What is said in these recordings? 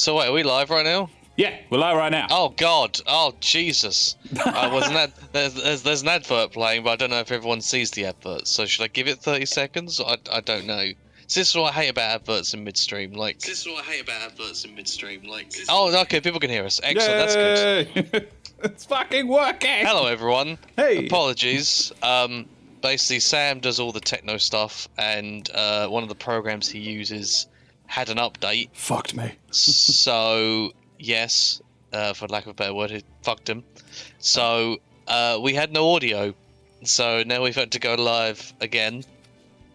So wait, are we live right now? Yeah, we're live right now. Oh God! Oh Jesus! Wasn't that there's an advert playing, but I don't know if everyone sees the advert. So should I give it 30 seconds? I don't know. So this is what I hate about adverts in midstream. Oh, okay, people can hear us. Excellent. That's good. Yay! It's fucking working. Hello, everyone. Hey. Apologies. Basically, Sam does all the techno stuff, and one of the programs he uses had an update. Fucked me. So yes, for lack of a better word, it fucked him. So we had no audio, so now we've had to go live again.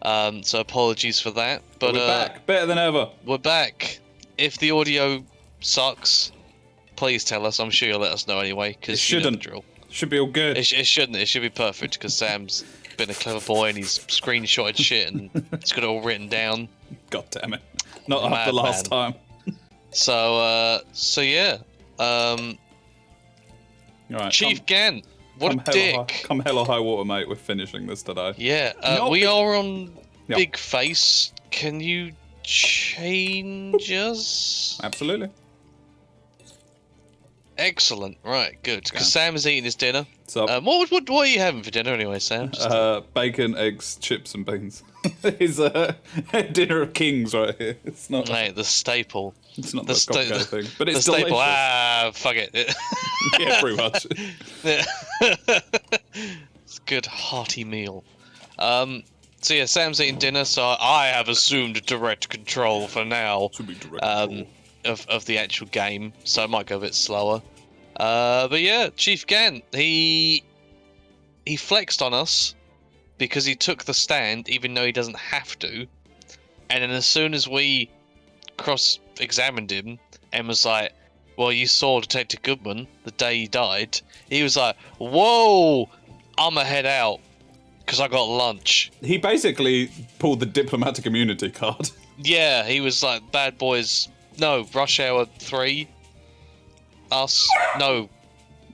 So apologies for that, but we're back, better than ever. We're back. If the audio sucks, please tell us. I'm sure you'll let us know anyway, because it shouldn't. Should be all good. It shouldn't. It should be perfect, because Sam's been a clever boy and he's screenshotted shit and he's got it all written down. God damn it! Not after last time. So yeah. Right, Chief Gant, what a dick! Come hell or high water, mate. We're finishing this today. Yeah, we are on Big Face. Can you change us? Absolutely. Excellent. Right, good. Because Sam is eating his dinner. What are you having for dinner anyway, Sam? Bacon, eggs, chips, and beans. His dinner of kings right here. It's not. Mate, the staple. It's not the thing, but it's the delicious. Staple. Fuck it. Yeah, pretty much. It's a good hearty meal. So yeah, Sam's eating dinner, so I have assumed direct control for now. Of the actual game, so it might go a bit slower. But yeah, Chief Gant, he flexed on us because he took the stand, even though he doesn't have to. And then as soon as we cross-examined him and was like, "Well, you saw Detective Goodman the day he died," he was like, "Whoa, I'ma head out because I got lunch." He basically pulled the diplomatic immunity card. Yeah, he was like, "Bad boys." No, Rush Hour 3. Us. No.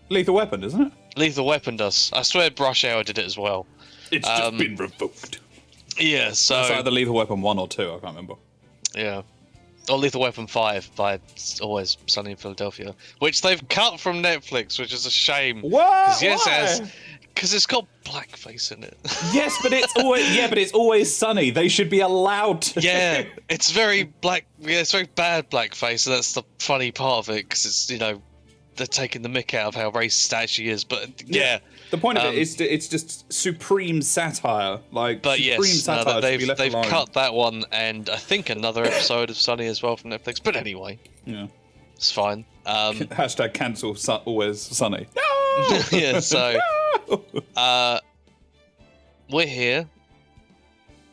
Lethal Weapon, isn't it? Lethal Weapon does. I swear Rush Hour did it as well. It's just been revoked. Yeah, so... It's either Lethal Weapon 1 or 2, I can't remember. Yeah. Or Lethal Weapon 5 by Always Sunny in Philadelphia. Which they've cut from Netflix, which is a shame. What? Yes, because it's got blackface in it. Yes, but it's always Sunny. They should be allowed to. Yeah, it's very it's very bad blackface, and that's the funny part of it, because it's, they're taking the mick out of how racist it actually is, but yeah. The point of it is it's just supreme satire. They've cut that one, and I think another episode of Sunny as well from Netflix, but anyway. Yeah. It's fine. Hashtag cancel Always Sunny. No! Yeah, so... we're here.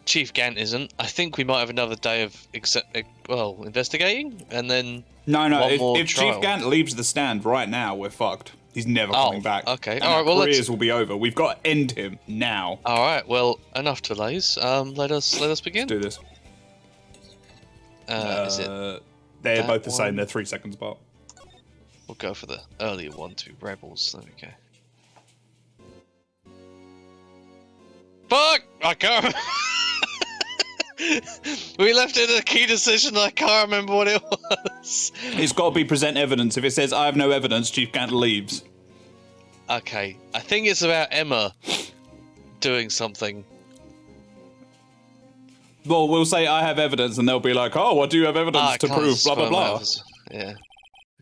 Chief Gant isn't. I think we might have another day of investigating, and then if Chief Gant leaves the stand right now, we're fucked. He's never coming back. Okay. And our careers will be over. We've got to end him now. All right. Well, enough delays. Let us begin. Let's do this. Is it? They're both the same. They're 3 seconds apart. We'll go for the earlier one, to Rebels. There we go. Fuck! I can't. We left it a key decision. I can't remember what it was. It's got to be present evidence. If it says I have no evidence, Chief Gant leaves. Okay, I think it's about Emma doing something. Well, we'll say I have evidence, and they'll be like, "Oh, what do you have evidence to prove?" Blah blah blah. Yeah,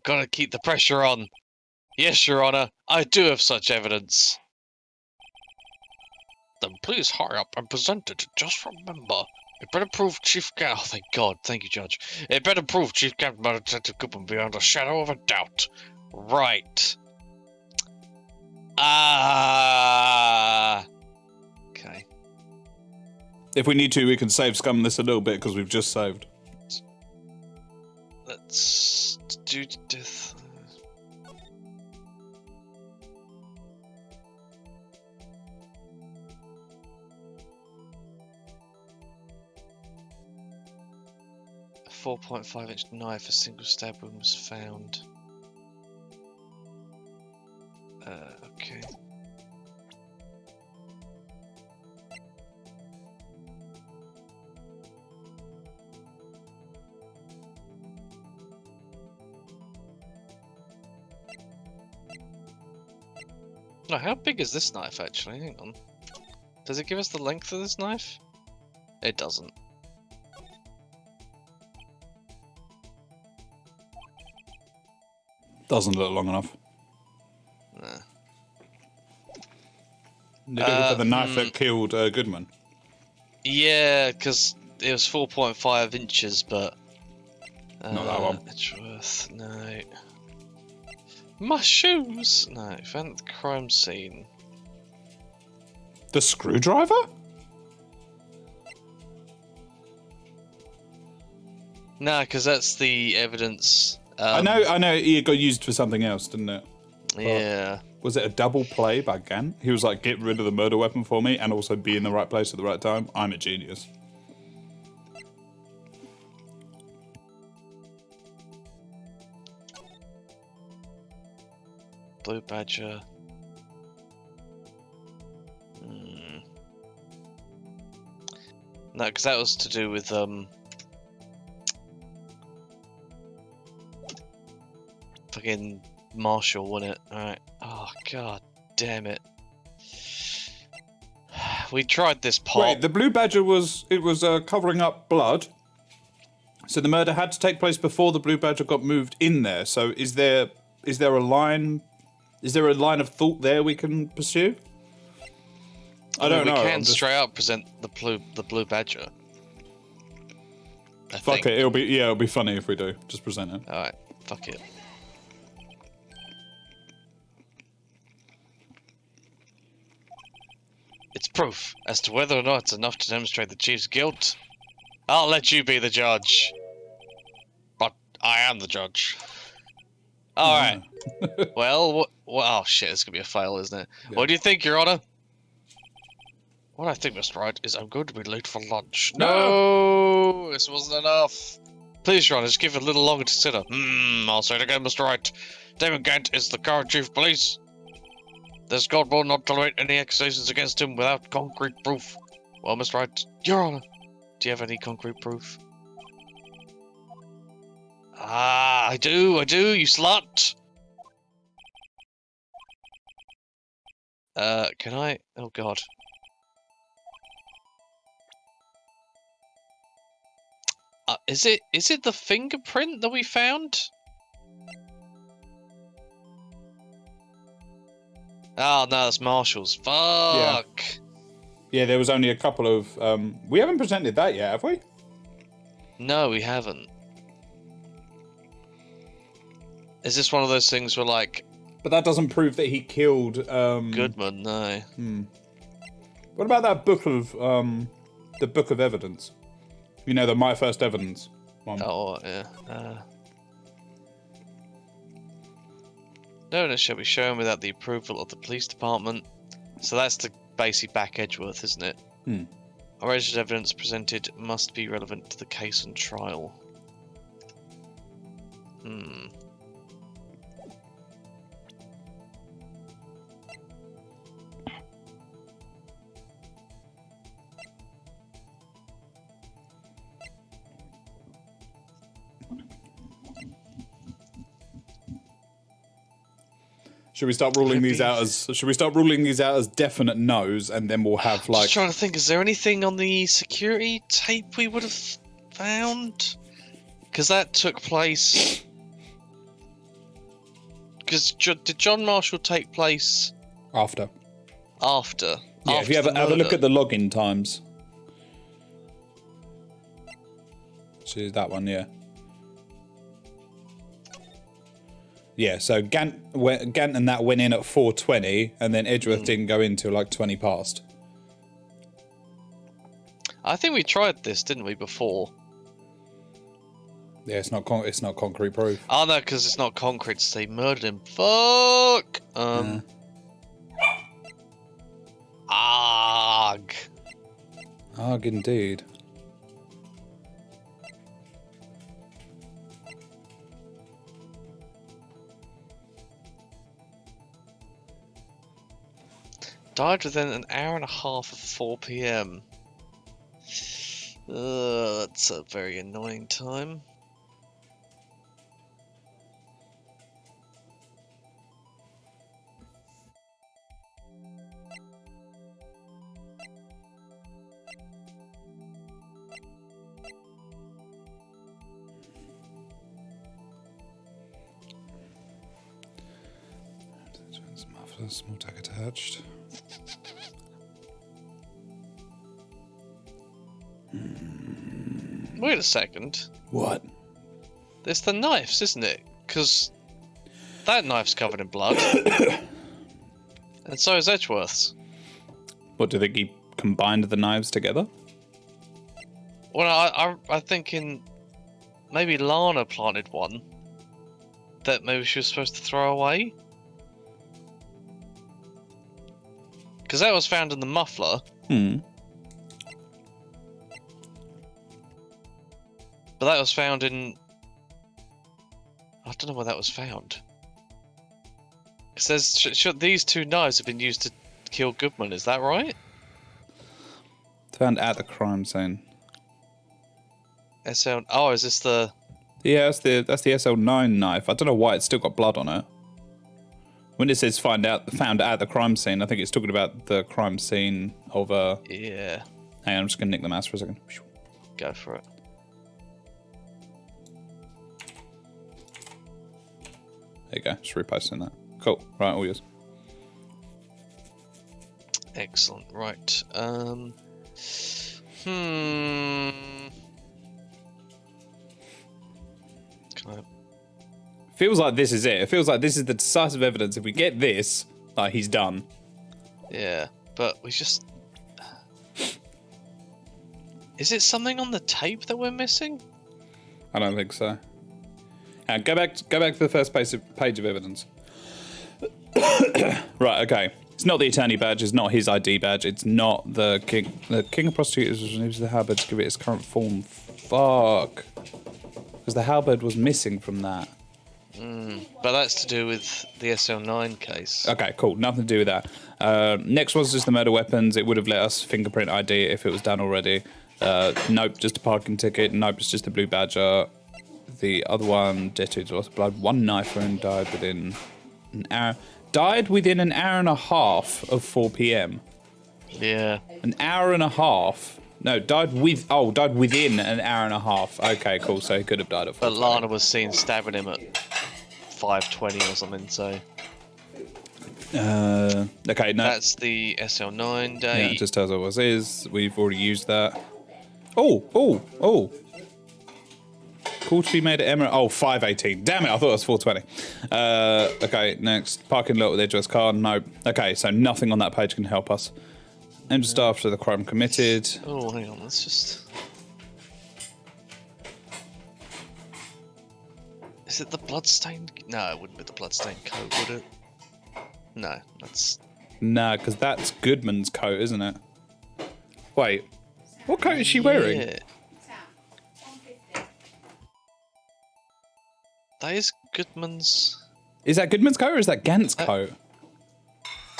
gotta keep the pressure on. Yes, Your Honor, I do have such evidence. Then please hurry up and present it. Just remember, it better prove Chief Gant. Oh, thank God. Thank you, Judge. It better prove Chief Gant by Detective Goodman beyond a shadow of a doubt. Right. Okay. If we need to, we can save scum this a little bit because we've just saved. Let's do this. A 4.5-inch knife, a single stab wound was found. Okay. No, how big is this knife actually? Hang on. Does it give us the length of this knife? It doesn't. Doesn't look long enough. Nah. You're looking for the knife that killed Goodman. Yeah, because it was 4.5 inches, but not that one. It's worth no. My shoes. No, found at the crime scene. The screwdriver? No, because that's the evidence. I know. It got used for something else, didn't it? Yeah. Was it a double play by Gant? He was like, get rid of the murder weapon for me and also be in the right place at the right time. I'm a genius. Blue Badger. No, because that was to do with fucking Marshall, wasn't it? Alright. Oh god damn it. We tried this pot. Wait, the Blue Badger was covering up blood. So the murder had to take place before the Blue Badger got moved in there. So is there a line of thought there we can pursue? I don't know. We can straight up present the Blue Badger. Fuck it, it'll be funny if we do. Just present it. Alright, fuck it. It's proof as to whether or not it's enough to demonstrate the chief's guilt. I'll let you be the judge. But I am the judge. Alright. Well, what? Oh shit, this could be a fail, isn't it? Yeah. What do you think, Your Honor? What I think, Mr. Wright, is I'm going to be late for lunch. No! This wasn't enough. Please, Your Honor, just give it a little longer to consider. I'll say it again, Mr. Wright. Damon Gant is the current chief of police. This court will not tolerate any accusations against him without concrete proof. Well, Mr. Wright, Your Honor, do you have any concrete proof? Ah, I do, you slut! Can I? Oh god. Is it the fingerprint that we found? Oh no, that's Marshall's. Fuck! Yeah, there was only a couple of, we haven't presented that yet, have we? No, we haven't. Is this one of those things where, like... But that doesn't prove that he killed, Goodman, no. What about that book of, the Book of Evidence? You know, the My First Evidence one. Oh, yeah. No one shall be shown without the approval of the police department. So that's the basic back Edgeworth, isn't it? Alleged evidence presented must be relevant to the case and trial. Should we start ruling these out as definite no's, and then we'll have like... Just trying to think, is there anything on the security tape we would have found? Because that took place... Because did John Marshall take place... After. After? Yeah, after if you have a look at the login times. See that one, yeah. Yeah, so Gant and that went in at 4:20, and then Edgeworth didn't go in till like 20 past. I think we tried this, didn't we, before? Yeah, it's not concrete proof. Oh no, because it's not concrete. So they murdered him. Fuck. Arg. Arg indeed. Died within an hour and a half of 4 PM. That's a very annoying time. Small tag attached. Wait a second. What? It's the knives, isn't it? Because that knife's covered in blood. And so is Edgeworth's. What, do you think he combined the knives together? Well, I think maybe Lana planted one that maybe she was supposed to throw away. Because that was found in the muffler. But that was found in... I don't know where that was found. Because these two knives have been used to kill Goodman, is that right? Found at the crime scene. SL... Oh, is this the... Yeah, that's the SL9 knife. I don't know why it's still got blood on it. When it says found at the crime scene, I think it's talking about the crime scene of Yeah. Hang on, I'm just gonna nick the mouse for a second. Go for it. There you go, just reposting that. Cool. Right, all yours. Excellent. Right. Can I... Feels like this is it. It feels like this is the decisive evidence. If we get this, like, he's done. Yeah, but we just... Is it something on the tape that we're missing? I don't think so. And go back to the first page of evidence. Right, okay. It's not the attorney badge. It's not his ID badge. It's not the king. The king of prosecutors was removed the halberd to give it its current form. Fuck. Because the halberd was missing from that. But that's to do with the SL9 case. Okay, cool. Nothing to do with that. Next was just the murder weapons. It would have let us fingerprint ID if it was done already. Nope, just a parking ticket. Nope, it's just a blue badger. The other one, dead to loss of blood. One knife wound, died within an hour. Died within an hour and a half of 4 p.m. Yeah. An hour and a half. No, died within an hour and a half. Okay, cool. So he could have died at 4:20. But Lana was seen stabbing him at 5:20 or something. So. Okay, no. That's the SL9 date. Yeah, it just tells us what it is. We've already used that. Oh. Call to be made at Emerald. Oh, 5:18. Damn it, I thought it was 4:20. Okay, next. Parking lot with Edgeworth's car. Nope. Okay, so nothing on that page can help us. And just after the crime committed. Oh, hang on. Let's just... Is it the bloodstained... No, it wouldn't be the bloodstained coat, would it? No, that's... Nah, because that's Goodman's coat, isn't it? Wait. What coat is she wearing? Yeah. That is Goodman's... Is that Goodman's coat or is that Gant's coat?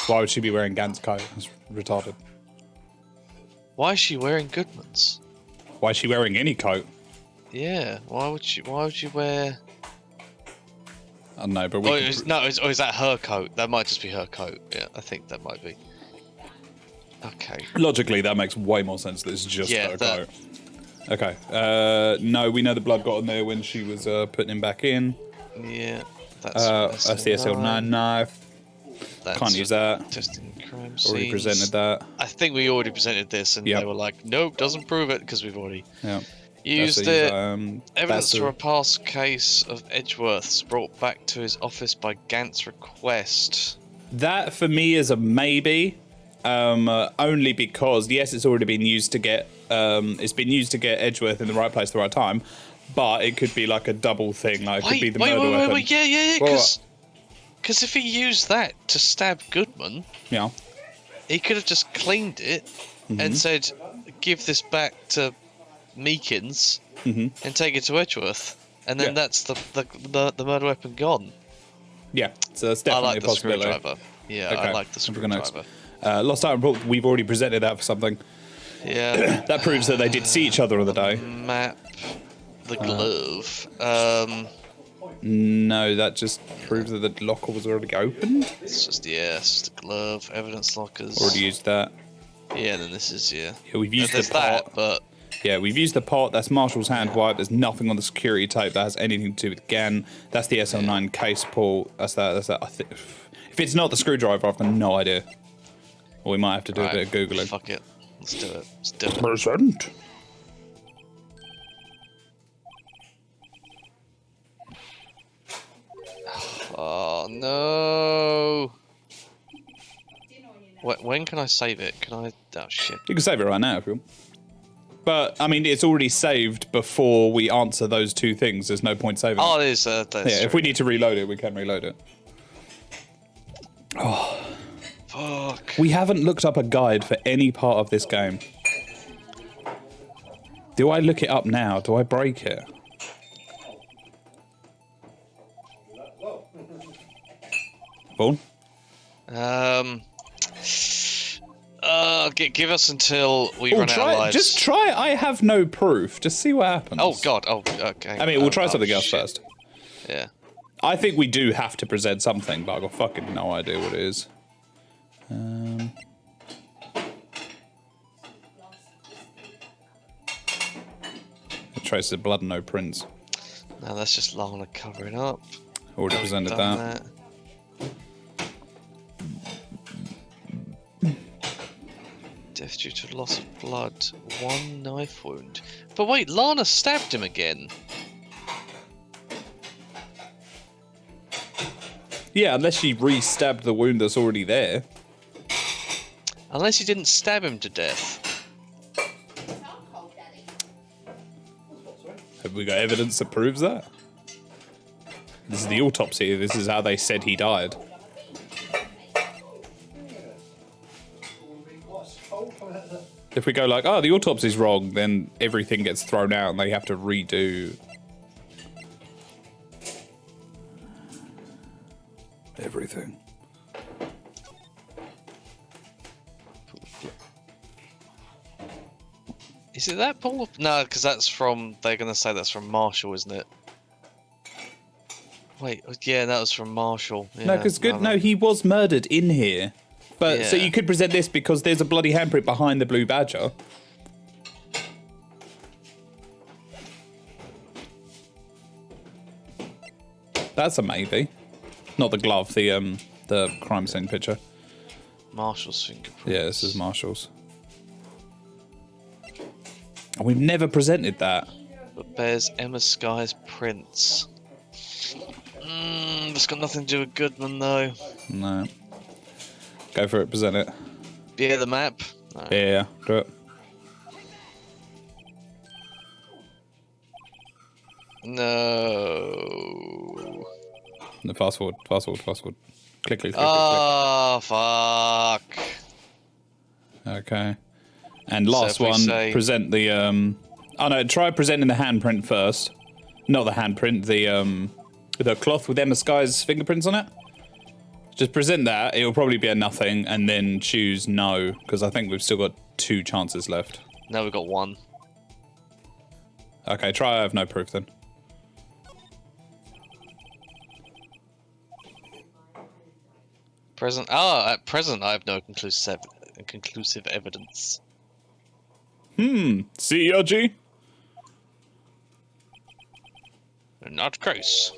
Why would she be wearing Gant's coat? That's retarded. Why is she wearing Goodman's? Why is she wearing any coat? Yeah, why would she wear... I don't know, but we is that her coat? That might just be her coat. Yeah, I think that might be. Okay. logically that makes way more sense that it's just her coat. Okay. No, we know the blood got on there when she was putting him back in. Yeah. That's the SL9 knife. Can't use that. Testing crime scenes. Already presented that. I think we already presented this, and they were like, "Nope, doesn't prove it," because we've already used it. Evidence for a past case of Edgeworth's brought back to his office by Gant's request. That for me is a maybe, only because yes, it's already been used to get Edgeworth in the right place at the right time, but it could be like a double thing. Like it could be the murder weapon. Wait, yeah, because if he used that to stab Goodman, he could have just cleaned it and said, "Give this back to Meekins and take it to Edgeworth," and then that's the murder weapon gone. Yeah, so that's definitely a possibility. Screwdriver. Yeah, okay. I like the screwdriver. Lost item report. We've already presented that for something. Yeah, that proves that they did see each other on the day. Map, the glove. No, that just proves that the locker was already opened. It's just the glove, evidence lockers. Already used that. Yeah, then this is Yeah, we've used the pot. But yeah, we've used the pot. That's Marshall's hand wipe. There's nothing on the security tape that has anything to do with Gann. That's the SL9 case pull. That's that. If it's not the screwdriver, I've got no idea. Or we might have to do a bit of Googling. Fuck it. Let's do it. Let's do it. Present. Oh, no. When can I save it? Can I... Oh, shit. You can save it right now if you want. But, I mean, it's already saved before we answer those two things. There's no point saving Oh, it. it is. That's Yeah, true. if we need to reload it, we can reload it. Oh. Fuck. We haven't looked up a guide for any part of this game. Do I look it up now? Do I break it? Vaughn? Give us until we run out of lives. Just try I have no proof. Just see what happens. Oh, God. Oh, okay. I mean, we'll try something else first. Yeah. I think we do have to present something, but I've got fucking no idea what it is. Traces of blood and no prints. No, that's just Lana covering up. Already presented that. Death due to loss of blood. 1 knife wound. But wait, Lana stabbed him again. Yeah, unless she re-stabbed the wound that's already there. Unless he didn't stab him to death. Have we got evidence that proves that? This is the autopsy. This is how they said he died. If we go like, oh, the autopsy's wrong, then everything gets thrown out and they have to redo everything. Is it that Paul? No, because that's from... They're going to say that's from Marshall, isn't it? Wait, yeah, that was from Marshall. Yeah, No, because no, he was murdered in here. But so you could present this because there's a bloody handprint behind the blue badger. That's a maybe. Not the glove, the crime scene picture. Marshall's fingerprints. Yeah, this is Marshall's. And we've never presented that. But bears Emma Sky's prints. It's got nothing to do with Goodman, though. No. Go for it, present it. Yeah, the map. No. Yeah, do it. No. No, fast forward, fast forward, fast forward. Click, click, click, Oh, fuck. click. Okay. And last So if we one, say- present the, oh no, try presenting the handprint first. Not the handprint, the cloth with Emma Sky's fingerprints on it. Just present that, it'll probably be a nothing, and then choose no, because I think we've still got 2 chances left. Now we've got 1. Okay, try I have no proof then. Present. Ah, at present I have no conclusive evidence. See, Yoji? In that case,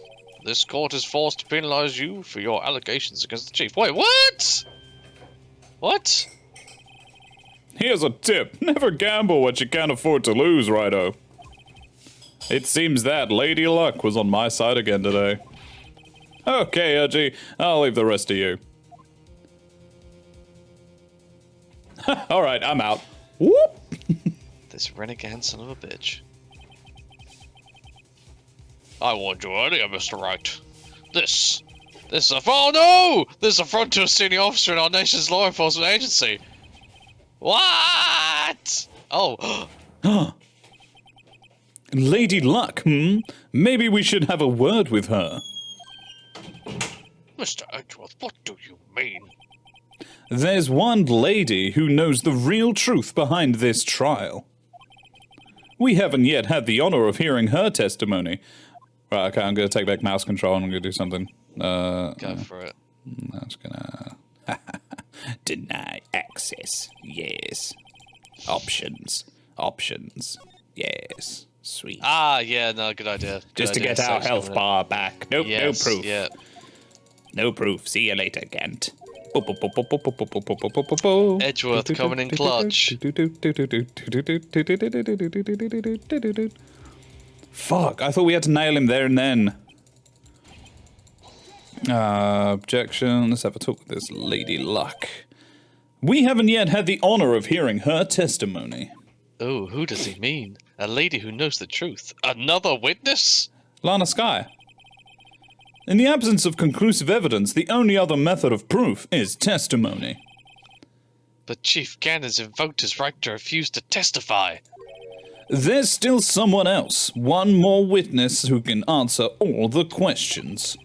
this court is forced to penalize you for your allegations against the chief. Wait, what? What? Here's a tip. Never gamble what you can't afford to lose, Righto. It seems that Lady Luck was on my side again today. Okay, Yoji, I'll leave the rest to you. Alright, I'm out. Whoop! This renegade son of a bitch. I warned you earlier, Mr. Wright. This is a... Oh no! This is a affront to a senior officer in our nation's law enforcement agency. What? Oh. Lady Luck, Maybe we should have a word with her. Mr. Edgeworth, what do you mean? There's one lady who knows the real truth behind this trial. We haven't yet had the honor of hearing her testimony. Right, okay, I'm going to take back mouse control and I'm going to do something. Go for it. I'm just going to... Deny access. Yes. Options. Options. Yes. Sweet. Ah, yeah, no, good idea. Good Just to idea. get our Saves health someone. bar back. Nope, Yes, no proof. Yeah. No proof. See you later, Kent. Edgeworth coming in clutch. Fuck, I thought we had to nail him there and then. Objection. Let's have a talk with this Lady Luck. We haven't yet had the honor of hearing her testimony. Oh, who does he mean? A lady who knows the truth. Another witness? Lana Skye. In the absence of conclusive evidence, the only other method of proof is testimony. But Chief Gann has invoked his right to refuse to testify. There's still someone else, one more witness who can answer all the questions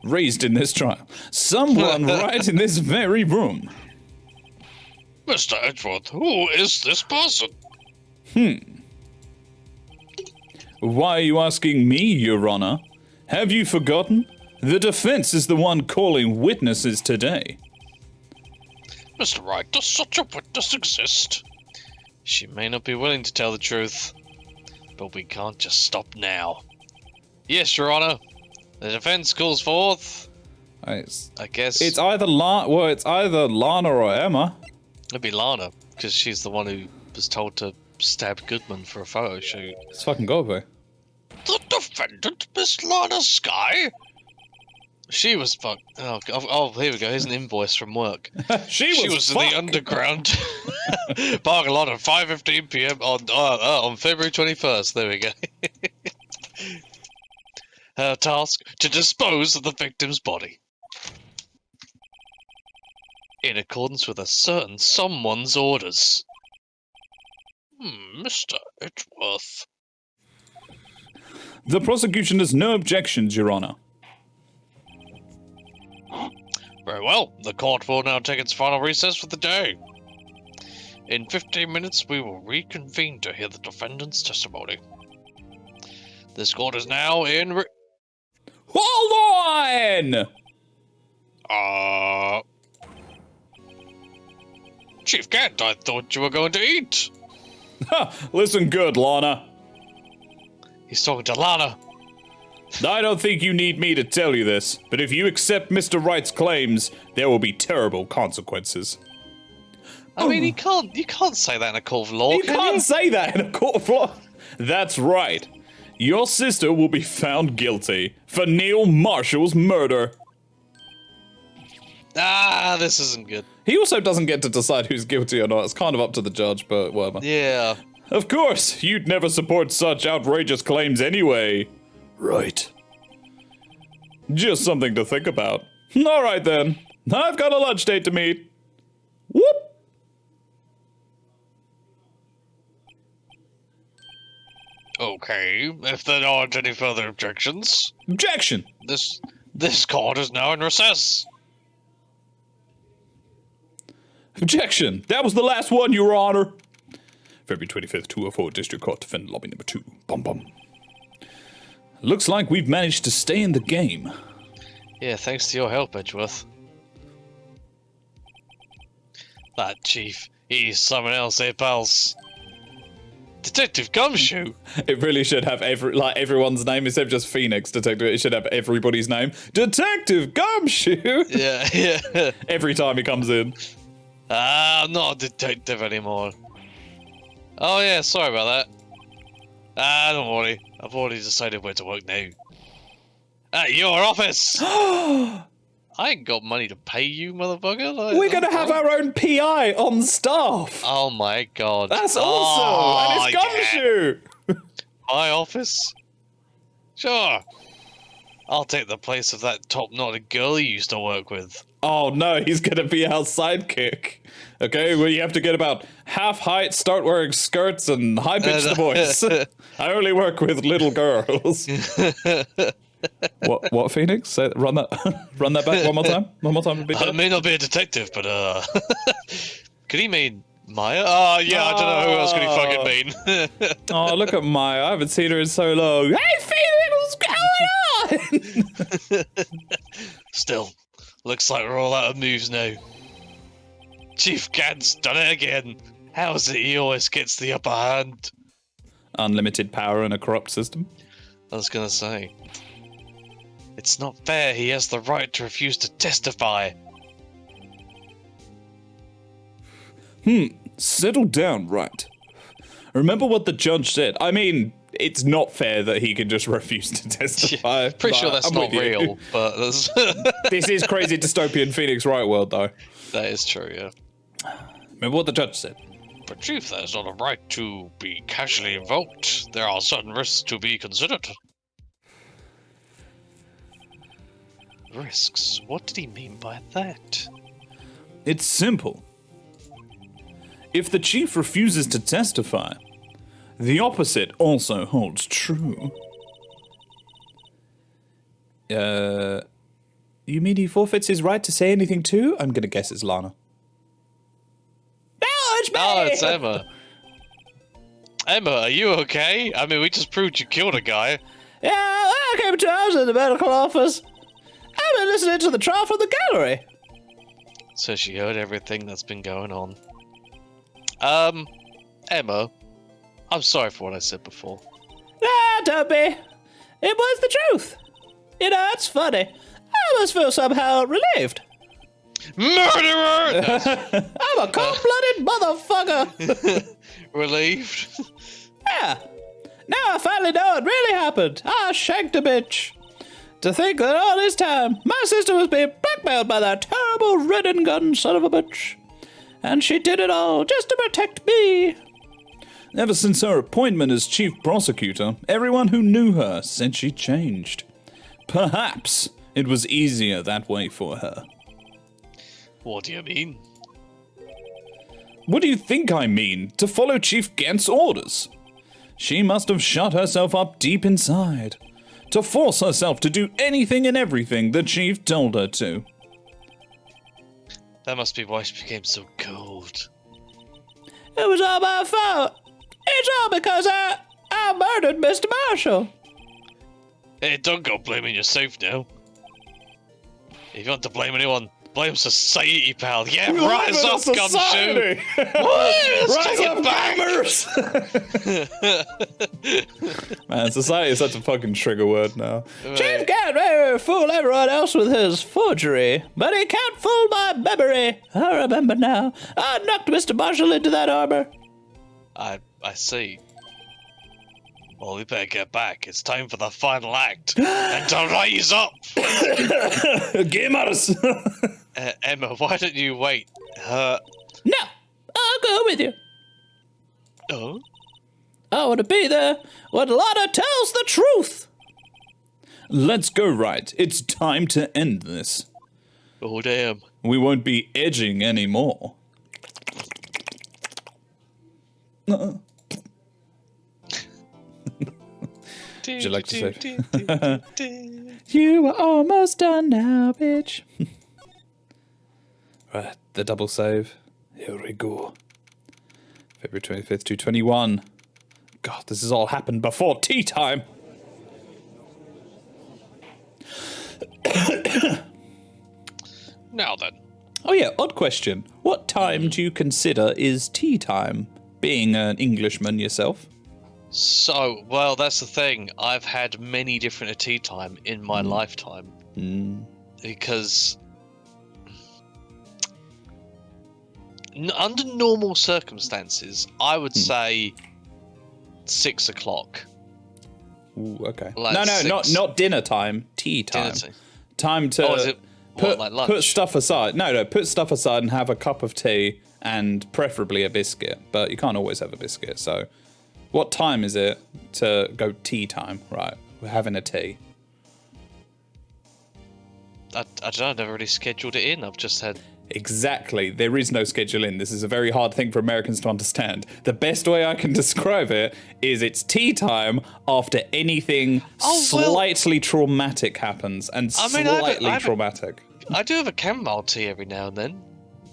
raised in this trial. Someone right in this very room. Mr. Edgeworth, who is this person? Why are you asking me, Your Honor? Have you forgotten? The defense is the one calling witnesses today. Mr. Wright, does such a witness exist? She may not be willing to tell the truth, but we can't just stop now. Yes, Your Honor. The defense calls forth. I guess it's either Lana or Emma. It'd be Lana, because she's the one who was told to stab Goodman for a photo shoot. It's fucking Goldberg. The defendant, Miss Lana Skye? She was fucked. Oh, here we go. Here's an invoice from work. She was in the underground parking lot at 5:15 p.m. on February 21st. There we go. Her task, to dispose of the victim's body. In accordance with a certain someone's orders. Mr. Edgeworth. The prosecution has no objections, Your Honor. Very well. The court will now take its final recess for the day. In 15 minutes, we will reconvene to hear the defendant's testimony. This court is now in Hold on! Chief Gant, I thought you were going to eat. Listen good, Lana. He's talking to Lana. I don't think you need me to tell you this, but if you accept Mr. Wright's claims, there will be terrible consequences. I mean, you can't say that in a court of law, You can't say that in a court of law. That's right. Your sister will be found guilty for Neil Marshall's murder. This isn't good. He also doesn't get to decide who's guilty or not. It's kind of up to the judge, but whatever. Yeah. Of course, you'd never support such outrageous claims anyway. Right. Just something to think about. All right then. I've got a lunch date to meet. Whoop! Okay, if there aren't any further objections. Objection! This court is now in recess. Objection! That was the last one, Your Honor. February 25th, 204, District Court, Defendant Lobby Number 2. Bum bum. Looks like we've managed to stay in the game. Yeah, thanks to your help, Edgeworth. That chief, he's someone else, eh, pals? Detective Gumshoe! It really should have everyone's name instead of just Phoenix Detective. It should have everybody's name. Detective Gumshoe! Yeah. Every time he comes in. I'm not a detective anymore. Oh yeah, sorry about that. Don't worry. I've already decided where to work now. At your office! I ain't got money to pay you, motherfucker. We're gonna have our own PI on staff! Oh my god. That's awesome! And it's Gumshoe! Yeah. My office? Sure. I'll take the place of that top-knotted girl you used to work with. Oh no, he's gonna be our sidekick. Okay, well you have to get about half height, start wearing skirts, and high-pitched voice. I only work with little girls. What, Phoenix? Run that back one more time? One more time would be better. I may not be a detective, but, could he mean Maya? Oh, yeah, I don't know who else could he fucking mean. Oh, look at Maya. I haven't seen her in so long. Hey, Phoenix, what's going on? Still, looks like we're all out of moves now. Chief Gant's done it again. How is it he always gets the upper hand? Unlimited power in a corrupt system. I was gonna say. It's not fair. He has the right to refuse to testify. Settle down, Wright. Remember what the judge said. I mean, it's not fair that he can just refuse to testify. Pretty sure that's not real, but that's this is crazy dystopian Phoenix Wright world, though. That is true, yeah. Remember what the judge said. But Chief, there's not a right to be casually invoked. There are certain risks to be considered. Risks? What did he mean by that? It's simple. If the chief refuses to testify, the opposite also holds true. You mean he forfeits his right to say anything too? I'm gonna guess it's Lana. No, it's me! Oh, it's Emma. Emma, are you okay? I mean, we just proved you killed a guy. Yeah, I came to I was in the medical office. I've been listening to the trial from the gallery. So she heard everything that's been going on. Emma, I'm sorry for what I said before. Ah, don't be. It was the truth. You know, it's funny. I must feel somehow relieved. Murderer! I'm a cold-blooded motherfucker. Relieved? Yeah. Now I finally know it really happened. I shanked a bitch. To think that all this time, my sister was being blackmailed by that terrible red and gun son of a bitch. And she did it all just to protect me. Ever since her appointment as chief prosecutor, everyone who knew her said she changed. Perhaps it was easier that way for her. What do you mean? What do you think I mean? To follow Chief Gant's orders. She must have shut herself up deep inside. To force herself to do anything and everything the chief told her to. That must be why she became so cold. It was all my fault. It's all because I murdered Mr. Marshall. Hey, don't go blaming yourself now. If you want to blame anyone, blame society, pal. Yeah, rise up, Gumshoe! Rise up, gamers! Man, society is such a fucking trigger word now. Chief Gant may fool everyone else with his forgery, but he can't fool my memory. I remember now. I knocked Mr. Marshall into that armor. I see. Well, we better get back. It's time for the final act. And to rise up! Gamers! Emma, why don't you wait? No! I'll go with you. Oh? I want to be there when Lana tells the truth. Let's go, Wright. It's time to end this. Oh, damn. We won't be edging anymore. Would you like to say? You are almost done now, bitch. Right, the double save. Here we go. February 25th, 221. God, this has all happened before tea time. Now then. Oh yeah, odd question. What time do you consider is tea time? Being an Englishman yourself. So, well, that's the thing. I've had many different tea time in my lifetime. Because under normal circumstances, I would say 6 o'clock. Ooh, okay. Like no, 6. not dinner time. Tea time. Dinner Time to is it what, like lunch? Put stuff aside. No, put stuff aside and have a cup of tea and preferably a biscuit. But you can't always have a biscuit. So, what time is it to go tea time? Right, we're having a tea. I don't know. I've never really scheduled it in. I've just had. Exactly. There is no schedule in. This is a very hard thing for Americans to understand. The best way I can describe it is it's tea time after anything slightly traumatic happens. And slightly traumatic. I do have a chamomile tea every now and then.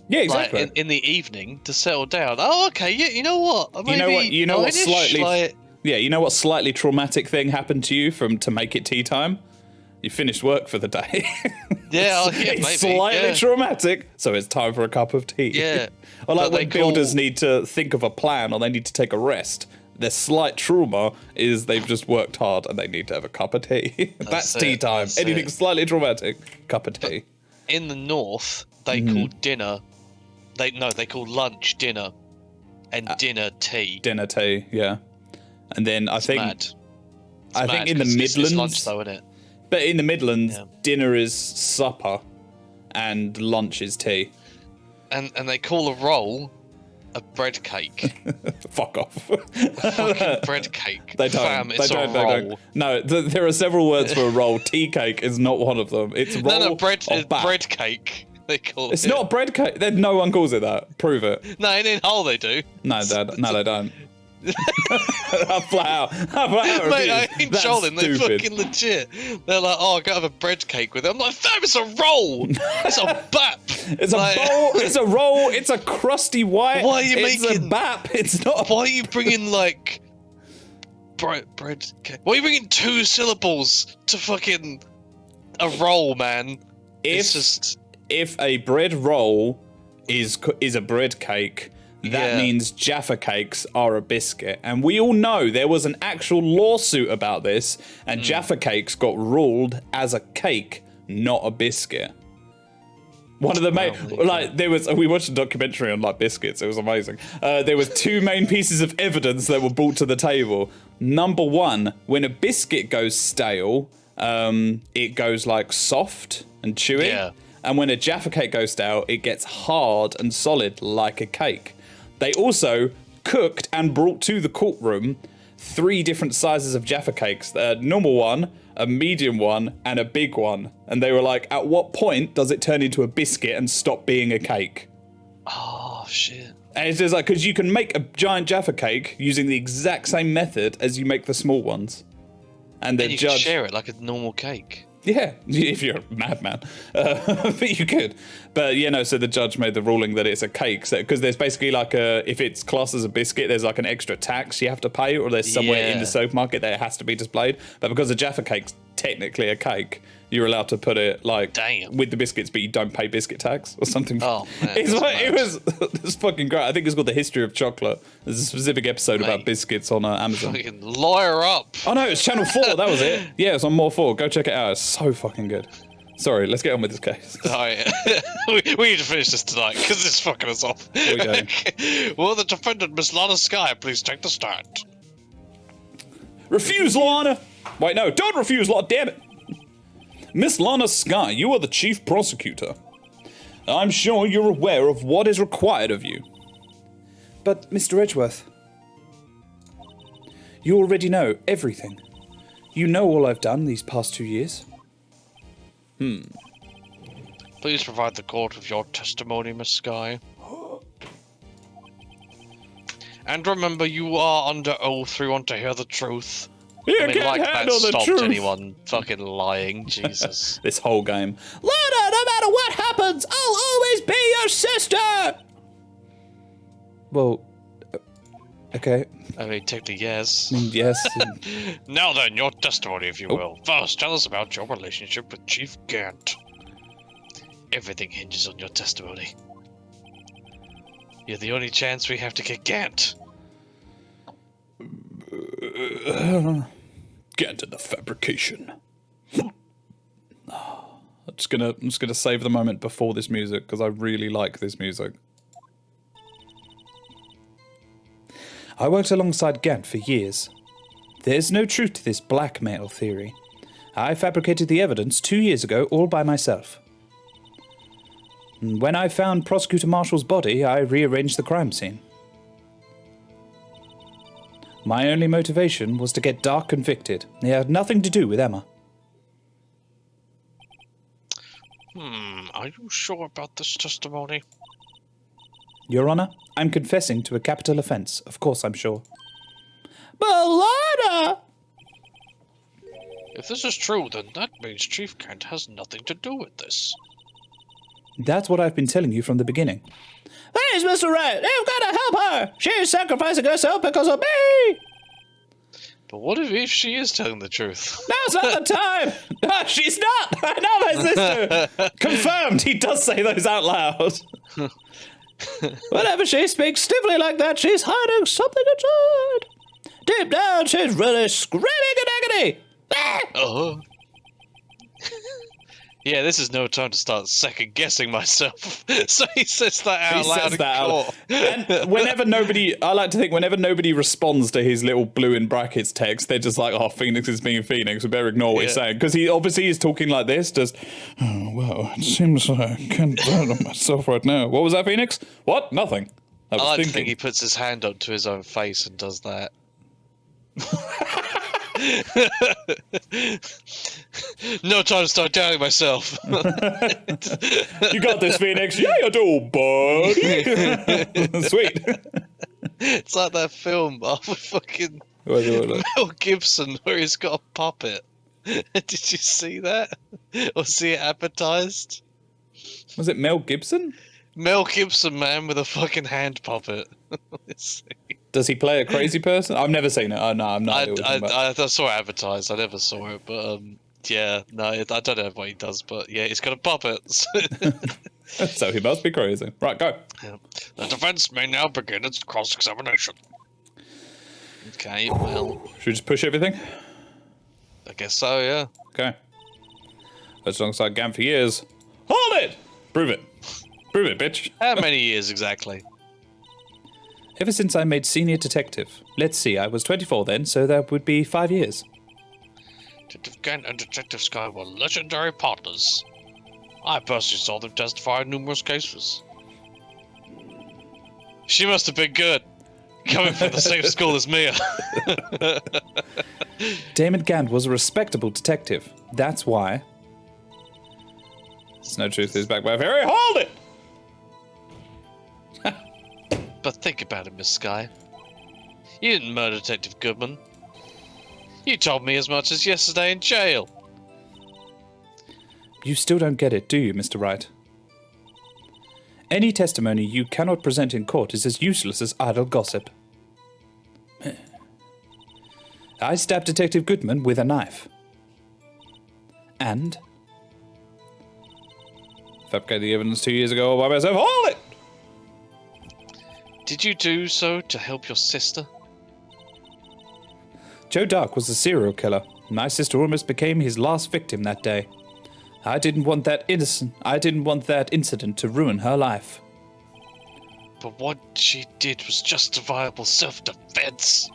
Yeah, exactly. Like in the evening to settle down. Oh, okay. Yeah, you know what? Maybe you know what slightly... Yeah, you know what slightly traumatic thing happened to you to make it tea time? You finished work for the day. Yeah, it's maybe. Slightly traumatic, so it's time for a cup of tea. Yeah. Or like when builders need to think of a plan or they need to take a rest, Their slight trauma is they've just worked hard and they need to have a cup of tea. That's tea time. Anything slightly traumatic, cup of tea. In the north, they call dinner. They call lunch dinner, and dinner tea. Dinner tea, yeah. And then I think in the Midlands, it's lunch though, isn't it? But in the Midlands, dinner is supper, and lunch is tea. And they call a roll a bread cake. Fuck off. A fucking bread cake. They don't. Fam, it's they a don't. roll. They don't. No, there are several words for a roll. Tea cake is not one of them. It's roll. No, bread cake. They call it. It's not bread cake. No one calls it that. Prove it. No, in Hull they do. No, they don't. Flat out. Mate, I ain't trolling. They're fucking legit. They're like, oh, I gotta have a bread cake with it. I'm like, fam, it's a roll. It's a bap. It's a bowl. It's a roll. It's a crusty white. Why are you it's making a bap? It's not. Why are you bringing like bread cake? Why are you bringing 2 syllables to fucking a roll, man? If a bread roll is a bread cake, that means Jaffa cakes are a biscuit. And we all know there was an actual lawsuit about this, and Jaffa cakes got ruled as a cake, not a biscuit. One of the main, we watched a documentary on like biscuits. It was amazing. There was 2 main pieces of evidence that were brought to the table. Number 1, when a biscuit goes stale, it goes like soft and chewy. Yeah. And when a Jaffa cake goes stale, it gets hard and solid like a cake. They also cooked and brought to the courtroom 3 different sizes of Jaffa cakes. A normal one, a medium one, and a big one. And they were like, at what point does it turn into a biscuit and stop being a cake? Oh, shit. And it's just like, because you can make a giant Jaffa cake using the exact same method as you make the small ones. And the you can share it like a normal cake. Yeah, if you're a madman. But you could. But, so the judge made the ruling that it's a cake. Because there's basically like if it's classed as a biscuit, there's like an extra tax you have to pay, or there's somewhere in the supermarket that it has to be displayed. But because a Jaffa cake's technically a cake, you're allowed to put it like with the biscuits, but you don't pay biscuit tax or something. Oh, man. It's fucking great. I think it's called The History of Chocolate. There's a specific episode about biscuits on Amazon. Fucking lawyer up. Oh no, it's Channel 4. That was it. Yeah, it's on More 4. Go check it out. It's so fucking good. Sorry, let's get on with this case. Oh, yeah. we need to finish this tonight because it's fucking us off. We do. Will the defendant, Miss Lana Sky, please take the stand? Refuse, Lana. Wait, no, don't refuse, Lana. Damn it. Miss Lana Sky, you are the chief prosecutor. I'm sure you're aware of what is required of you. But, Mr. Edgeworth, you already know everything. You know all I've done these past 2 years. Please provide the court with your testimony, Miss Sky. And remember, you are under oath. We want to hear the truth. You can't handle the truth. Stopped anyone fucking lying. Jesus. This whole game. Lana, no matter what happens, I'll always be your sister. Well, okay. I mean, technically, yes. Yes. Now then, your testimony, if you will. First, tell us about your relationship with Chief Gant. Everything hinges on your testimony. You're the only chance we have to get Gant. Get into the fabrication. I'm just gonna save the moment before this music because I really like this music. I worked alongside Gant for years. There's no truth to this blackmail theory. I fabricated the evidence 2 years ago all by myself. When I found Prosecutor Marshall's body, I rearranged the crime scene. My only motivation was to get Dark convicted. It had nothing to do with Emma. Are you sure about this testimony? Your Honor, I'm confessing to a capital offence. Of course I'm sure. But Lana! If this is true, then that means Chief Gant has nothing to do with this. That's what I've been telling you from the beginning. Please, Mr. Wright, you've got to help her! She's sacrificing herself because of me! But what if she is telling the truth? Now's not the time! No, she's not! I know my sister! Confirmed, he does say those out loud. Whenever she speaks stiffly like that, she's hiding something inside. Deep down, she's really screaming in agony. Oh. Yeah, this is no time to start second guessing myself. So he says that out loud in court. And whenever nobody, I like to think, whenever nobody responds to his little blue in brackets text, they're just like, "Oh, Phoenix is being Phoenix. We better ignore what he's saying," because he obviously is talking like this. Just, "Oh, well, it seems I can't burn on myself right now." What was that, Phoenix? What? Nothing. I like to think he puts his hand up to his own face and does that. No time to start doubting myself. You got this, Phoenix. Yeah, you do, buddy. Sweet. It's like that film of fucking Mel Gibson where he's got a puppet. Did you see that? Or see it advertised? Was it Mel Gibson? Mel Gibson, man, with a fucking hand puppet. Does he play a crazy person? I've never seen it. Oh, no, I'm not. I saw it advertised. I never saw it, but yeah, no, I don't know what he does, but yeah, he's got a puppet. So he must be crazy. Right, go. Yeah. The defense may now begin its cross-examination. Okay, well... Should we just push everything? I guess so, yeah. Okay. That's alongside Gam for years. Hold it! Prove it. Prove it, bitch. How many years exactly? Ever since I made senior detective. Let's see, I was 24 then, so that would be 5 years. Detective Gant and Detective Sky were legendary partners. I personally saw them testify in numerous cases. She must have been good, coming from the same school as Mia. Damon Gant was a respectable detective. That's why. There's no truth is back by Harry. Hold it! But think about it, Miss Sky. You didn't murder Detective Goodman. You told me as much as yesterday in jail. You still don't get it, do you, Mr. Wright? Any testimony you cannot present in court is as useless as idle gossip. I stabbed Detective Goodman with a knife. And? Fabricated the evidence 2 years ago all by myself. Hold it! Did you do so to help your sister? Joe Dark was a serial killer. My sister almost became his last victim that day. I didn't want that incident to ruin her life. But what she did was justifiable self-defense.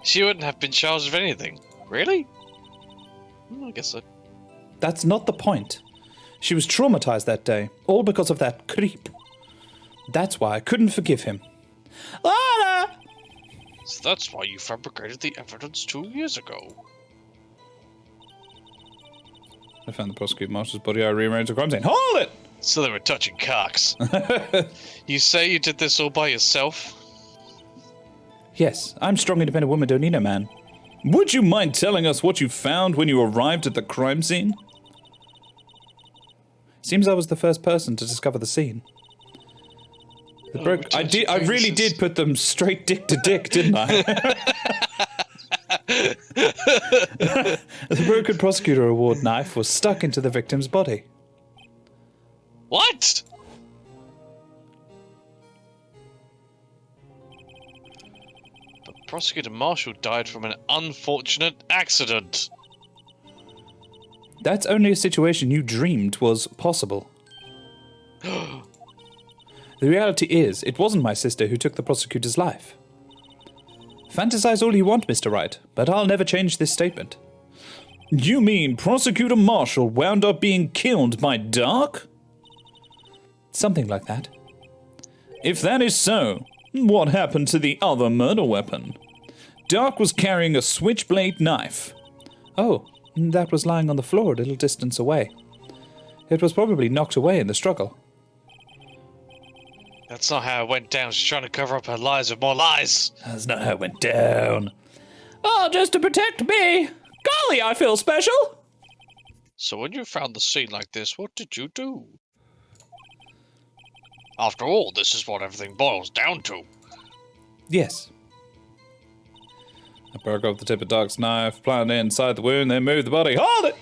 She wouldn't have been charged with anything. Really? I guess so. That's not the point. She was traumatized that day, all because of that creep. That's why I couldn't forgive him. So that's why you fabricated the evidence 2 years ago. I found the prosecutor marshal's body. I rearranged the crime scene. Hold it! So they were touching cocks. You say you did this all by yourself? Yes, I'm a strong, independent woman, don't need a man. Would you mind telling us what you found when you arrived at the crime scene? Seems I was the first person to discover the scene. I really did put them straight dick to dick, didn't I? The broken prosecutor award knife was stuck into the victim's body. What? But Prosecutor Marshall died from an unfortunate accident. That's only a situation you dreamed was possible. The reality is, it wasn't my sister who took the prosecutor's life. Fantasize all you want, Mr. Wright, but I'll never change this statement. You mean Prosecutor Marshall wound up being killed by Dark? Something like that. If that is so, what happened to the other murder weapon? Dark was carrying a switchblade knife. Oh, that was lying on the floor a little distance away. It was probably knocked away in the struggle. That's not how it went down. She's trying to cover up her lies with more lies. That's not how it went down. Oh, just to protect me. Golly, I feel special. So when you found the scene like this, what did you do? After all, this is what everything boils down to. Yes. I broke off the tip of Dark's knife, planted it inside the wound, then moved the body. Hold it!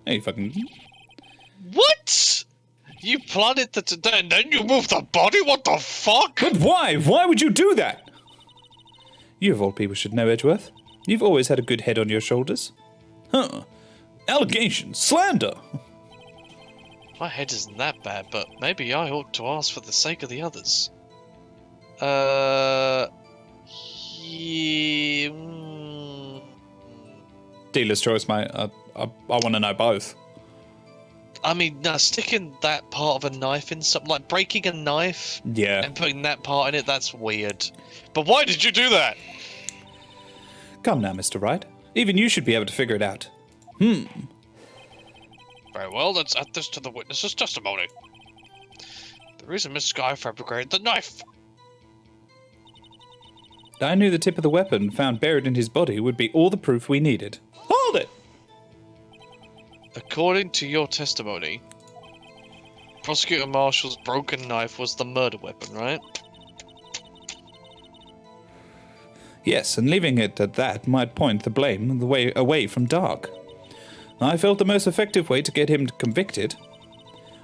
Hey, you fucking... What? You planted the and then you moved the body? What the fuck? But why? Why would you do that? You of all people should know, Edgeworth. You've always had a good head on your shoulders. Huh. Allegations, slander. My head isn't that bad, but maybe I ought to ask for the sake of the others. Yeah, Dealer's choice, mate. I want to know both. I mean, no, sticking that part of a knife in something, like breaking a knife Yeah. and putting that part in it, that's weird. But why did you do that? Come now, Mr. Wright. Even you should be able to figure it out. Very well, let's add this to the witness's testimony. The reason Miss Sky fabricated the knife. I knew the tip of the weapon found buried in his body would be all the proof we needed. Hold it! According to your testimony, Prosecutor Marshall's broken knife was the murder weapon, right? Yes, and leaving it at that might point the blame the way away from Dark. I felt the most effective way to get him convicted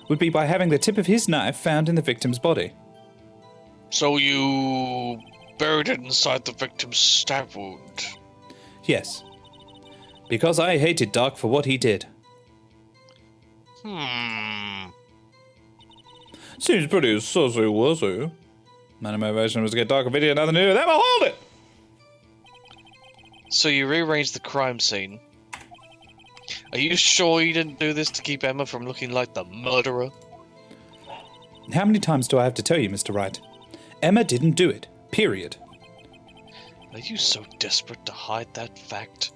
would be by having the tip of his knife found in the victim's body. So you buried it inside the victim's stab wound? Yes. Because I hated Dark for what he did. Seems pretty sussy-wussy. My motivation was to get Dark a video, nothing to do with them. Hold it! So you rearranged the crime scene. Are you sure you didn't do this to keep Emma from looking like the murderer? How many times do I have to tell you, Mr. Wright? Emma didn't do it. Period. Are you so desperate to hide that fact?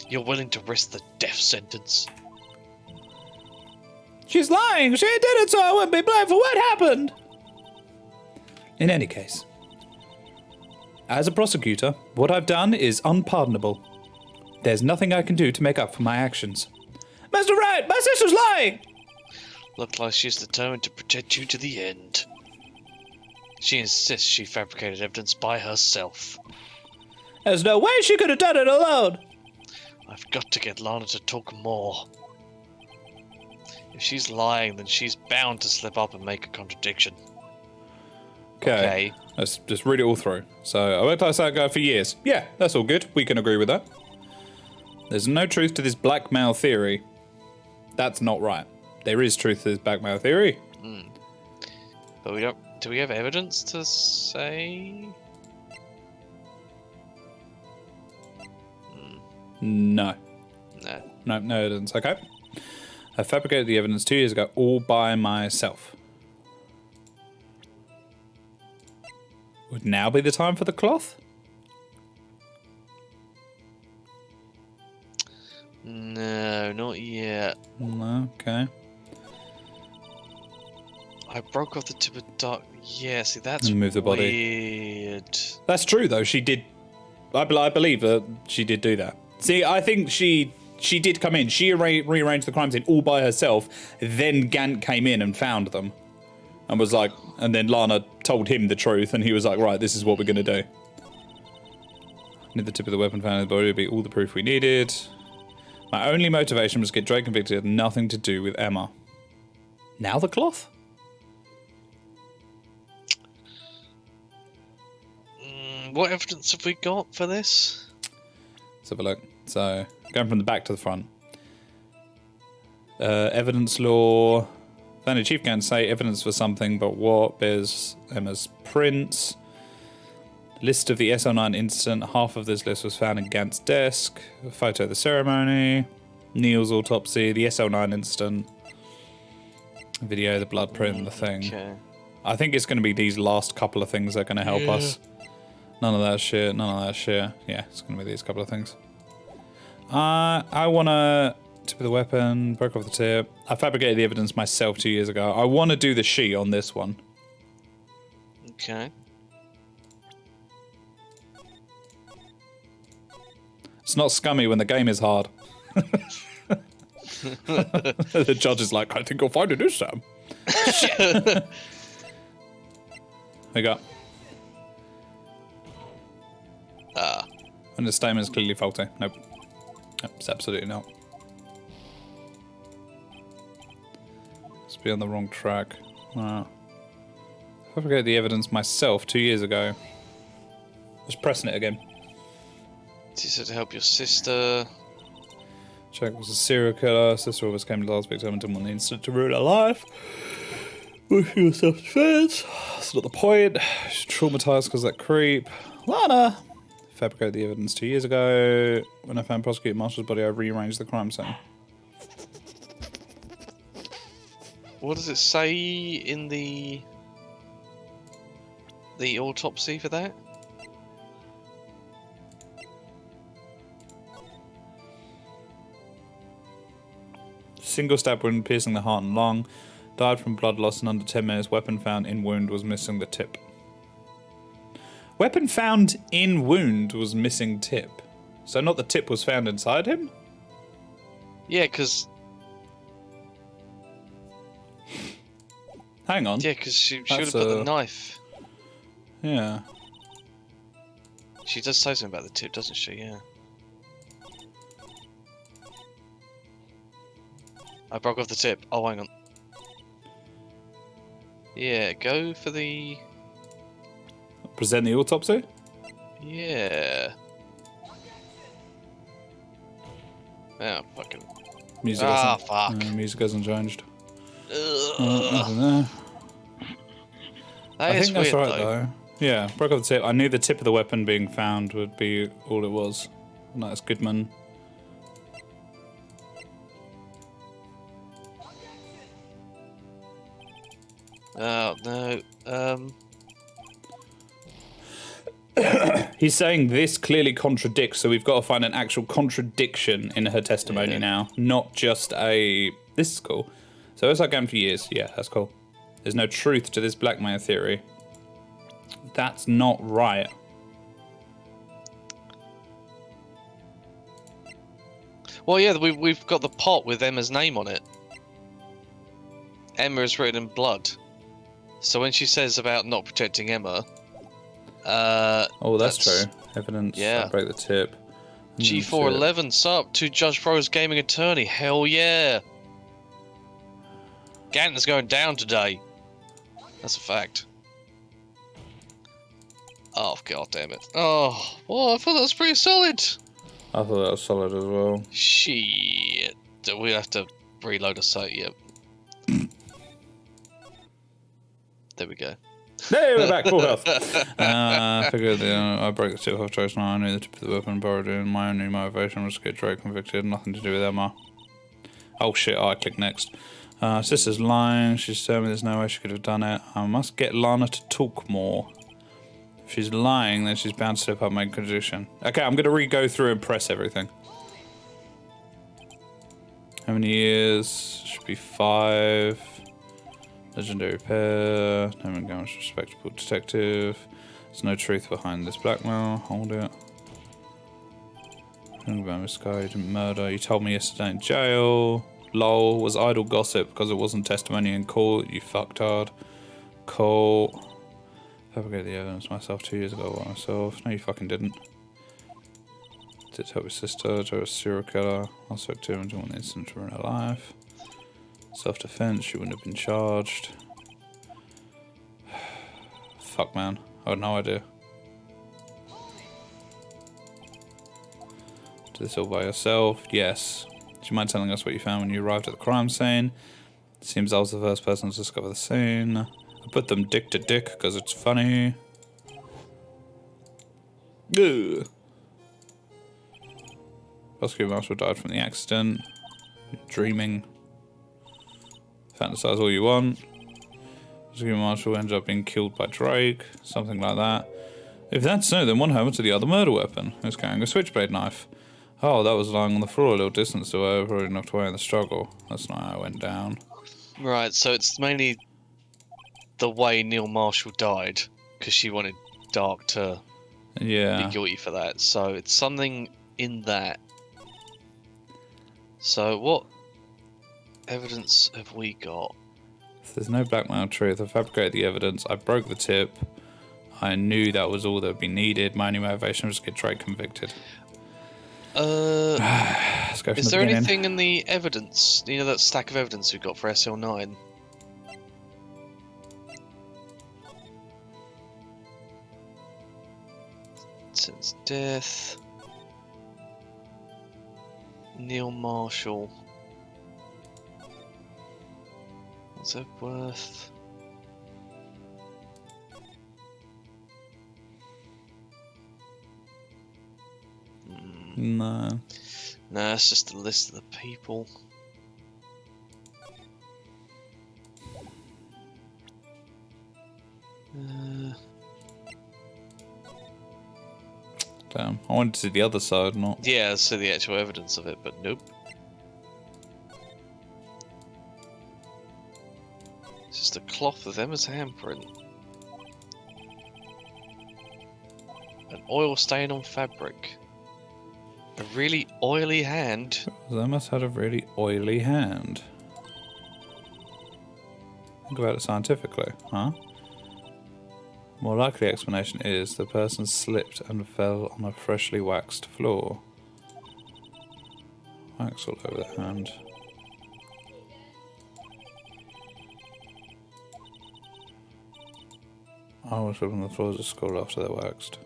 You're willing to risk the death sentence? She's lying. She did it so I wouldn't be blamed for what happened. In any case, as a prosecutor, what I've done is unpardonable. There's nothing I can do to make up for my actions. Mr. Wright, my sister's lying. Looked like she's determined to protect you to the end. She insists she fabricated evidence by herself. There's no way she could have done it alone. I've got to get Lana to talk more. If she's lying, then she's bound to slip up and make a contradiction. Okay. Let's just read it all through. So, I worked like that guy for years. Yeah, that's all good. We can agree with that. There's no truth to this blackmail theory. That's not right. There is truth to this blackmail theory. But we don't... Do we have evidence to say? No. No. No evidence. Okay. I fabricated the evidence 2 years ago all by myself. Would now be the time for the cloth? No, not yet. No, okay. I broke off the tip of Dark. Yeah, see, that's And move the body. weird. That's true, though. She did. I believe that she did do that. See, I think she did come in. She rearranged the crime scene all by herself. Then Gant came in and found them, and was like, and then Lana told him the truth, and he was like, right, this is what we're gonna do. Need the tip of the weapon found in the body would be all the proof we needed. My only motivation was to get Drake convicted. It had nothing to do with Emma. Now the cloth? What evidence have we got for this? Let's have a look. So, going from the back to the front. Evidence law. Found a chief can say evidence for something, but what? There's Emma's prints. List of the SL9 incident. Half of this list was found in Gant's desk. A photo of the ceremony. Neil's autopsy. The SL9 incident. Video, the blood print, the thing. Okay. I think it's going to be these last couple of things that are going to help us. None of that shit. None of that shit. Yeah, it's going to be these couple of things. I want to... Tip of the weapon. Broke off the tip. I fabricated the evidence myself 2 years ago. I want to do the she on this one. Okay. It's not scummy when the game is hard. The judge is like, I think I'll find it this time. Shit. We got. And the statement is clearly faulty. Nope. Nope, it's absolutely not. Must be on the wrong track. I fabricated the evidence myself 2 years ago. Just pressing it again. She said to help your sister. Jack was a serial killer. Sister always came to the last victim and didn't want the instant to ruin her life. Wishing was self-defense. That's not the point. She's traumatized because of that creep. Lana! Fabricated the evidence 2 years ago. When I found Prosecutor Marshall's body, I rearranged the crime scene. What does it say in the autopsy for that? Single stab wound piercing the heart and lung. Died from blood loss in under 10 minutes. Weapon found in wound was missing the tip. Weapon found in wound was missing tip. So not the tip was found inside him? Yeah, because... Hang on. Yeah, because she would have put the knife. Yeah. She does say something about the tip, doesn't she? Yeah. I broke off the tip. Oh, hang on. Yeah, go for the... Present the autopsy? Yeah. Oh, fucking... Music fuck. Music hasn't changed. Ugh. I don't know. I think that's weird, right, though. Yeah, broke off the tip. I knew the tip of the weapon being found would be all it was. Nice, Goodman. Oh, no. He's saying this clearly contradicts, so we've got to find an actual contradiction in her testimony now, not just a... This is cool. So it's like going for years. Yeah, that's cool. There's no truth to this blackmail theory. That's not right. Well, yeah, we've got the pot with Emma's name on it. Emma is written in blood. So when she says about not protecting Emma... oh, that's true. Evidence. Yeah. I break the tip. G411 sub to Judge Pro's gaming attorney. Hell yeah. Ganton's going down today. That's a fact. Oh, god damn it. Oh, well, I thought that was pretty solid. I thought that was solid as well. Shit. We have to reload a site, yep. There we go. Hey, we're back, full health. I figured I broke the tip off choice now. I knew the tip of the weapon borrowed in. My only motivation was to get Drake convicted. Nothing to do with Emma. Oh shit, I click next. Sister's lying. She's telling me there's no way she could have done it. I must get Lana to talk more. If she's lying, then she's bound to slip up my condition. Okay, I'm going to re-go through and press everything. How many years? Should be 5. Legendary pair. Name and Gamma's respectable detective. There's no truth behind this blackmail. Hold it. Think about this guy who didn't murder. You told me yesterday in jail. Lol. Was idle gossip because it wasn't testimony in court. You fucked hard. Cool. Fabricated the evidence myself 2 years ago by myself. No, you fucking didn't. Did help your sister. Joe was a serial killer. I spoke to him and didn't want the incident to ruin her life. Self-defense, she wouldn't have been charged. Fuck, man. I had no idea. Did this all by yourself? Yes. Do you mind telling us what you found when you arrived at the crime scene? Seems I was the first person to discover the scene. I put them dick to dick because it's funny. Ugh. Prosecutor Marshall died from the accident. You're dreaming. Fantasize all you want. Prosecutor Marshall ended up being killed by Drake. Something like that. If that's so, then what happened to the other murder weapon? It was carrying a switchblade knife. Oh, that was lying on the floor a little distance away, probably knocked away in the struggle. That's not how it went down. Right, so it's mainly the way Neil Marshall died, because she wanted Dark to be guilty for that. So it's something in that. So what evidence have we got? If there's no blackmail truth, I fabricated the evidence, I broke the tip, I knew that was all that would be needed, my only motivation was to get Drake convicted. Let's go from Is the there beginning. anything in the evidence, you know, that stack of evidence we got for SL9? death. Neil Marshall. What's it worth? No. No, it's just a list of the people. Damn. I wanted to see the other side, not. Yeah, so the actual evidence of it, but nope. It's just a cloth with Emma's handprint. An oil stain on fabric. A really oily hand. They must have had a really oily hand. Think about it scientifically, huh? More likely explanation is the person slipped and fell on a freshly waxed floor. Wax all over the hand. I was on the floors of school after they're waxed.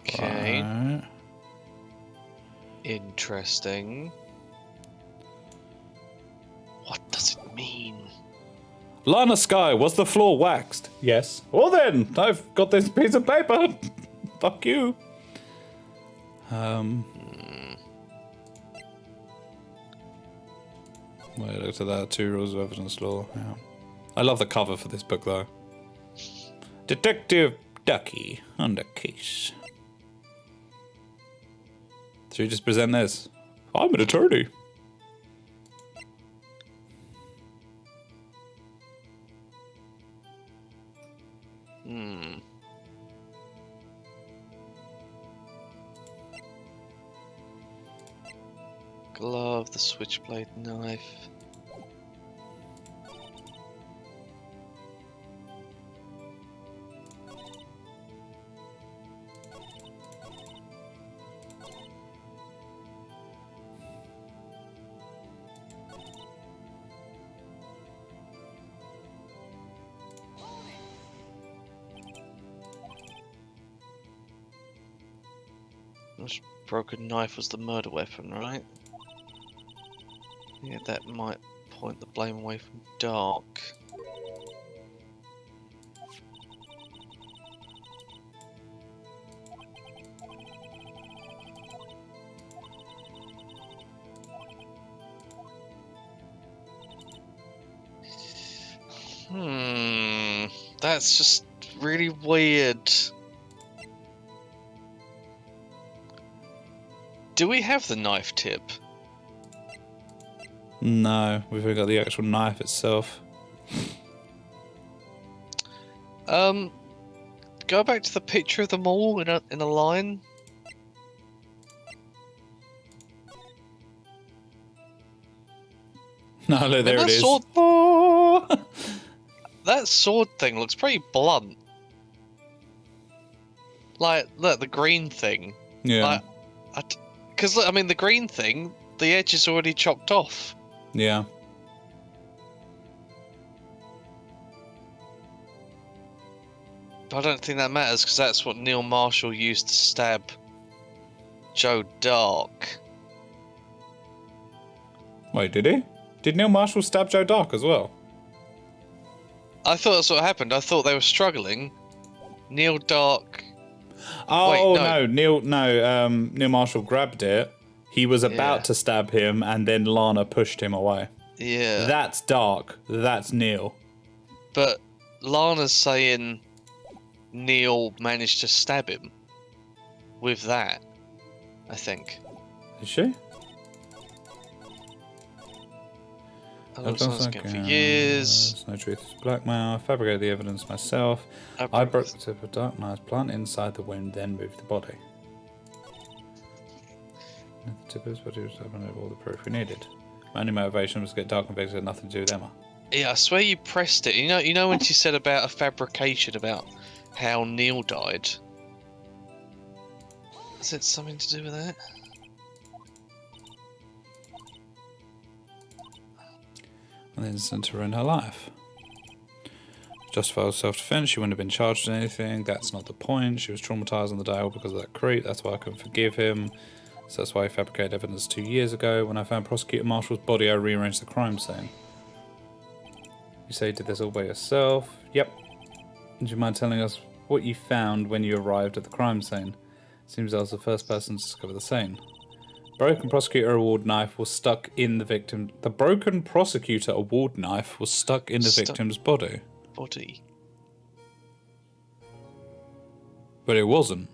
Okay. Right. Interesting. What does it mean? Lana Sky, was the floor waxed? Yes. Well then, I've got this piece of paper. Fuck you. Wait, look at that. 2 rules of evidence law. Yeah. I love the cover for this book though. Detective Ducky under case. Should we just present this? I'm an attorney. Glove, the switchblade knife. This broken knife was the murder weapon, right? Yeah, that might point the blame away from Dark. That's just really weird. Do we have the knife tip? No, we've only got the actual knife itself. Go back to the picture of them all in a line. No, look, there that it is. sword- Oh. That sword thing looks pretty blunt. Like, look, the green thing. Yeah. Because, I mean, the green thing, the edge is already chopped off. Yeah. But I don't think that matters, because that's what Neil Marshall used to stab Joe Dark. Wait, did he? Did Neil Marshall stab Joe Dark as well? I thought that's what happened. I thought they were struggling. Neil Dark... Oh, Wait, no. Neil Marshall grabbed it. He was about to stab him, and then Lana pushed him away. Yeah. That's Dark. That's Neil. But Lana's saying Neil managed to stab him with that, I think. Is she? I've looked on again for years. No truth is blackmail. I fabricated the evidence myself. I broke the tip of Dark Knight's plant inside the wound, then moved the body. The tip of his body was open all the proof we needed. My only motivation was to get Dark convicted, had nothing to do with Emma. Yeah, I swear you pressed it. You know when she said about a fabrication about how Neil died? Is it something to do with that? And then sent her in her life. Justified self-defense. She wouldn't have been charged with anything. That's not the point. She was traumatized on the day because of that creep. That's why I couldn't forgive him. So that's why he fabricated evidence 2 years ago. When I found Prosecutor Marshall's body, I rearranged the crime scene. You say you did this all by yourself? Yep. Would you mind telling us what you found when you arrived at the crime scene? Seems I was the first person to discover the scene. Broken prosecutor award knife was stuck in the victim. The broken prosecutor award knife was stuck in the victim's body. But it wasn't.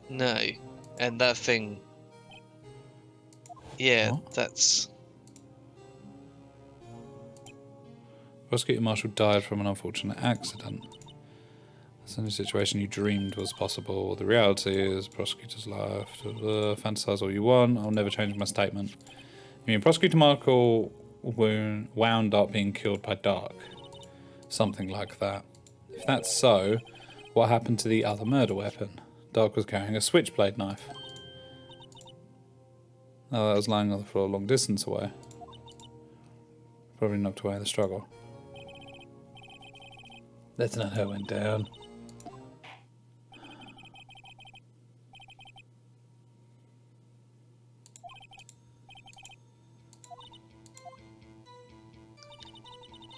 No. And that thing... Yeah, What? that's... Prosecutor Marshall died from an unfortunate accident. That's the only situation you dreamed was possible. The reality is prosecutor's life. Fantasize all you want. I'll never change my statement. You mean Prosecutor Marshall wound up being killed by Dark? Something like that. If that's so, what happened to the other murder weapon? Dark was carrying a switchblade knife. Oh, that was lying on the floor a long distance away. Probably knocked away in the struggle. That's not how it went down.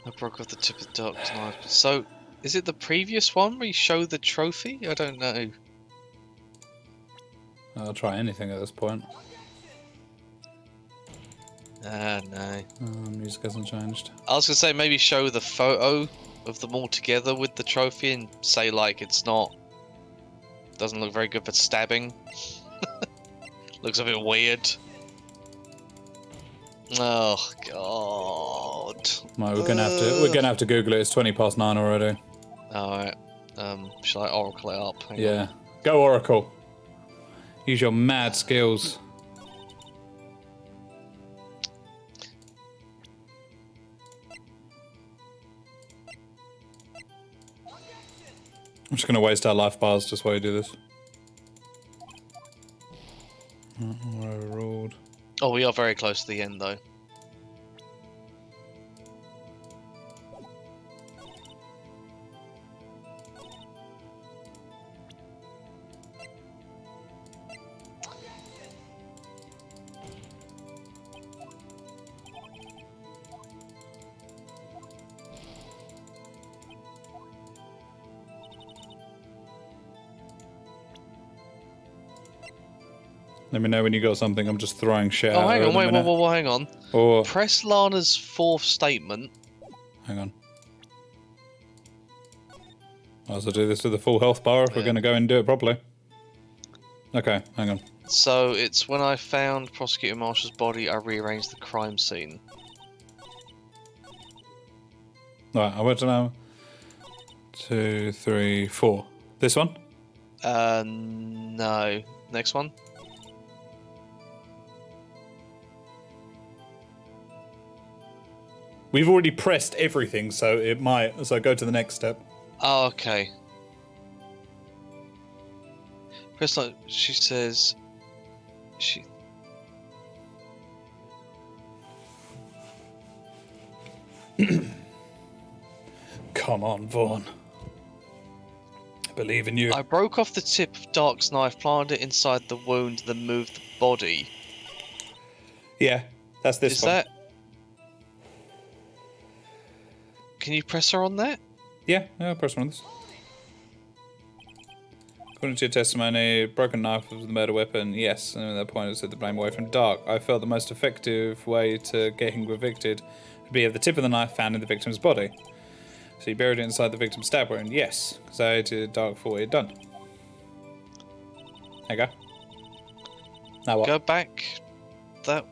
I broke off the tip of Dark's knife. So, is it the previous one where you show the trophy? I don't know. I'll try anything at this point. No. Music hasn't changed. I was gonna say maybe show the photo of them all together with the trophy and say like it's not... Doesn't look very good for stabbing. Looks a bit weird. Oh god. Right, we're gonna have to Google it. It's 9:20 already. Alright. Shall I oracle it up? Hang Yeah. on. Go Oracle. Use your mad skills. I'm just gonna waste our life bars just while you do this. We're overruled. Oh, we are very close to the end though. Let me know when you got something. I'm just throwing shit Oh, out. hang on, wait, hang on. Or Press Lana's fourth statement. hang on. Might as well do this with a full health bar if we're going to go and do it properly. Okay, hang on. So it's when I found Prosecutor Marshall's body, I rearranged the crime scene. Right, I went to now. 2, 3, 4. This one? No. Next one. We've already pressed everything, so it might. So go to the next step. Oh, okay. Press like she says. She. Come on, Vaughn. I believe in you. I broke off the tip of Dark's knife, planted it inside the wound, then moved the body. Yeah, that's this Is one. that? Can you press her on that? Yeah, I'll press one of this. According to your testimony, broken knife was the murder weapon. Yes, and at that point it said the blame away from Dark. I felt the most effective way to get him convicted would be at the tip of the knife found in the victim's body. So you buried it inside the victim's stab wound. Yes, because I hated Dark for what he had done. There you go. Now what? Go back. That.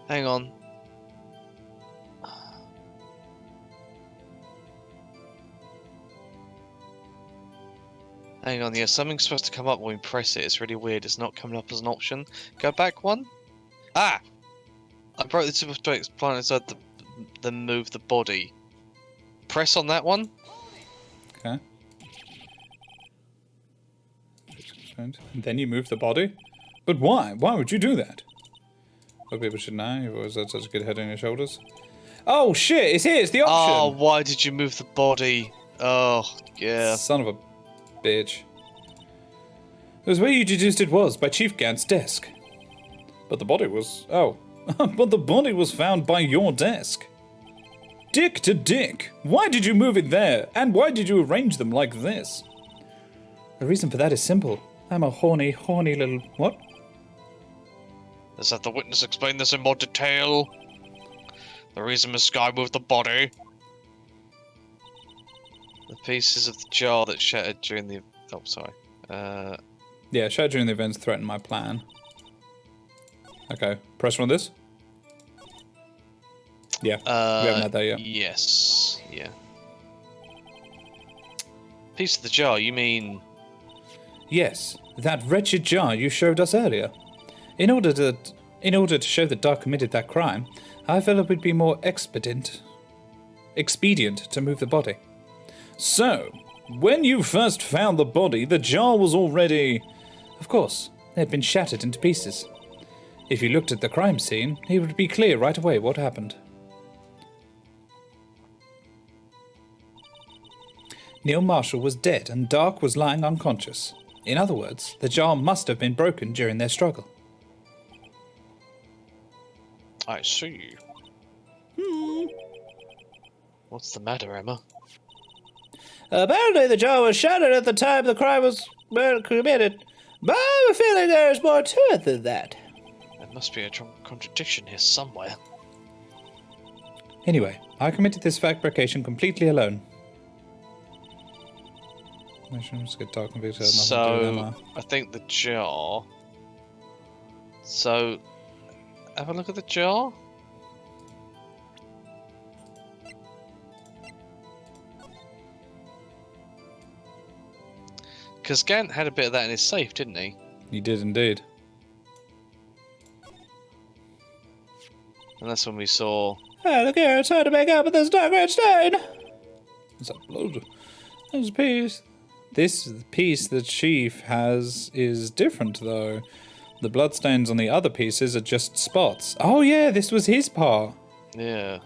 Hang on. Hang on, yeah, something's supposed to come up when we press it. It's really weird. It's not coming up as an option. Go back one. Ah! I broke the tip of Drake's plant inside then move the body. Press on that one. Okay. And then you move the body? But why? Why would you do that? What people should know, you've always had such a good head on your shoulders. Oh shit, it's here, it's the option. Oh, why did you move the body? Oh, yeah. Son of a bitch. It was where you deduced it was, by Chief Gant's desk. But the body was... Oh. But the body was found by your desk. Dick to Dick, why did you move it there? And why did you arrange them like this? The reason for that is simple. I'm a horny little... What? Let's have the witness explain this in more detail. The reason Miss Sky moved the body. The pieces of the jar that shattered during the... Oh, sorry. Yeah, shattered during the events threatened my plan. Okay, press on this. Yeah, we haven't had that yet. Yes, yeah. Piece of the jar, you mean... Yes, that wretched jar you showed us earlier. In order to show that Dark committed that crime, I felt it would be more expedient to move the body. So, when you first found the body, the jar was already... Of course, it had been shattered into pieces. If you looked at the crime scene, it would be clear right away what happened. Neil Marshall was dead and Dark was lying unconscious. In other words, the jar must have been broken during their struggle. I see. What's the matter, Emma? Apparently the jar was shattered at the time the crime was committed, but I have a feeling there is more to it than that. There must be a contradiction here somewhere. Anyway, I committed this fabrication completely alone. So, I think the jar... So, have a look at the jar. Because Gant had a bit of that in his safe, didn't he? He did indeed. And that's when we saw... Oh, look here, it's hard to make out with this dark red stain. Is that blood? There's a piece. This piece the Chief has is different, though. The bloodstains on the other pieces are just spots. Oh yeah, this was his part. Yeah.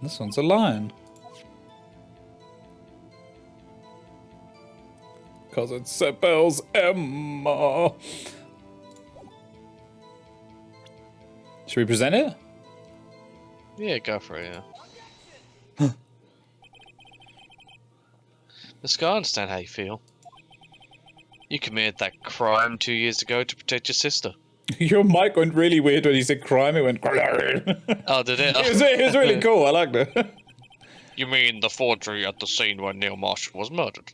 This one's a lion. Because it spells Emma. Should we present it? Yeah, go for it, yeah. Miss Sky, I understand how you feel. You committed that crime 2 years ago to protect your sister. Your mic went really weird when you said crime. It went... Oh, did it? It was really cool. I liked it. You mean the forgery at the scene where Neil Marshall was murdered?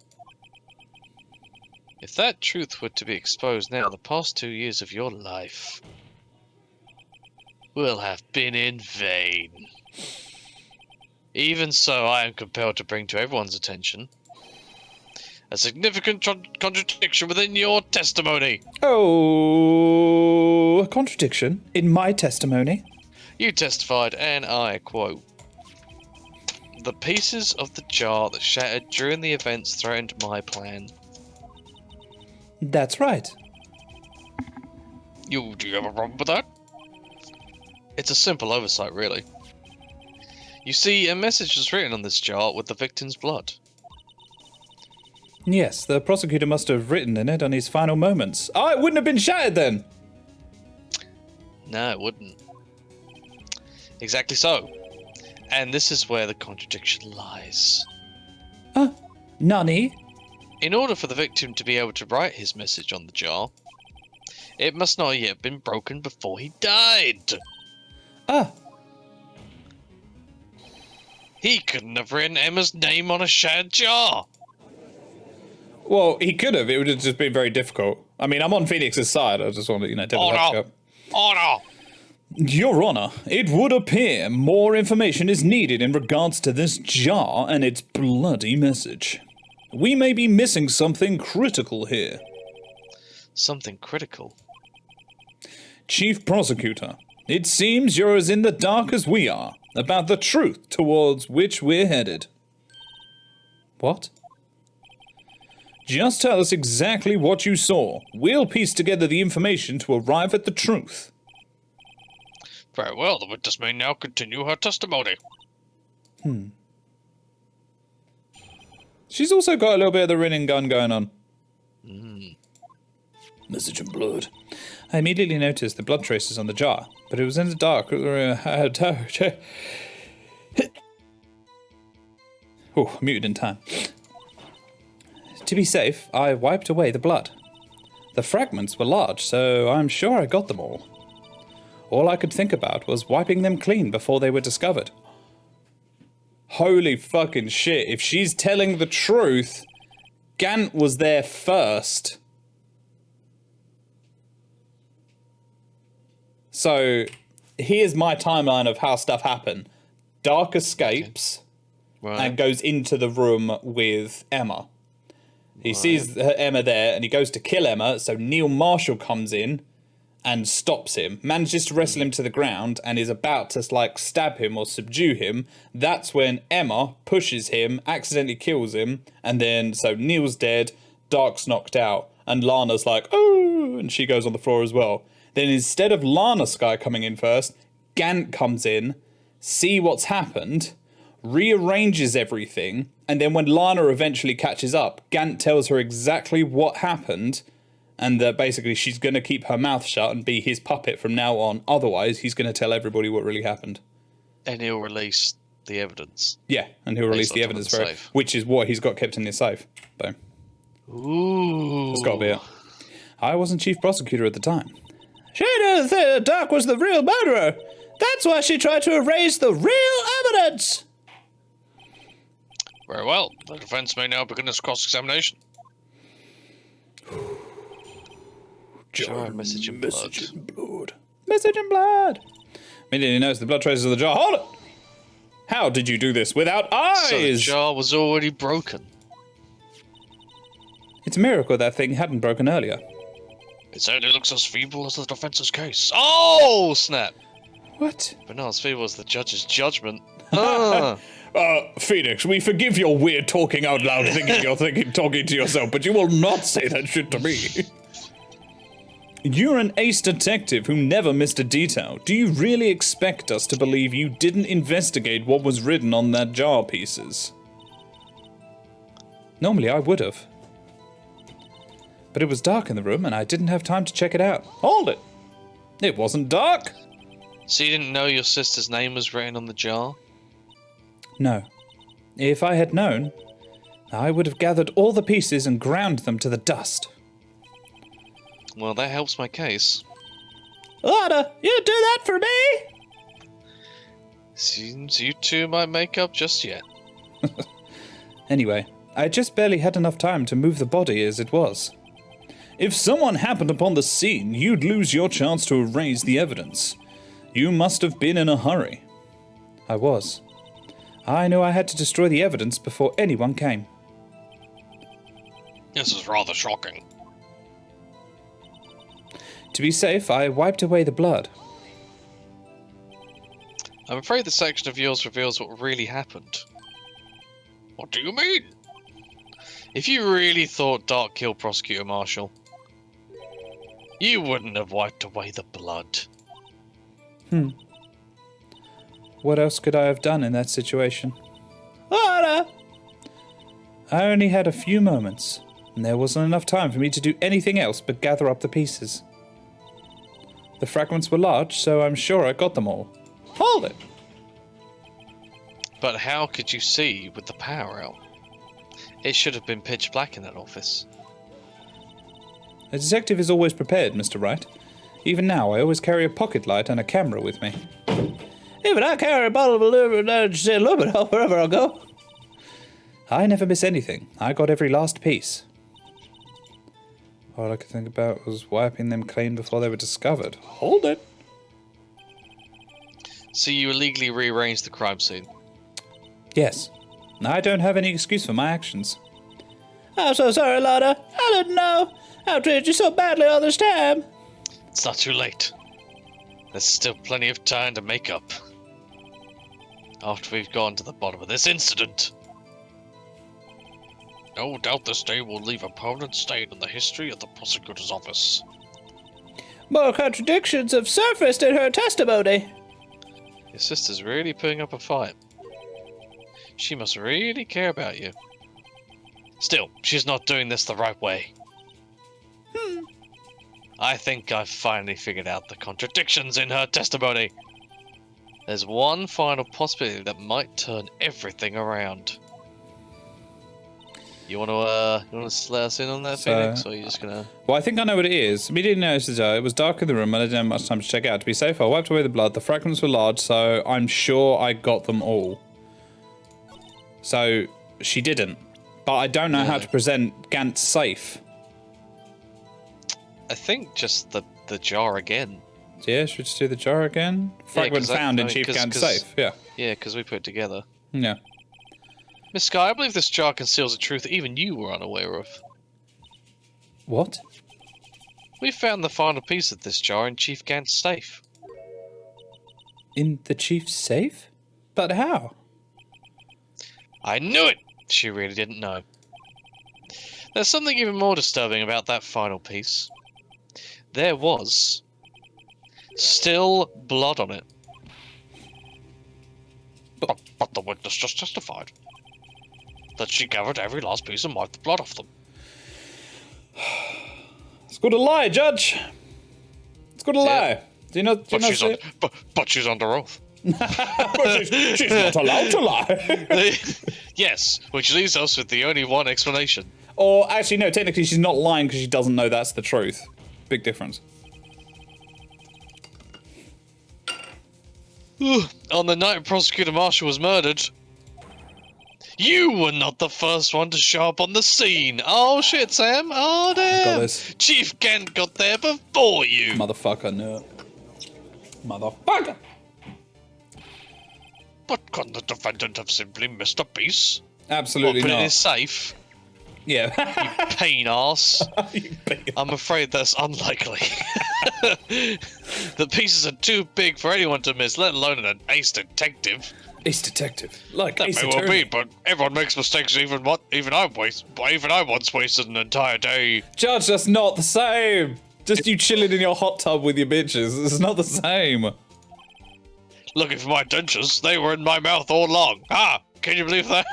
If that truth were to be exposed now, the past 2 years of your life will have been in vain. Even so, I am compelled to bring to everyone's attention a significant contradiction within your testimony. Oh, a contradiction in my testimony? You testified, and I quote, "The pieces of the jar that shattered during the events threatened my plan." That's right. Do you have a problem with that? It's a simple oversight, really. You see, a message was written on this jar with the victim's blood. Yes, the prosecutor must have written in it on his final moments. Oh, it wouldn't have been shattered then! No, it wouldn't. Exactly so. And this is where the contradiction lies. Nani? In order for the victim to be able to write his message on the jar, it must not yet have been broken before he died. He couldn't have written Emma's name on a shattered jar. Well, he could have. It would have just been very difficult. I mean, I'm on Phoenix's side. I just want to, Order! Order! Your Honor, it would appear more information is needed in regards to this jar and its bloody message. We may be missing something critical here. Something critical? Chief Prosecutor, it seems you're as in the dark as we are about the truth towards which we're headed. What? Just tell us exactly what you saw. We'll piece together the information to arrive at the truth. Very well, the witness may now continue her testimony. She's also got a little bit of the Rinnin gun going on. Message in blood. I immediately noticed the blood traces on the jar, but it was in the dark. Oh, muted in time. To be safe, I wiped away the blood. The fragments were large, so I'm sure I got them all. All I could think about was wiping them clean before they were discovered. Holy fucking shit, if she's telling the truth, Gant was there first. So, here's my timeline of how stuff happened. Dark escapes and goes into the room with Emma. He sees Emma there and he goes to kill Emma, so Neil Marshall comes in and stops him, manages to wrestle him to the ground and is about to like stab him or subdue him. That's when Emma pushes him, accidentally kills him, and then so Neil's dead, Dark's knocked out, and Lana's like, oh, and she goes on the floor as well. Then instead of Lana Skye coming in first, Gant comes in, see what's happened, rearranges everything, and then when Lana eventually catches up, Gant tells her exactly what happened, and that basically she's going to keep her mouth shut and be his puppet from now on, otherwise he's going to tell everybody what really happened. And he'll release the evidence. Yeah, and he'll release the evidence for it, which is what he's got kept in his safe. So, ooh. It's got to be it. I wasn't chief prosecutor at the time. She didn't think Doc was the real murderer. That's why she tried to erase the real evidence. Very well. The defense may now begin its cross-examination. Jar message in blood. Message in blood. Immediately noticed the blood traces of the jar. Hold it! How did you do this without eyes? So the jar was already broken. It's a miracle that thing hadn't broken earlier. It certainly looks as feeble as the defense's case. Oh, snap! What? But not as feeble as the judge's judgment. Phoenix, we forgive your weird talking out loud thinking you're talking to yourself, but you will not say that shit to me. You're an ace detective who never missed a detail. Do you really expect us to believe you didn't investigate what was written on that jar pieces? Normally I would have. But it was dark in the room and I didn't have time to check it out. Hold it! It wasn't dark! So you didn't know your sister's name was written on the jar? No. If I had known, I would have gathered all the pieces and ground them to the dust. Well, that helps my case. Lana, you do that for me? Seems you two might make up just yet. Anyway, I just barely had enough time to move the body as it was. If someone happened upon the scene, you'd lose your chance to erase the evidence. You must have been in a hurry. I was. I knew I had to destroy the evidence before anyone came. This is rather shocking. To be safe, I wiped away the blood. I'm afraid this section of yours reveals what really happened. What do you mean? If you really thought Dark killed Prosecutor Marshall, you wouldn't have wiped away the blood. What else could I have done in that situation? Lana! I only had a few moments, and there wasn't enough time for me to do anything else but gather up the pieces. The fragments were large, so I'm sure I got them all. Hold it! But how could you see with the power out? It should have been pitch black in that office. A detective is always prepared, Mr. Wright. Even now, I always carry a pocket light and a camera with me. Even I carry a bottle of aluminum wherever I go. I never miss anything. I got every last piece. All I could think about was wiping them clean before they were discovered. Hold it! So you illegally rearranged the crime scene? Yes. I don't have any excuse for my actions. I'm so sorry, Lana. I didn't know. I've treated you so badly all this time. It's not too late. There's still plenty of time to make up. After we've gone to the bottom of this incident. No doubt this day will leave a permanent stain in the history of the prosecutor's office. More contradictions have surfaced in her testimony. Your sister's really putting up a fight. She must really care about you. Still, she's not doing this the right way. I think I've finally figured out the contradictions in her testimony. There's one final possibility that might turn everything around. You want to let us in on that, Phoenix, or are you just gonna? Well, I think I know what it is. We didn't notice the jar. It was dark in the room, and I didn't have much time to check out. To be safe, I wiped away the blood. The fragments were large, so I'm sure I got them all. So she didn't, but I don't know how to present Gant's safe. I think just the jar again. Yeah, should we just do the jar again? Fragment found in Chief Gant's safe. Yeah. Yeah, because we put it together. Yeah. Miss Sky, I believe this jar conceals a truth that even you were unaware of. What? We found the final piece of this jar in Chief Gant's safe. In the chief's safe? But how? I knew it! She really didn't know. There's something even more disturbing about that final piece. There was still blood on it. But the witness just testified that she gathered every last piece and wiped the blood off them. It's good to lie, Judge. It's good to lie. Do you not see it? But she's under oath. She's not allowed to lie. Yes, which leaves us with the only one explanation. Or actually, no, technically she's not lying because she doesn't know that's the truth. Big difference. On the night Prosecutor Marshall was murdered, you were not the first one to show up on the scene. Oh shit, Sam. Oh damn. Got this. Chief Gant got there before you. Motherfucker, no. Motherfucker! But couldn't the defendant have simply missed a piece? Absolutely Put it in not. his safe? Yeah. Pain ass. You pain I'm afraid that's unlikely. The pieces are too big for anyone to miss, let alone an ace detective. Ace detective. Like That Ace may well Attorney. be, but everyone makes mistakes. Even I once wasted an entire day. Judge, that's not the same. Just you chilling in your hot tub with your bitches. It's not the same. Looking for my dentures, they were in my mouth all along. Ah, can you believe that?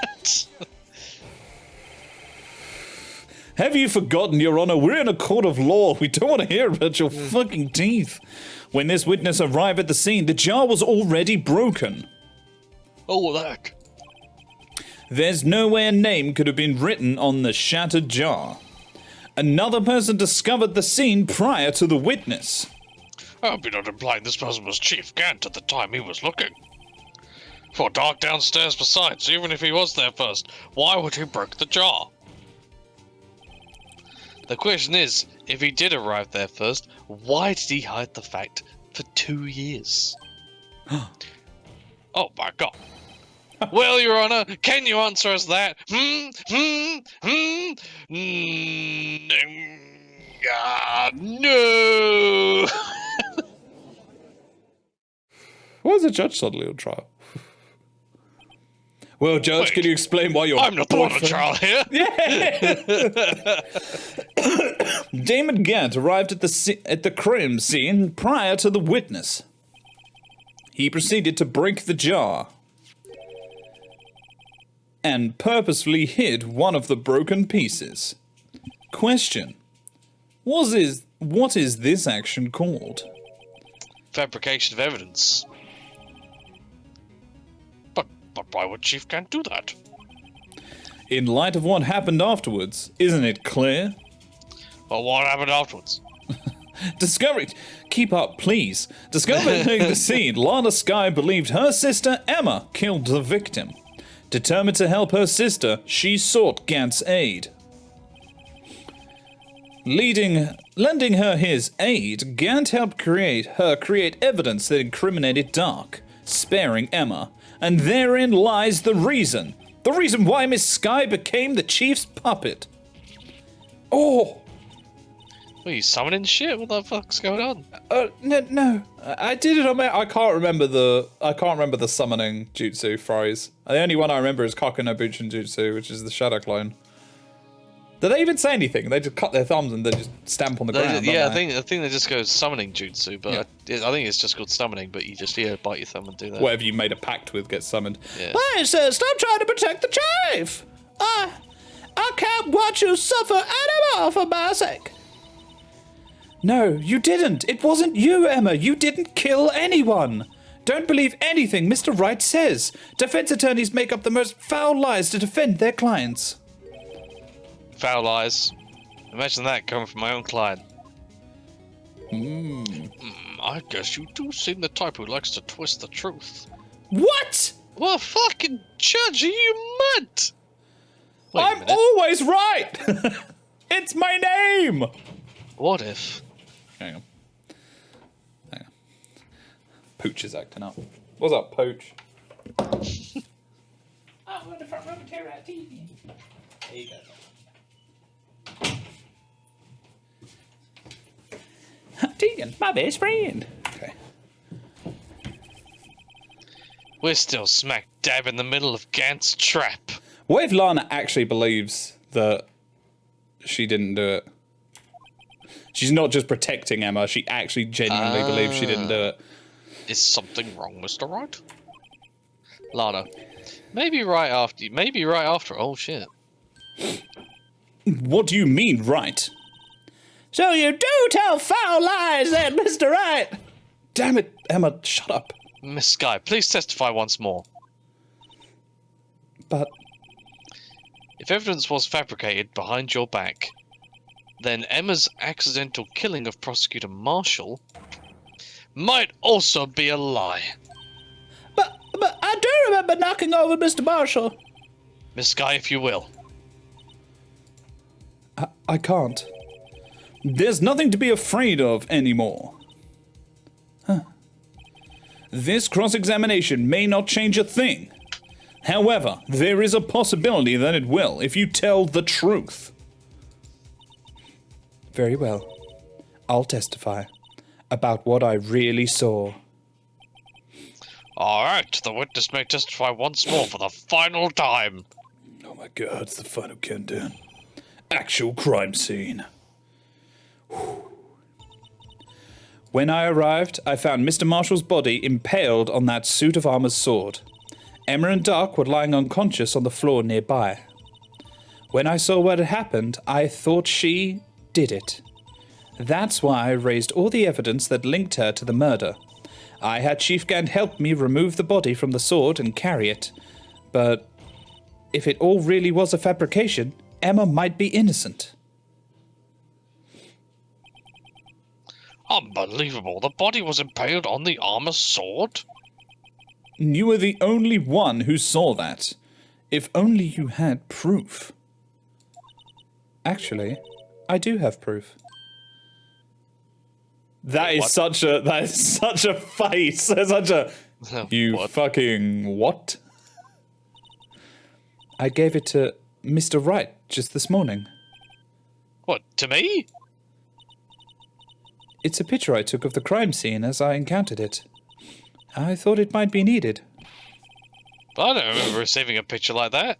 Have you forgotten, Your Honor? We're in a court of law. We don't want to hear about your fucking teeth. When this witness arrived at the scene, the jar was already broken. Oh, heck. There's no way a name could have been written on the shattered jar. Another person discovered the scene prior to the witness. I hope you're not implying this person was Chief Gant at the time he was looking. For dark downstairs besides, even if he was there first, why would he break the jar? The question is, if he did arrive there first, why did he hide the fact for 2 years? Oh my god. Well, Your Honor, can you answer us that? No! Why is the judge suddenly on trial? Well, Judge, Wait. can you explain why you're... I'm not the one on trial here. Damon Gant arrived at the crime scene prior to the witness. He proceeded to break the jar and purposefully hid one of the broken pieces. Question: what is this action called? Fabrication of evidence. But why would Chief Gant do that? In light of what happened afterwards, isn't it clear? Well, what happened afterwards? Keep up, please. Discovering the scene, Lana Skye believed her sister Emma killed the victim. Determined to help her sister, she sought Gant's aid. Lending her his aid, Gant helped create evidence that incriminated Dark, sparing Emma. And therein lies the reason. The reason why Miss Skye became the chief's puppet. Oh! What, are you summoning shit? What the fuck's going on? No. I did it on my... I can't remember the summoning jutsu phrase. The only one I remember is Kaku no Buchin Jutsu, which is the shadow clone. Do they even say anything? They just cut their thumbs and they just stamp on the ground. Yeah, don't they? I think they just go summoning jutsu, but I think it's just called summoning. But you just bite your thumb and do that. Whatever you made a pact with gets summoned. Yeah. Hey, sir, stop trying to protect the chief. I can't watch you suffer anymore for my sake. No, you didn't. It wasn't you, Emma. You didn't kill anyone. Don't believe anything Mr. Wright says. Defense attorneys make up the most foul lies to defend their clients. Foul lies. Imagine that coming from my own client. I guess you do seem the type who likes to twist the truth. What? Well, fucking judge, are you mad? Wait a I'm minute. always right. It's my name. What if? Hang on. Pooch is acting up. What's up, Pooch? I'm on the front row of Terra TV. There you go. Tegan, my best friend. Okay. We're still smack dab in the middle of Gant's trap. What if Lana actually believes that she didn't do it? She's not just protecting Emma, she actually genuinely believes she didn't do it. Is something wrong, Mr. Wright? Lana. Maybe right after. Oh shit. What do you mean, right? So you do tell foul lies then, Mr. Wright. Damn it, Emma, shut up. Miss Sky, please testify once more. But If evidence was fabricated behind your back, then Emma's accidental killing of Prosecutor Marshall might also be a lie. But I do remember knocking over Mr. Marshall. Miss Sky, if you will. I can't. There's nothing to be afraid of anymore. This cross-examination may not change a thing. However, there is a possibility that it will if you tell the truth. Very well. I'll testify about what I really saw. Alright, the witness may testify once more for the final time. Oh my god, it's the final countdown. Actual crime scene. When I arrived, I found Mr. Marshall's body impaled on that suit of armor's sword. Emma and Dark were lying unconscious on the floor nearby. When I saw what had happened, I thought she did it. That's why I raised all the evidence that linked her to the murder. I had Chief Gant help me remove the body from the sword and carry it. But if it all really was a fabrication, Emma might be innocent. Unbelievable, the body was impaled on the armor sword? You were the only one who saw that. If only you had proof. Actually, I do have proof. That is such a face. That's such a you What? fucking what? I gave it to Mr. Wright just this morning. What, to me? It's a picture I took of the crime scene as I encountered it. I thought it might be needed. But I don't remember receiving a picture like that.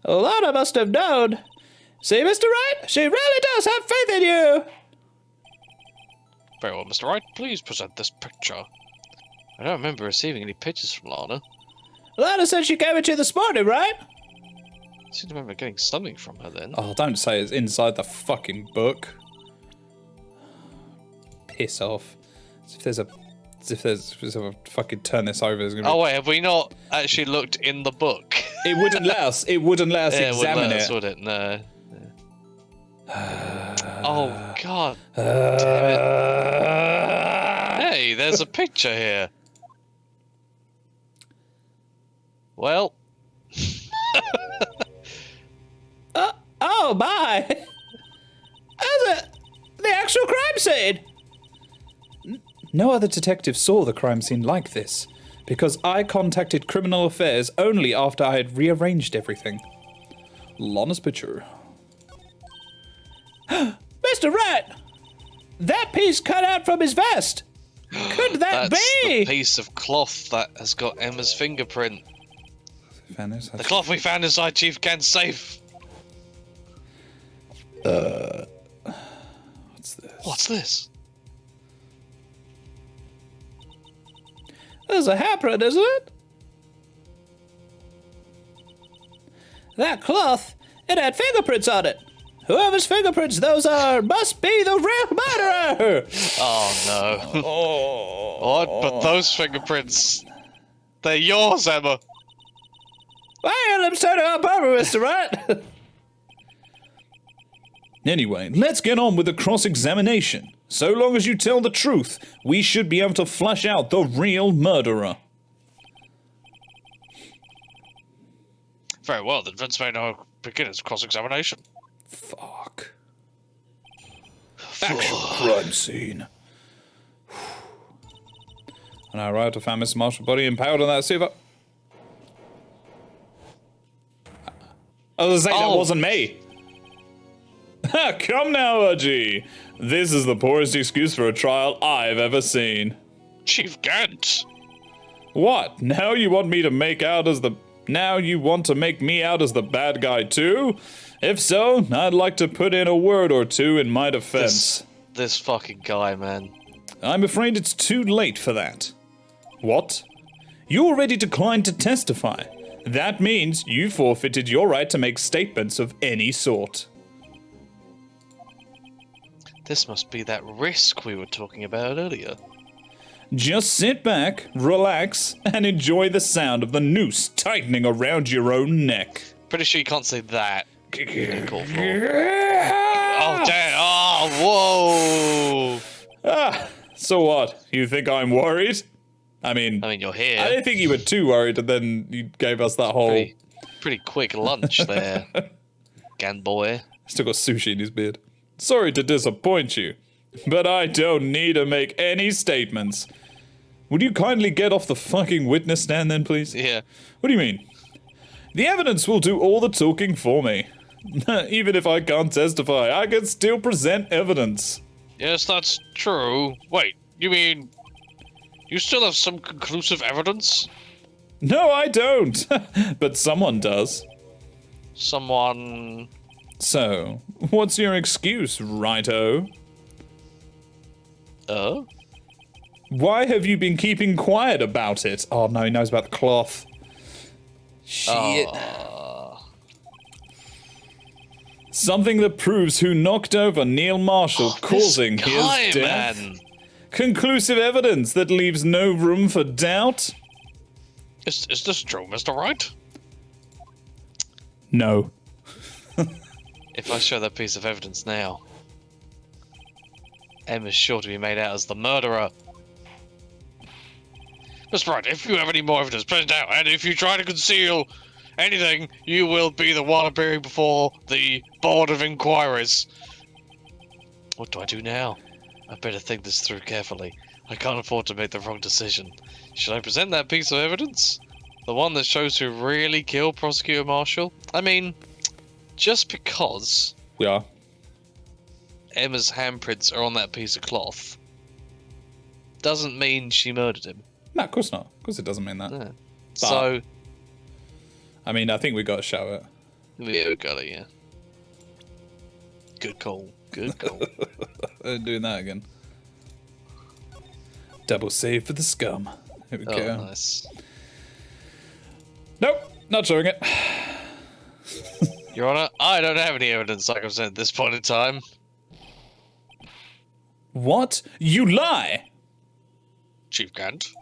Lana must have known. See, Mr. Wright, she really does have faith in you. Very well, Mr. Wright, please present this picture. I don't remember receiving any pictures from Lana. Lana said she gave it to you this morning, right? I seem to remember getting something from her then. Oh, don't say it's inside the fucking book. Piss off. As if I fucking turn this over, there's gonna be... Oh wait, have we not actually looked in the book? It wouldn't let us. It wouldn't let us Yeah, examine it. Would it? No. Oh god. Damn it. Hey, there's a picture here. Well. Oh my! That's the actual crime scene. No other detective saw the crime scene like this, because I contacted Criminal Affairs only after I had rearranged everything. Lana's picture. Mr. Wright, that piece cut out from his vest. Could that That's be? the piece of cloth that has got Emma's fingerprint. Fairness, The cloth we found inside Chief Gant's safe. What's this? What's this? There's a handprint, isn't it? That cloth, it had fingerprints on it. Whoever's fingerprints those are must be the real murderer! Oh no. What? But those fingerprints, they're yours, Emma. Well, I'm starting on purpose, Mr. Wright. Anyway, let's get on with the cross-examination. So long as you tell the truth, we should be able to flush out the real murderer. Very well, then Vince may now begin his cross-examination. Fuck. Actual crime scene. And I arrived to find Mr. Marshall's body impaled on that silver. I was gonna say, that wasn't me. Come now, Urgy. This is the poorest excuse for a trial I've ever seen. Chief Gant! What? Now you want me to make out as the... Now you want to make me out as the bad guy too? If so, I'd like to put in a word or two in my defense. This fucking guy, man. I'm afraid it's too late for that. What? You already declined to testify. That means you forfeited your right to make statements of any sort. This must be that risk we were talking about earlier. Just sit back, relax, and enjoy the sound of the noose tightening around your own neck. Pretty sure you can't say that. Call for. Oh, damn. Oh, whoa. So what? You think I'm worried? I mean, you're here. I didn't think you were too worried, and then you gave us that whole... Pretty quick lunch there, Gan boy. Still got sushi in his beard. Sorry to disappoint you, but I don't need to make any statements. Would you kindly get off the fucking witness stand then, please? Yeah. What do you mean? The evidence will do all the talking for me. Even if I can't testify, I can still present evidence. Yes, that's true. Wait, you mean you still have some conclusive evidence? No, I don't. But someone does. Someone... So, what's your excuse, righto? Why have you been keeping quiet about it? Oh no, he knows about the cloth. Shit. Something that proves who knocked over Neil Marshall, causing his death. Man. Conclusive evidence that leaves no room for doubt. Is this true, Mr. Wright? No. If I show that piece of evidence now, Emma's sure to be made out as the murderer. Mr. Wright, if you have any more evidence, present out, and if you try to conceal anything, you will be the one appearing before the Board of Inquiries. What do I do now? I better think this through carefully. I can't afford to make the wrong decision. Should I present that piece of evidence? The one that shows who really killed Prosecutor Marshall? I mean, just because Emma's handprints are on that piece of cloth doesn't mean she murdered him. No, of course not. Of course it doesn't mean that. Yeah. So... I mean, I think we got to show it. Yeah, we got it, yeah. Good call. Good call. I'm doing that again. Double save for the scum. Here we go. Nice. Nope, not showing it. Your Honor, I don't have any evidence I can present at this point in time. What? You lie! Chief Gant.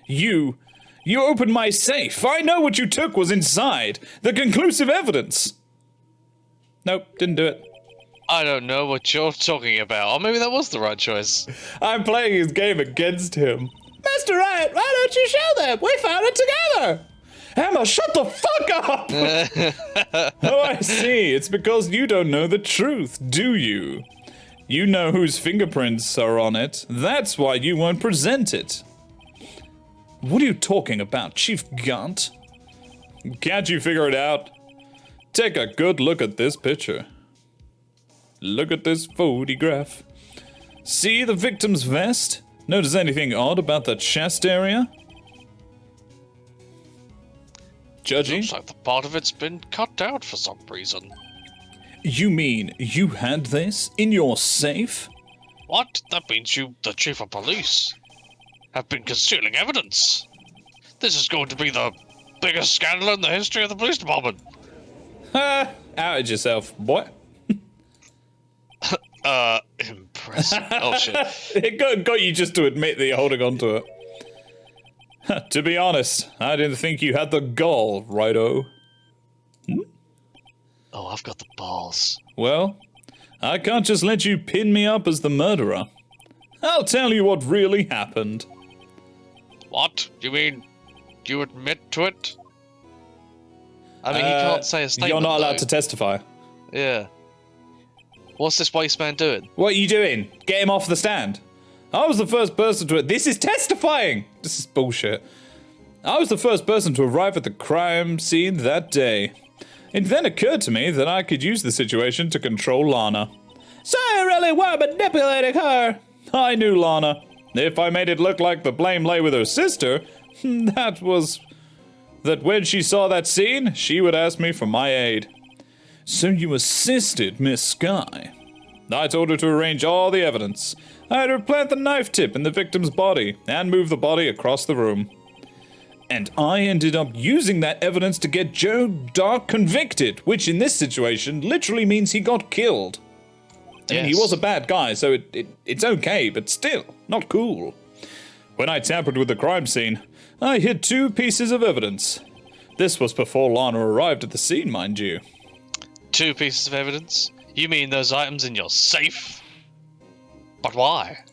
You opened my safe. I know what you took was inside. The conclusive evidence. Nope, didn't do it. I don't know what you're talking about. Or maybe that was the right choice. I'm playing his game against him. Mr. Wright, why don't you show them? We found it together. Emma, shut the fuck up! Oh, I see. It's because you don't know the truth, do you? You know whose fingerprints are on it. That's why you won't present it. What are you talking about, Chief Gant? Can't you figure it out? Take a good look at this picture. Look at this photograph. See the victim's vest? Notice anything odd about the chest area? Judgy? Looks like the part of it's been cut out for some reason. You mean you had this in your safe? What? That means you, the chief of police, have been concealing evidence. This is going to be the biggest scandal in the history of the police department. Ha! Outed yourself, boy. Impressive. Oh, shit. It got you just to admit that you're holding on to it. To be honest, I didn't think you had the gall, righto. Oh, I've got the balls. Well, I can't just let you pin me up as the murderer. I'll tell you what really happened. What? You mean you admit to it? I mean, he can't say a statement. You're not allowed though. to testify. Yeah. What's this waste man doing? What are you doing? Get him off the stand. I was the first person to... This is testifying! This is bullshit. I was the first person to arrive at the crime scene that day. It then occurred to me that I could use the situation to control Lana. So you really were manipulating her? I knew Lana. If I made it look like the blame lay with her sister, that when she saw that scene, she would ask me for my aid. So you assisted Miss Sky. I told her to arrange all the evidence. I had her plant the knife tip in the victim's body and move the body across the room. And I ended up using that evidence to get Joe Dark convicted, which in this situation literally means he got killed. I mean, he was a bad guy, so it's okay, but still, not cool. When I tampered with the crime scene, I hid 2 pieces of evidence. This was before Lana arrived at the scene, mind you. 2 pieces of evidence? You mean those items in your safe? But why?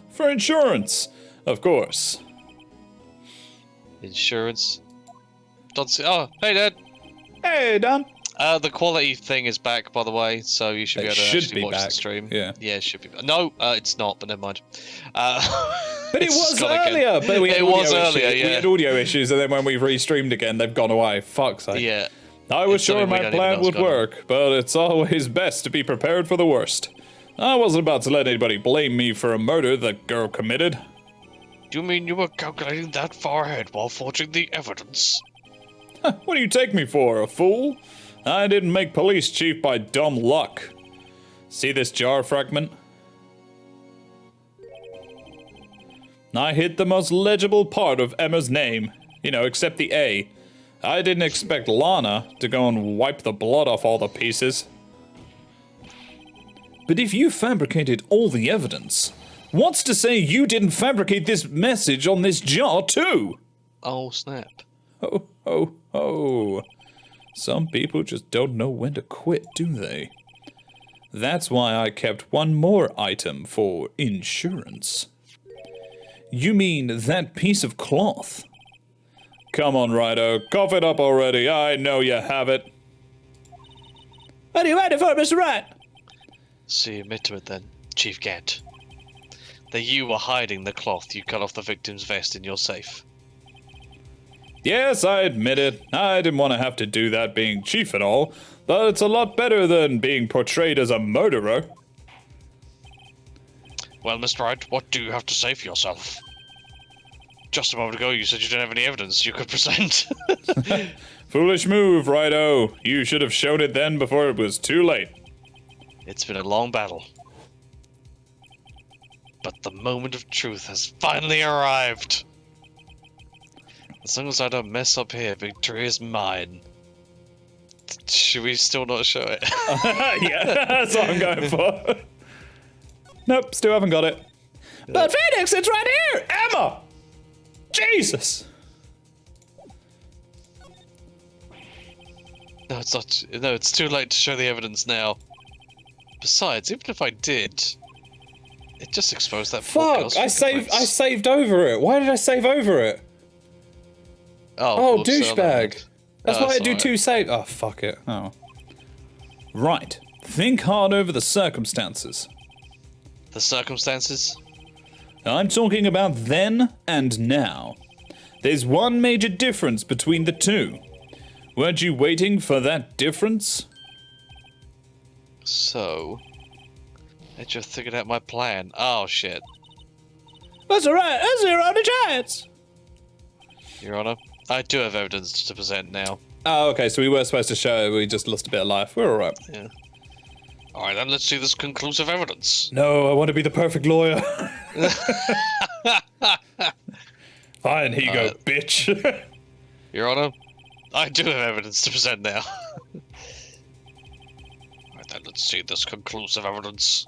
For insurance, of course. Insurance? Oh, hey, Dad. Hey, Don. The quality thing is back, by the way, so you should be able to actually watch the stream. Yeah, it should be back. No, it's not, but never mind. But it was earlier. But we had we had audio issues, and then when we restreamed again, they've gone away. Fuck's sake. Yeah. I was sure my plan would work, but it's always best to be prepared for the worst. I wasn't about to let anybody blame me for a murder the girl committed. Do you mean you were calculating that far ahead while forging the evidence? What do you take me for, a fool? I didn't make police chief by dumb luck. See this jar fragment? I hit the most legible part of Emma's name. You know, except the A. I didn't expect Lana to go and wipe the blood off all the pieces. But if you fabricated all the evidence, what's to say you didn't fabricate this message on this jar too? Oh, snap. Ho, ho, ho. Some people just don't know when to quit, do they? That's why I kept one more item for insurance. You mean that piece of cloth? Come on, Rido, cough it up already. I know you have it. What are you waiting for, Mr. Wright? So you admit to it then, Chief Gant. That you were hiding the cloth you cut off the victim's vest in your safe. Yes, I admit it. I didn't want to have to do that being chief and all, but it's a lot better than being portrayed as a murderer. Well, Mr. Wright, what do you have to say for yourself? Just a moment ago, you said you didn't have any evidence you could present. Foolish move, Rido. You should have shown it then before it was too late. It's been a long battle. But the moment of truth has finally arrived. As long as I don't mess up here, victory is mine. Should we still not show it? Yeah, that's what I'm going for. Nope, still haven't got it. But Phoenix, it's right here! Emma! Jesus! No, it's not. No, it's too late to show the evidence now. Besides, even if I did, it just exposed that poor girl's Fuck! I fingerprints. saved over it. Why did I save over it? Oh, whoops, douchebag! That's why I do alright. 2 save. Oh, fuck it. Oh. Right. Think hard over the circumstances. The circumstances? I'm talking about then and now. There's one major difference between the two. Weren't you waiting for that difference? So, I just figured out my plan. Oh shit, That's alright, that's your only chance! Your Honor. I do have evidence to present now. Oh, okay, so we were supposed to show we just lost a bit of life. We're alright. Yeah. Alright then, let's see this conclusive evidence. No, I want to be the perfect lawyer. Fine, here you go, bitch. Your Honor, I do have evidence to present now. Alright then, let's see this conclusive evidence.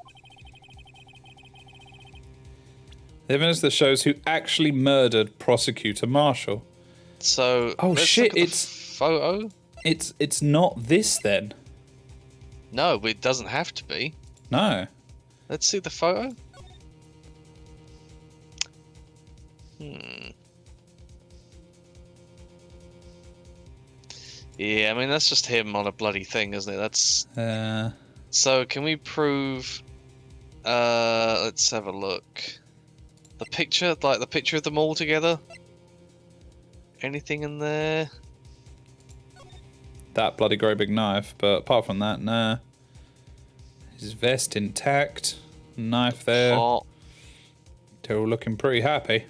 The evidence that shows who actually murdered Prosecutor Marshall. So, Oh let's shit, look at the it's photo. It's not this then. No, it doesn't have to be. No. Let's see the photo. Yeah, I mean that's just him on a bloody thing, isn't it? That's so. Can we prove? Let's have a look. The picture, like the picture of them all together. Anything in there? That bloody great big knife, but apart from that, nah. His vest intact, knife there. Oh, They're all looking pretty happy.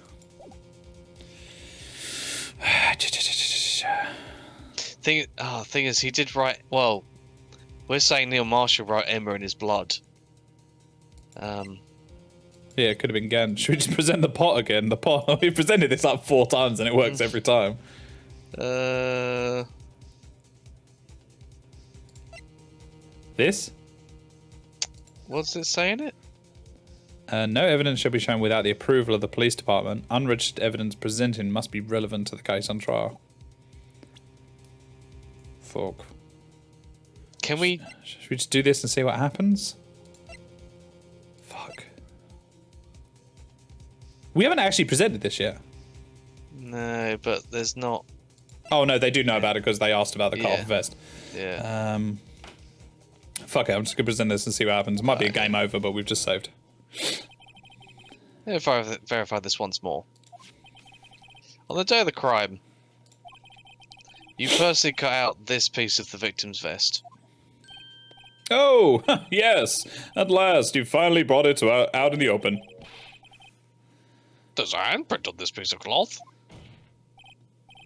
thing is, he did write. Well, we're saying Neil Marshall wrote Emma in his blood. Yeah, it could have been Gant. Should we just present the pot again? The pot. We presented this like 4 times and it works every time. This? What's it saying? It? No evidence shall be shown without the approval of the police department. Unregistered evidence presented must be relevant to the case on trial. Fuck. Can we? Should we just do this and see what happens? Fuck. We haven't actually presented this yet. No, but there's not. Oh no, they do know about it because they asked about the cut-off vest. Yeah. Fuck it, I'm just gonna present this and see what happens. Might be a game over, but we've just saved. If I verify this once more. On the day of the crime, you personally cut out this piece of the victim's vest. Oh, yes! At last, you finally brought it out in the open. There's a handprint on this piece of cloth.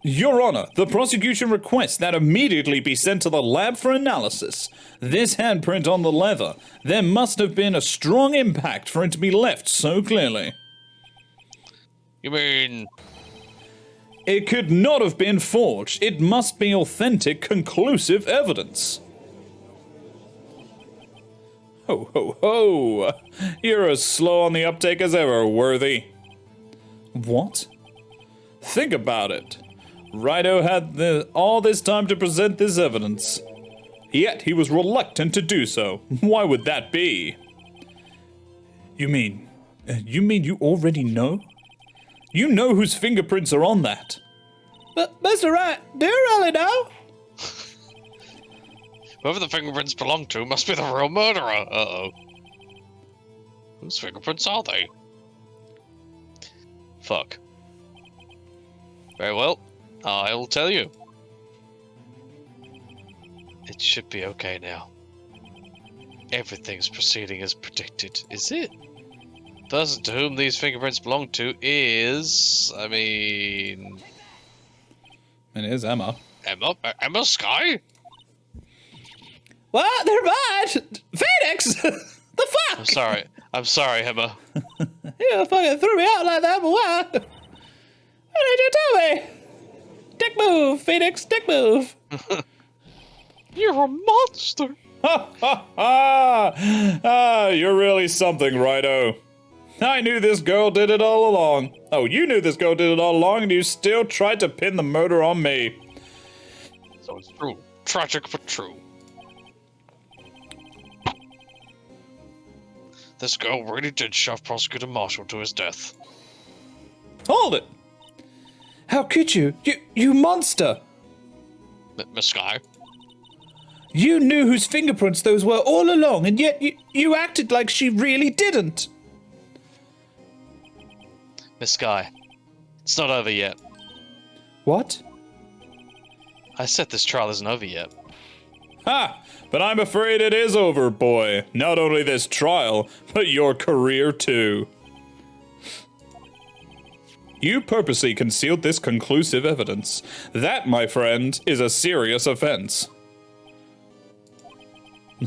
Your Honor, the prosecution requests that immediately be sent to the lab for analysis. This handprint on the leather, there must have been a strong impact for it to be left so clearly. You mean... It could not have been forged. It must be authentic, conclusive evidence. Ho, ho, ho! You're as slow on the uptake as ever, Worthy. What? Think about it. Rido had all this time to present this evidence. Yet he was reluctant to do so. Why would that be? You mean you already know? You know whose fingerprints are on that. But, Mr. Wright, do you really know? Whoever the fingerprints belong to must be the real murderer. Uh-oh. Whose fingerprints are they? Fuck. Very well. I'll tell you. It should be okay now. Everything's proceeding as predicted, is it? The person to whom these fingerprints belong to is... I mean... And it is Emma. Emma Sky? What? They're mine! Phoenix! The fuck? I'm sorry, Emma. You fucking threw me out like that, but why? Why did you tell me? Dick move, Phoenix, dick move. You're a monster. Ha ha ha! Ah, you're really something, Rido. I knew this girl did it all along. Oh, you knew this girl did it all along, and you still tried to pin the murder on me. So it's true. Tragic but true. This girl really did shove Prosecutor Marshall to his death. Hold it! How could you? You monster! Miss Sky? You knew whose fingerprints those were all along, and yet you acted like she really didn't. Miss Sky, it's not over yet. What? I said this trial isn't over yet. Ha! But I'm afraid it is over, boy. Not only this trial, but your career too. You purposely concealed this conclusive evidence. That, my friend, is a serious offense.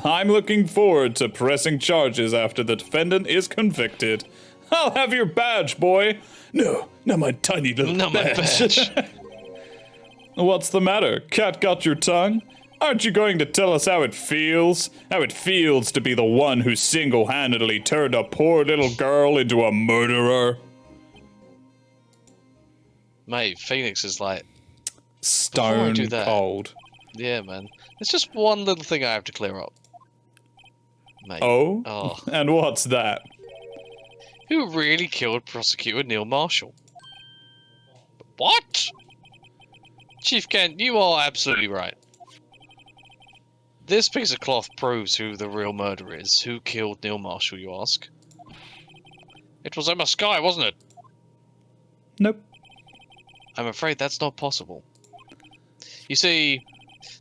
I'm looking forward to pressing charges after the defendant is convicted. I'll have your badge, boy. No, not my tiny little Not my badge. What's the matter? Cat got your tongue? Aren't you going to tell us how it feels? How it feels to be the one who single-handedly turned a poor little girl into a murderer? Mate, Phoenix is like... Stone do that- cold. Yeah, man. There's just one little thing I have to clear up. Mate. Oh? Oh. And what's that? Who really killed Prosecutor Neil Marshall? What? Chief Kent, you are absolutely right. This piece of cloth proves who the real murderer is. Who killed Neil Marshall, you ask? It was Emma Skye, wasn't it? Nope. I'm afraid that's not possible. You see,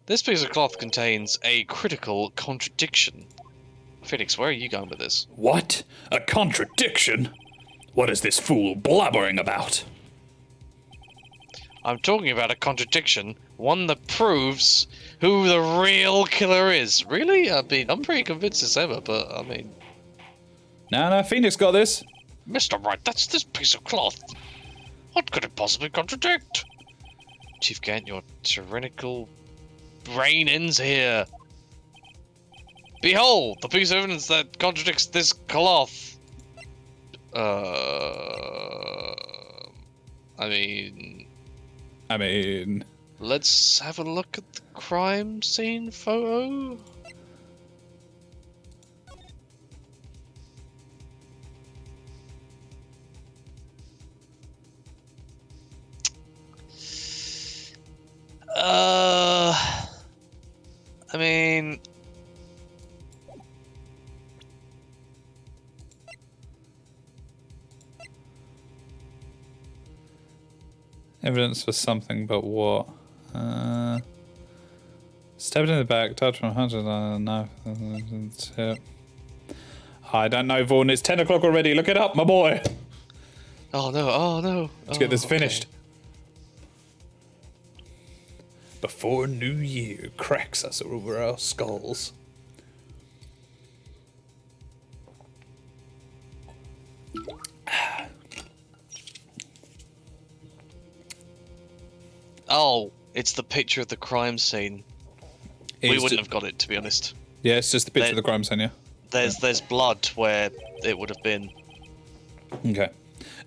this piece of cloth contains a critical contradiction. Phoenix, where are you going with this? What? A contradiction? What is this fool blabbering about? I'm talking about a contradiction, one that proves who the real killer is. Really? I mean, I'm pretty convinced it's Emma, but I mean... No, Phoenix got this. Mr. Wright, that's this piece of cloth. What could it possibly contradict? Chief Kent, your tyrannical brain ends here. Behold, the piece of evidence that contradicts this cloth. I mean... Let's have a look at the crime scene photo. I mean... Evidence for something, but what? Stabbed in the back, touched from 100, no. I don't know, Vaughan. It's 10 o'clock already. Look it up, my boy. Oh no, oh no. Let's get this finished. Before New Year cracks us over our skulls. Oh, it's the picture of the crime scene. We wouldn't have got it, to be honest. Yeah, it's just the picture of the crime scene, yeah. There's blood where it would have been. Okay.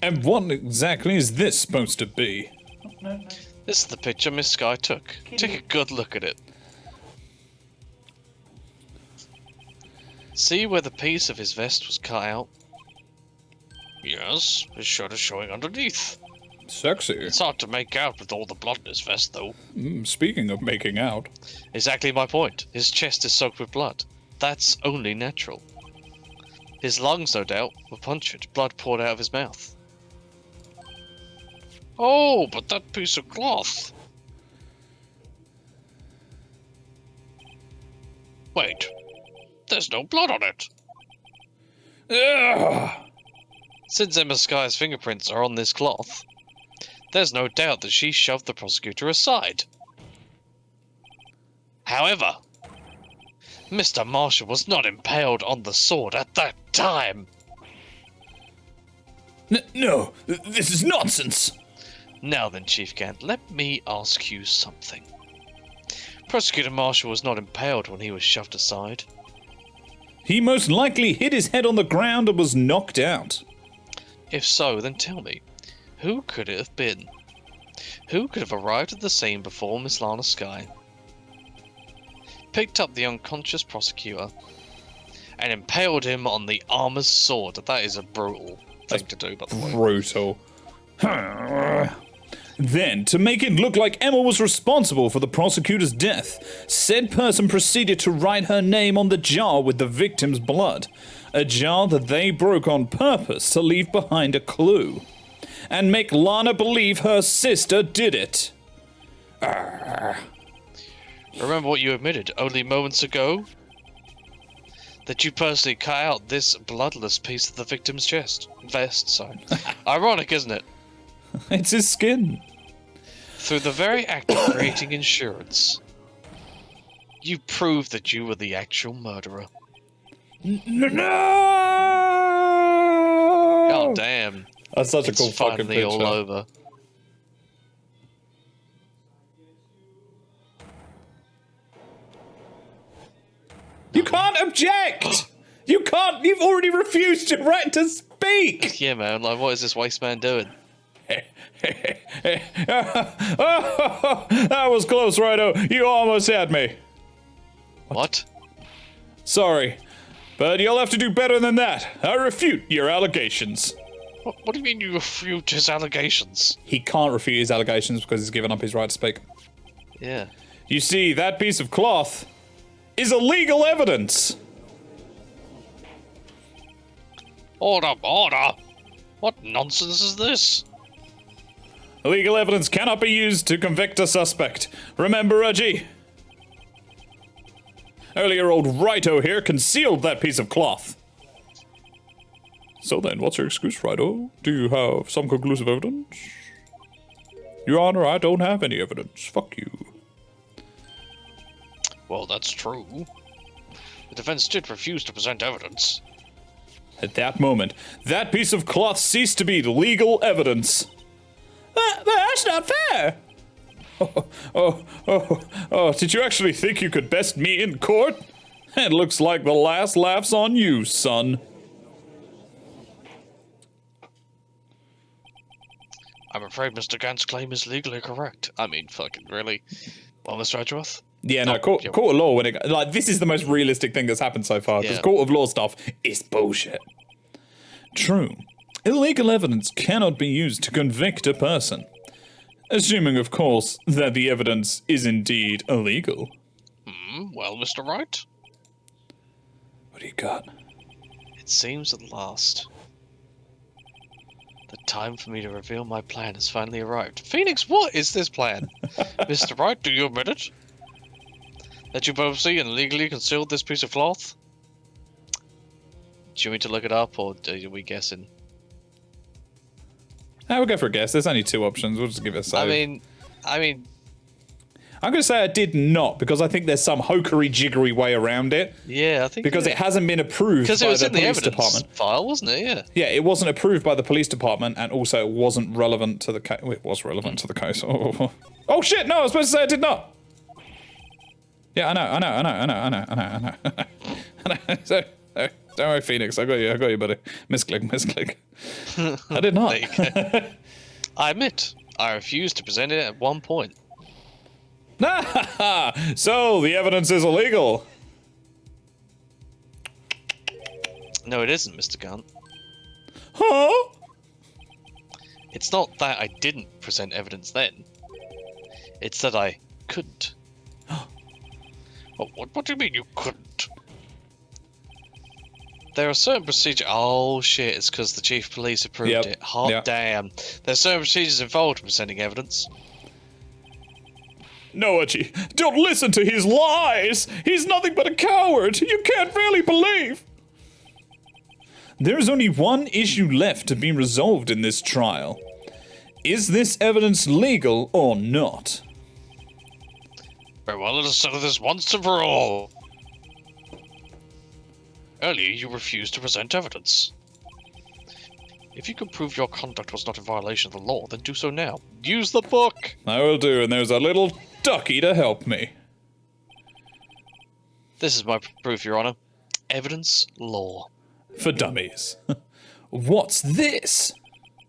And what exactly is this supposed to be? This is the picture Miss Skye took. Take a good look at it. See where the piece of his vest was cut out? Yes, his shirt is showing underneath. Sexy. It's hard to make out with all the blood in his vest, though. Speaking of making out. Exactly my point. His chest is soaked with blood. That's only natural. His lungs, no doubt, were punctured. Blood poured out of his mouth. Oh, but that piece of cloth. Wait. There's no blood on it. Ugh. Since Emma Skye's fingerprints are on this cloth, there's no doubt that she shoved the prosecutor aside. However, Mr. Marshall was not impaled on the sword at that time. No, this is nonsense. Now then, Chief Kent, let me ask you something. Prosecutor Marshall was not impaled when he was shoved aside. He most likely hit his head on the ground and was knocked out. If so, then tell me, who could it have been? Who could have arrived at the scene before Miss Lana Skye, picked up the unconscious prosecutor, and impaled him on the armor's sword? That is a brutal thing to do, by the way. Brutal. Then, to make it look like Emma was responsible for the prosecutor's death, said person proceeded to write her name on the jar with the victim's blood. A jar that they broke on purpose to leave behind a clue. And make Lana believe her sister did it. Remember what you admitted only moments ago? That you personally cut out this bloodless piece of the victim's vest, sorry. Ironic, isn't it? It's his skin. Through the very act of creating insurance, you prove that you were the actual murderer. No! Oh, damn. That's such It's a cool fucking finally picture. all over. You can't object! You can't! You've already refused your right to speak! Yeah, man, like, what is this waste man doing? That was close, Righto. You almost had me. What? Sorry, but you'll have to do better than that. I refute your allegations. What do you mean you refute his allegations? He can't refute his allegations because he's given up his right to speak. Yeah. You see, that piece of cloth is illegal evidence. Order, order! What nonsense is this? Illegal evidence cannot be used to convict a suspect. Remember, Reggie? Earlier, old Righto here concealed that piece of cloth. So then, what's your excuse, Righto? Do you have some conclusive evidence? Your Honor, I don't have any evidence. Fuck you. Well, that's true. The defense did refuse to present evidence. At that moment, that piece of cloth ceased to be legal evidence. That's not fair! Oh, did you actually think you could best me in court? It looks like the last laugh's on you, son. I'm afraid Mr. Gant's claim is legally correct. I mean, fucking really? Well, Mr. Edgeworth? Yeah, no, court of law, when it, like, this is the most realistic thing that's happened so far, because Yeah. court of law stuff is bullshit. True. Illegal evidence cannot be used to convict a person. Assuming, of course, that the evidence is indeed illegal. Well, Mr. Wright? What do you got? It seems at last. The time for me to reveal my plan has finally arrived. Phoenix, what is this plan? Mr. Wright, do you admit it? That you both see and legally concealed this piece of cloth? Do you want me to look it up, or are we guessing? We'll go for a guess. There's only two options. We'll just give it a save. I mean, I'm going to say I did not, because I think there's some hokery-jiggery way around it. yeah, I think Because it hasn't been approved by because it was the in the police evidence department. file, wasn't it? Yeah. Yeah, it wasn't approved by the police department, and also it wasn't relevant to the case. It was relevant to the case. Oh shit! No, I was supposed to say I did not. Yeah, I know. So, don't worry, Phoenix. I got you, buddy. Misclick. I did not. There you go. I admit, I refused to present it at one point. So the evidence is illegal. No, it isn't, Mr. Gant. Huh? It's not that I didn't present evidence then. It's that I couldn't. What do you mean you couldn't? There are certain procedures. Oh shit! It's because the chief of police approved Yep. it. Hot Yep. damn! There's certain procedures involved in presenting evidence. No, Archie, don't listen to his lies. He's nothing but a coward. You can't really believe. There's only one issue left to be resolved in this trial. Is this evidence legal or not? Very well, let us settle this once and for all. Earlier, you refused to present evidence. If you can prove your conduct was not in violation of the law, then do so now. Use the book! I will do, and there's a little ducky to help me. This is my proof, Your Honor. Evidence law. For dummies. What's this?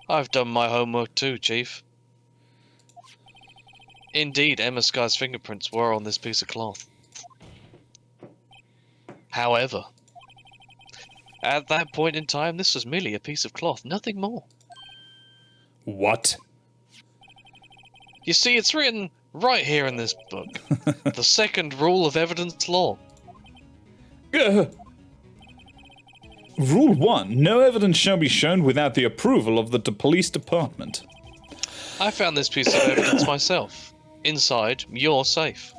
I've done my homework too, Chief. Indeed, Emma Sky's fingerprints were on this piece of cloth. However, at that point in time, this was merely a piece of cloth, nothing more. What? You see, it's written right here in this book. The second rule of evidence law. Rule 1. No evidence shall be shown without the approval of the police department. I found this piece of evidence myself. Inside your safe.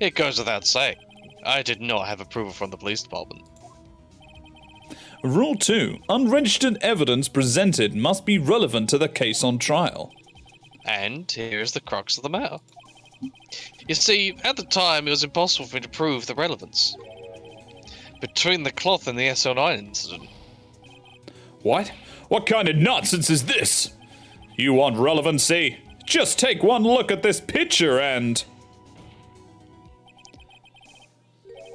It goes without saying, I did not have approval from the police department. Rule 2. Unregistered evidence presented must be relevant to the case on trial. And here's the crux of the matter. You see, at the time, it was impossible for me to prove the relevance between the cloth and the SL9 incident. What? What kind of nonsense is this? You want relevancy? Just take one look at this picture and...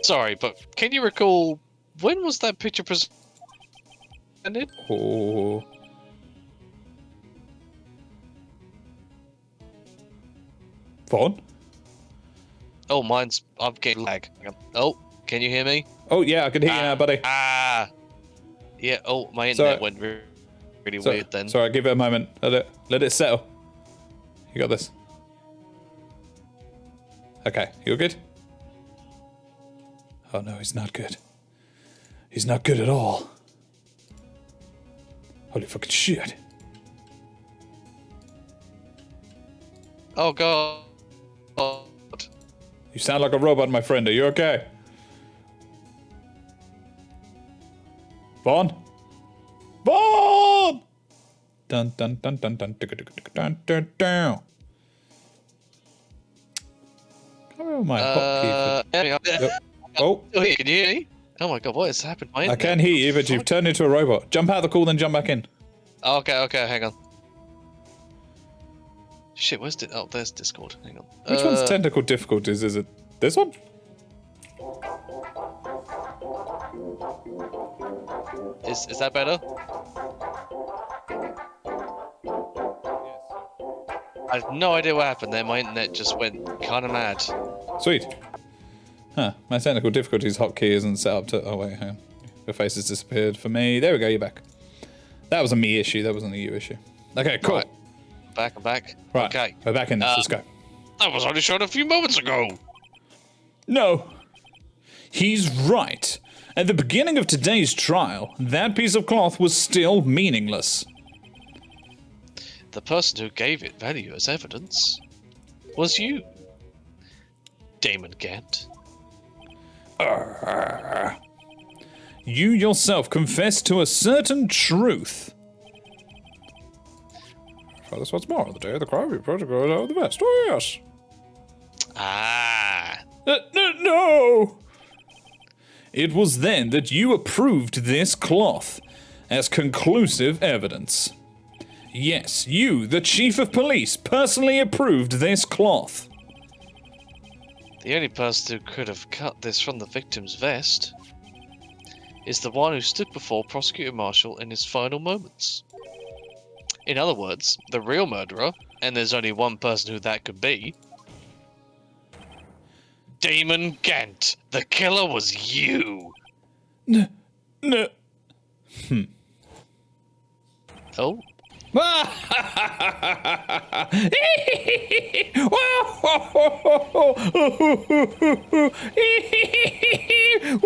Sorry, but can you recall, when was that picture presented? Oh... Vaughn? Oh, I'm getting lag. Oh, can you hear me? Oh, yeah, I can hear you now, buddy. Yeah, oh, my internet went really weird then. Sorry, give it a moment. Let it settle. You got this. Okay, you're good? Oh no, he's not good. He's not good at all. Holy fucking shit. Oh god. You sound like a robot, my friend. Are you okay? Vaughn? Vaughn! Dun dun dun dun dun dun dun dun dun. Come on, my hotkey. Oh, Can you hear me? Oh my god, what has happened? I can hear you, but you've turned into a robot. Jump out of the call, then jump back in. Okay, hang on. Shit, where's it? Oh, there's Discord. Hang on. Which one's technical difficulties? Is it this one? Is that better? I have no idea what happened there. My internet just went kind of mad. Sweet. Huh, my technical difficulties hotkey isn't set up to... Oh, wait, hang on. Your face has disappeared for me. There we go, you're back. That was a me issue, that wasn't a you issue. Okay, cool. Right. I'm back. Right, okay. we're back in this, let's go. That was only shown a few moments ago. No. He's right. At the beginning of today's trial, that piece of cloth was still meaningless. The person who gave it value as evidence was you, Damon Gant. You yourself confessed to a certain truth. For this once more, the day of the crime, we protocol out the best. Oh, yes. No! It was then that you approved this cloth as conclusive evidence. Yes, you, the chief of police, personally approved this cloth. The only person who could have cut this from the victim's vest is the one who stood before Prosecutor Marshall in his final moments. In other words, the real murderer, and there's only one person who that could be, Damon Gant. The killer was you. No. Oh? Oh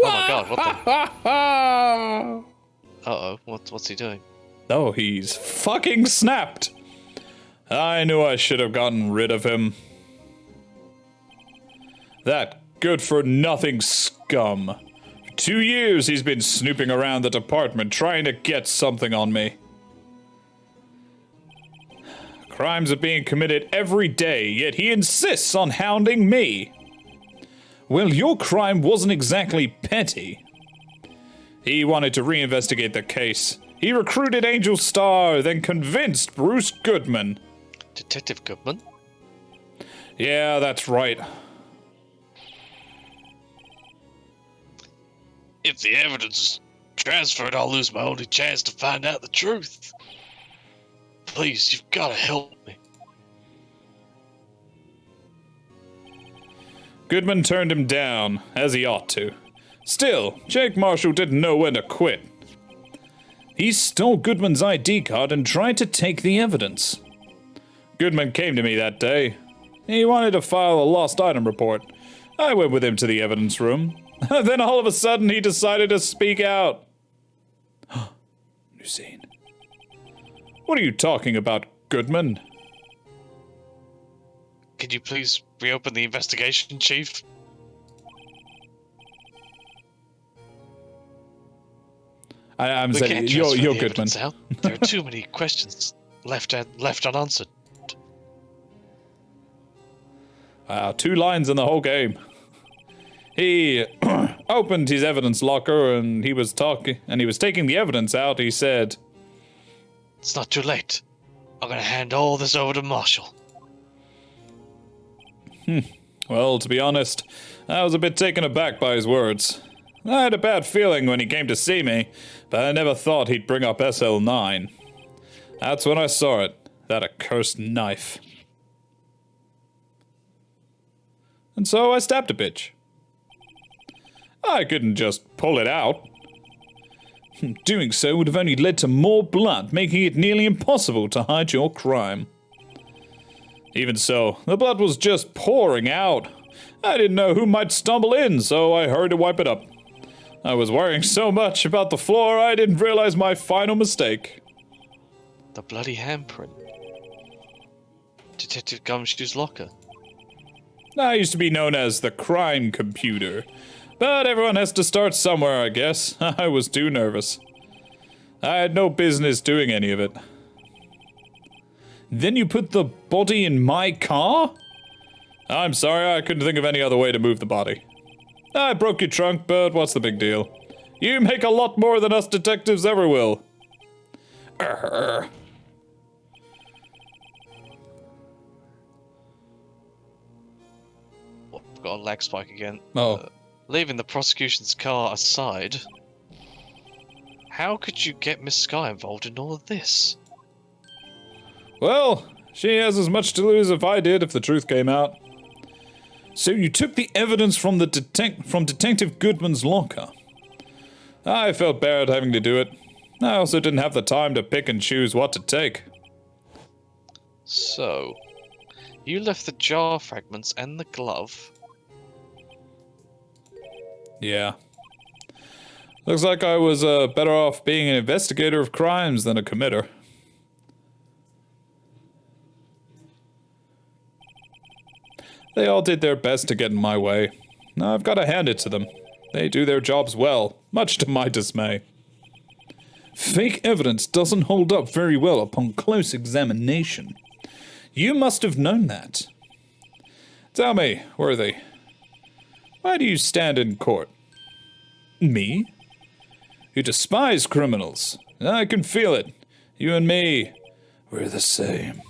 my god, what the... Uh-oh, what's he doing? Oh, he's fucking snapped. I knew I should have gotten rid of him. That good-for-nothing scum. For 2 years he's been snooping around the department trying to get something on me. Crimes are being committed every day, yet he insists on hounding me. Well, your crime wasn't exactly petty. He wanted to reinvestigate the case. He recruited Angel Starr, then convinced Bruce Goodman. Detective Goodman? Yeah, that's right. If the evidence is transferred, I'll lose my only chance to find out the truth. Please, you've got to help me. Goodman turned him down, as he ought to. Still, Jake Marshall didn't know when to quit. He stole Goodman's ID card and tried to take the evidence. Goodman came to me that day. He wanted to file a lost item report. I went with him to the evidence room. Then all of a sudden he decided to speak out. New scene. What are you talking about, Goodman? Could you please reopen the investigation, Chief? I'm We saying can't you're transfer the Goodman. evidence out. There are too many questions left unanswered. 2 lines in the whole game. He opened his evidence locker and he was taking the evidence out. He said, It's not too late. I'm gonna hand all this over to Marshall. well, to be honest, I was a bit taken aback by his words. I had a bad feeling when he came to see me, but I never thought he'd bring up SL9. That's when I saw it, that accursed knife. And so I stabbed a bitch. I couldn't just pull it out. Doing so would have only led to more blood, making it nearly impossible to hide your crime. Even so, the blood was just pouring out. I didn't know who might stumble in, so I hurried to wipe it up. I was worrying so much about the floor, I didn't realize my final mistake. The bloody handprint. Detective Gumshoe's locker. I used to be known as the crime computer. But everyone has to start somewhere, I guess. I was too nervous. I had no business doing any of it. Then you put the body in my car? I'm sorry, I couldn't think of any other way to move the body. I broke your trunk, but what's the big deal? You make a lot more than us detectives ever will. Oh, I've got a lag spike again. Oh. Leaving the prosecution's car aside, how could you get Miss Sky involved in all of this? Well, she has as much to lose as I did if the truth came out. So you took the evidence from Detective Goodman's locker. I felt bad having to do it. I also didn't have the time to pick and choose what to take. So, you left the jar fragments and the glove. Yeah. Looks like I was better off being an investigator of crimes than a committer. They all did their best to get in my way. I've got to hand it to them. They do their jobs well, much to my dismay. Fake evidence doesn't hold up very well upon close examination. You must have known that. Tell me, Worthy, why do you stand in court? Me? You despise criminals. I can feel it. You and me, we're the same.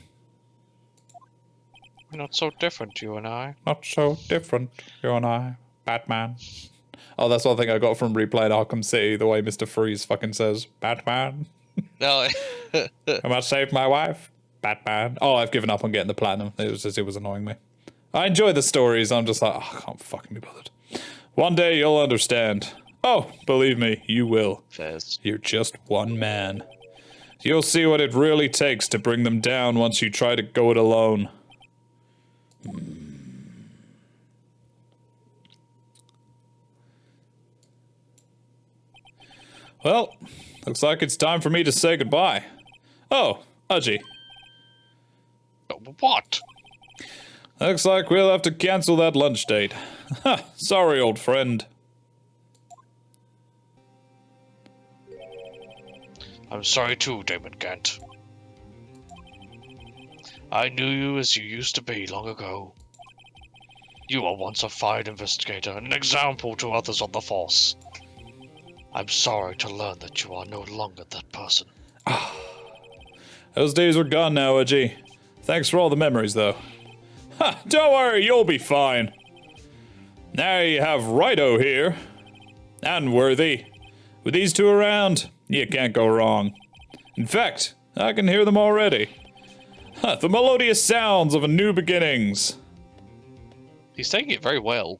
We're not so different, you and I. Not so different, you and I, Batman. Oh, that's one thing I got from replaying Arkham City, the way Mr. Freeze fucking says, Batman. No. I must save my wife, Batman. Oh, I've given up on getting the platinum. It was annoying me. I enjoy the stories. I'm just like, oh, I can't fucking be bothered. One day you'll understand. Oh, believe me, you will. Fairs. You're just one man. You'll see what it really takes to bring them down once you try to go it alone. Well, looks like it's time for me to say goodbye. Oh, Udgy. What? Looks like we'll have to cancel that lunch date. Ha, sorry, old friend. I'm sorry too, Damon Gant. I knew you as you used to be long ago. You were once a fine investigator and an example to others on the force. I'm sorry to learn that you are no longer that person. Those days are gone now, Udgy. Thanks for all the memories, though. Ha! Don't worry, you'll be fine. Now you have Righto here. And Worthy. With these two around, you can't go wrong. In fact, I can hear them already. Ha, the melodious sounds of a new beginnings. He's taking it very well.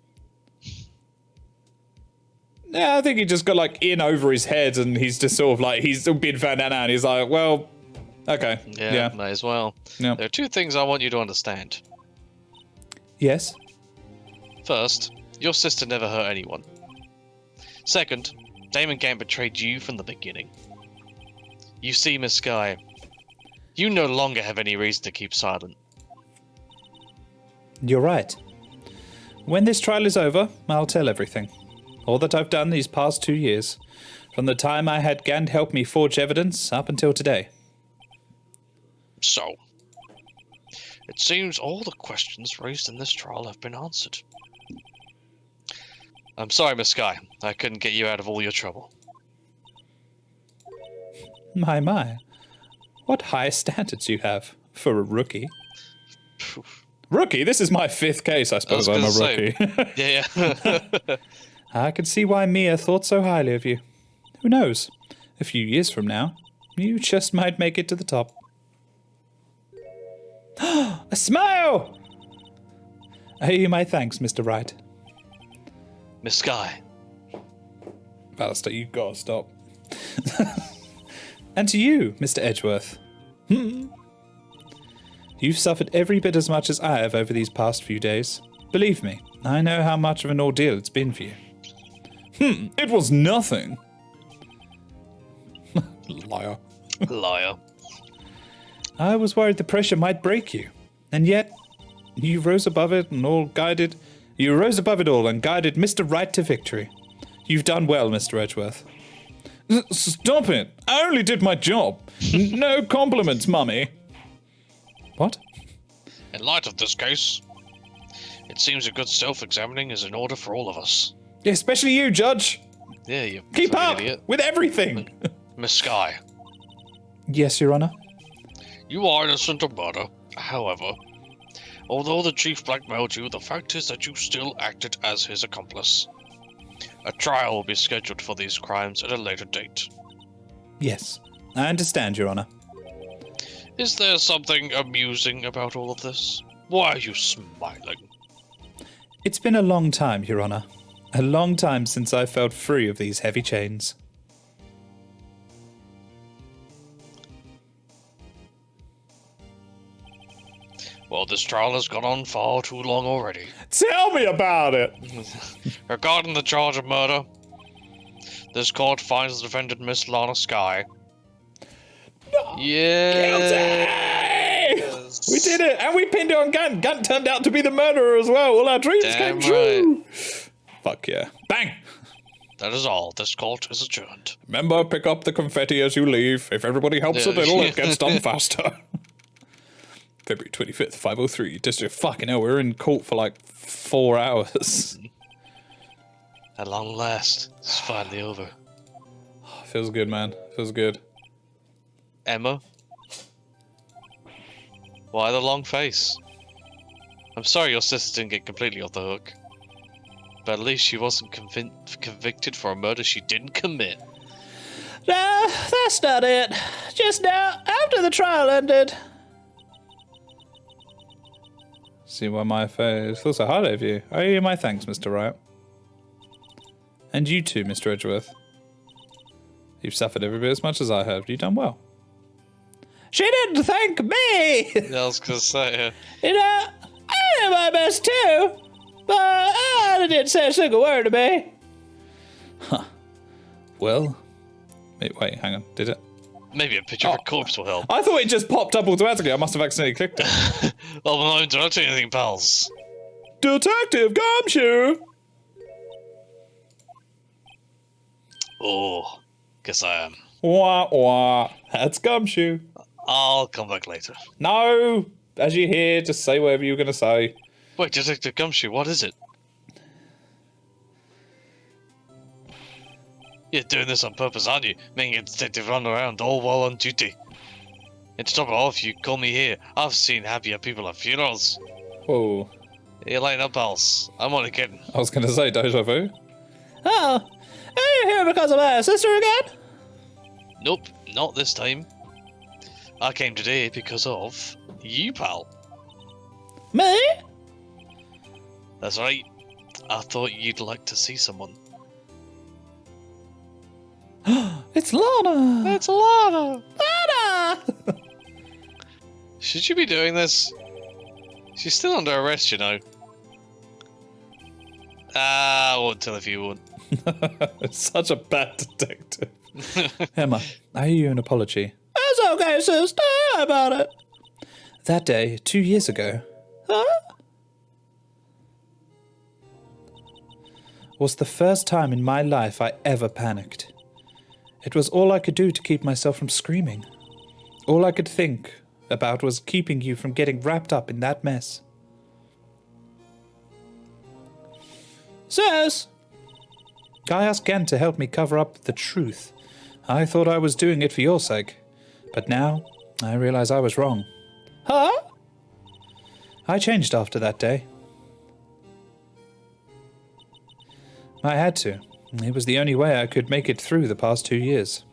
Yeah, I think he just got like in over his head and he's just sort of like, he's been found out now and he's like, well, okay. Yeah, may as well. Yeah. There are two things I want you to understand. Yes? First, your sister never hurt anyone. Second, Damon Gant betrayed you from the beginning. You see, Miss Sky, you no longer have any reason to keep silent. You're right. When this trial is over, I'll tell everything. All that I've done these past 2 years. From the time I had Gant help me forge evidence up until today. So, it seems all the questions raised in this trial have been answered. I'm sorry, Miss Sky. I couldn't get you out of all your trouble. My. What high standards you have for a rookie. Rookie? This is my 5th case, I suppose I'm a rookie. Yeah. I can see why Mia thought so highly of you. Who knows? A few years from now, you just might make it to the top. A smile! I owe you my thanks, Mr. Wright. Miss Sky. Alistair, you gotta stop. And to you, Mr. Edgeworth. You've suffered every bit as much as I have over these past few days. Believe me, I know how much of an ordeal it's been for you. It was nothing. Liar. Liar. I was worried the pressure might break you, and yet you rose above it and all guided. You rose above it all and guided Mr. Wright to victory. You've done well, Mr. Edgeworth. Stop it! I only did my job. No compliments, Mummy. What? In light of this case, it seems a good self-examining is in order for all of us. Especially you, Judge. Yeah, you Keep fucking up idiot. with everything. Miss Sky, Yes, Your Honor. you are innocent of murder. However, although the chief blackmailed you, the fact is that you still acted as his accomplice. A trial will be scheduled for these crimes at a later date. Yes, I understand, Your Honor. Is there something amusing about all of this? Why are you smiling? It's been a long time, Your Honor. A long time since I felt free of these heavy chains. Well, this trial has gone on far too long already. Tell me about it! Regarding the charge of murder, this court finds the defendant Miss Lana Sky. Yes. We did it! And we pinned it on Gant! Gant turned out to be the murderer as well! All our dreams Damn came true! Fuck yeah. Bang! That is all. This court is adjourned. Remember, pick up the confetti as you leave. If everybody helps a little, it gets done faster. February 25th, 5:03. District. Fucking hell, we were in court for like 4 hours. At long last, it's finally over. Feels good, man. Feels good. Emma? Why the long face? I'm sorry your sister didn't get completely off the hook. But at least she wasn't convicted for a murder she didn't commit. No, that's not it. Just now, after the trial ended. See why my face feels so hard of you. I owe you my thanks, Mr. Wright. And you too, Mr. Edgeworth. You've suffered every bit as much as I have. You've done well. She didn't thank me. Yeah, I was gonna say, You know, I did my best too. But I didn't say a single word to me. Well, wait, hang on. Did it? maybe a picture of a corpse will help. I thought it just popped up automatically. I must have accidentally clicked it. Well, I'm not doing anything, pals. Detective Gumshoe! Oh, guess I am. Wah, wah. That's Gumshoe. I'll come back later. No! As you hear, just say whatever you're going to say. Wait, Detective Gumshoe, what is it? You're doing this on purpose, aren't you? Making a detective run around all while on duty. And to top it off, you call me here. I've seen happier people at funerals. Whoa. You're lighting up, pals. I'm only kidding. I was going to say deja vu. Oh, are you here because of my sister again? Nope, not this time. I came today because of you, pal. Me? That's right. I thought you'd like to see someone. It's Lana. It's Lana! Lana! Should you be doing this? She's still under arrest, you know. I won't tell if you won't. Such a bad detective. Emma, I owe you an apology. It's okay, sis. Don't worry about it. That day, 2 years ago, Huh? was the first time in my life I ever panicked. It was all I could do to keep myself from screaming. All I could think about was keeping you from getting wrapped up in that mess. Sis! I asked Gant to help me cover up the truth. I thought I was doing it for your sake. But now, I realize I was wrong. Huh? I changed after that day. I had to. It was the only way I could make it through the past 2 years.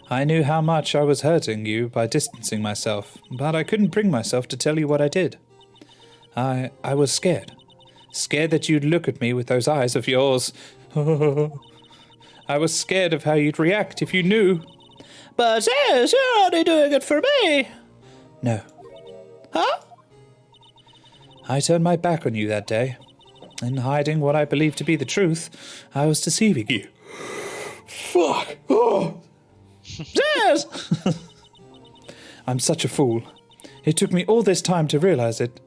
I knew how much I was hurting you by distancing myself, but I couldn't bring myself to tell you what I did. I was scared. Scared that you'd look at me with those eyes of yours. I was scared of how you'd react if you knew. But sis, you're only doing it for me. No. Huh? I turned my back on you that day. In hiding what I believed to be the truth, I was deceiving you. Fuck! Oh. Sis! I'm such a fool. It took me all this time to realize it.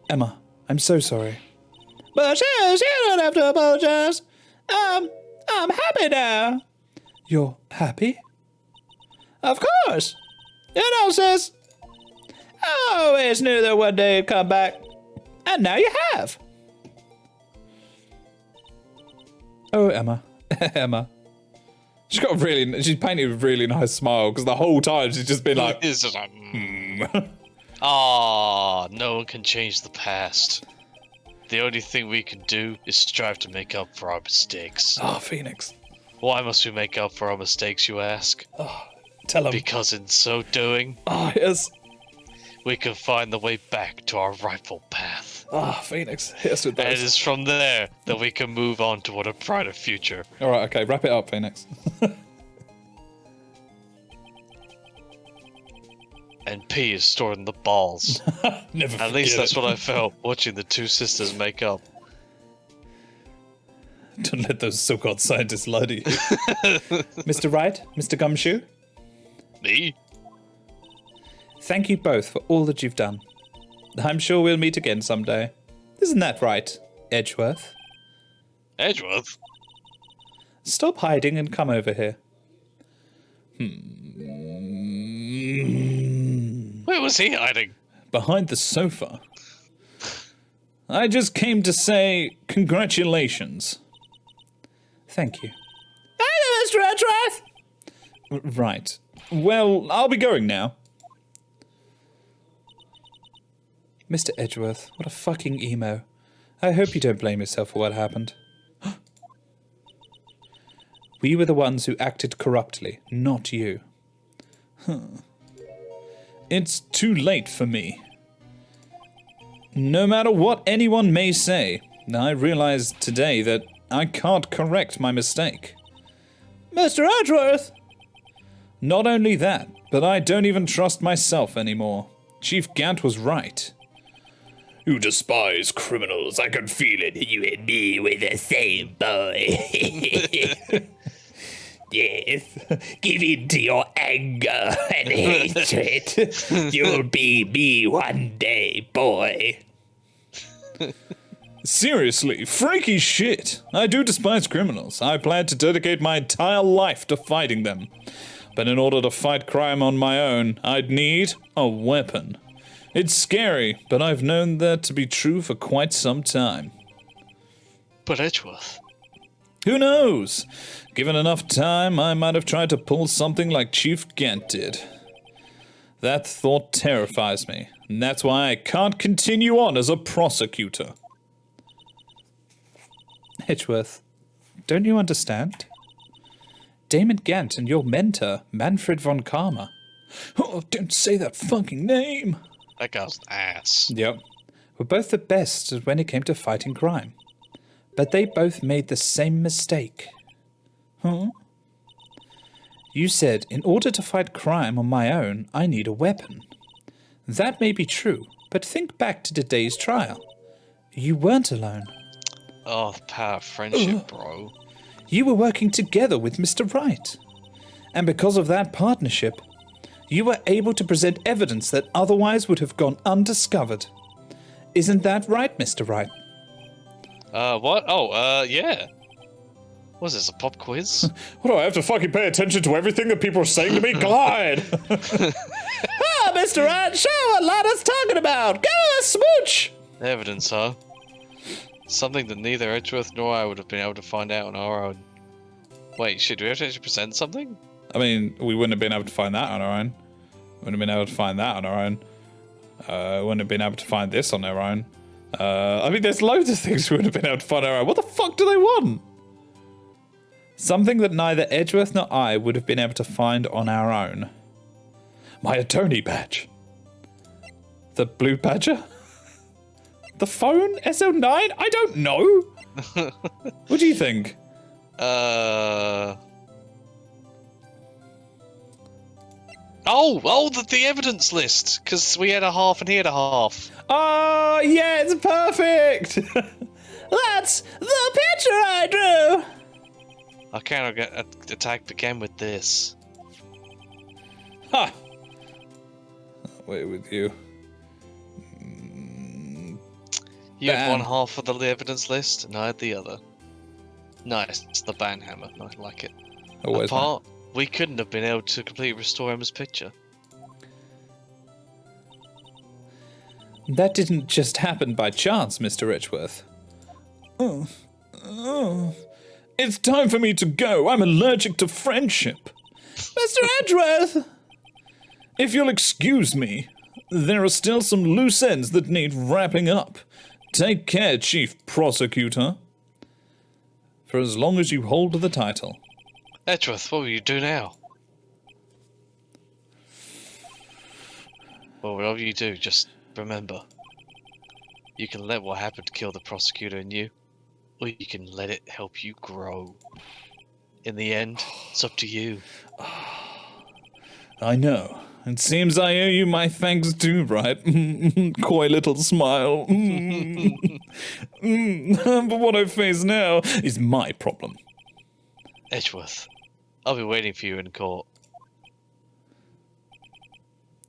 Emma, I'm so sorry. But sis, you don't have to apologize. I'm happy now. You're happy? Of course. You know, sis, I always knew that one day you'd come back. And now you have. Oh, Emma. Emma. She's painted a really nice smile, because the whole time she's just been like... It's just like, Ah, no one can change the past. The only thing we can do is strive to make up for our mistakes. Oh, Phoenix. Why must we make up for our mistakes, you ask? Oh, tell him. Because in so doing, Oh, yes. we can find the way back to our rightful path. Ah, Phoenix. Yes, with And it those. is from there that we can move on toward a brighter future. All right, okay, wrap it up, Phoenix. And P is stored in the balls. Never At least forget that's it. what I felt watching the two sisters make up. Don't let those so-called scientists lie to you. Mr. Wright, Mr. Gumshoe, Me? thank you both for all that you've done. I'm sure we'll meet again someday. Isn't that right, Edgeworth? Edgeworth? Stop hiding and come over here. Where was he hiding? Behind the sofa. I just came to say congratulations. Thank you. Hey, Mr. Edgeworth! Right. Well, I'll be going now. Mr. Edgeworth, what a fucking emo. I hope you don't blame yourself for what happened. We were the ones who acted corruptly, not you. It's too late for me. No matter what anyone may say, I realize today that I can't correct my mistake. Mr. Edgeworth! Not only that, but I don't even trust myself anymore. Chief Gant was right. You despise criminals. I can feel it. You and me were the same, boy. Yes. Give in to your anger and hatred. You'll be me one day, boy. Seriously, freaky shit. I do despise criminals. I plan to dedicate my entire life to fighting them. But in order to fight crime on my own, I'd need a weapon. It's scary, but I've known that to be true for quite some time. But Edgeworth. Who knows? Given enough time, I might have tried to pull something like Chief Gant did. That thought terrifies me, and that's why I can't continue on as a prosecutor. Edgeworth, don't you understand? Damon Gant and your mentor, Manfred von Karma. Oh, don't say that fucking name! That guy's an ass. Yep. Were both the best when it came to fighting crime. But they both made the same mistake. Huh? You said, in order to fight crime on my own, I need a weapon. That may be true, but think back to today's trial. You weren't alone. Oh, the power of friendship, bro. You were working together with Mr. Wright. And because of that partnership, you were able to present evidence that otherwise would have gone undiscovered. Isn't that right, Mr. Wright? What? Oh, yeah. What is this, a pop quiz? What do I have to fucking pay attention to everything that people are saying to me? Glide! Ah, Mr. Wright, show what Lana's talking about. Give us a smooch. Evidence, huh? Something that neither Edgeworth nor I would have been able to find out on our own. Wait, do we have to actually present something? I mean, we wouldn't have been able to find that on our own. Wouldn't have been able to find that on our own. Wouldn't have been able to find this on our own. I mean, there's loads of things we wouldn't have been able to find on our own. What the fuck do they want? Something that neither Edgeworth nor I would have been able to find on our own. My attorney badge. The blue badger? The phone? SO9? I don't know. What do you think? Oh, the evidence list, because we had a half and he had a half. Oh, yeah, it's perfect. That's the picture I drew. I cannot get attack began with this. Ha! Away with you. You had Bam. one half of the evidence list, and I had the other. Nice, it's the banhammer. I like it. Always. Apart, we couldn't have been able to completely restore Emma's picture. That didn't just happen by chance, Mr. Edgeworth. It's time for me to go. I'm allergic to friendship. Mr. Edgeworth. If you'll excuse me, there are still some loose ends that need wrapping up. Take care, Chief Prosecutor. For as long as you hold the title. Edgeworth, what will you do now? Well, whatever you do, just remember. You can let what happened kill the prosecutor in you, or you can let it help you grow. In the end, it's up to you. I know. It seems I owe you my thanks too, right? Coy little smile. But what I face now is my problem. Edgeworth, I'll be waiting for you in court.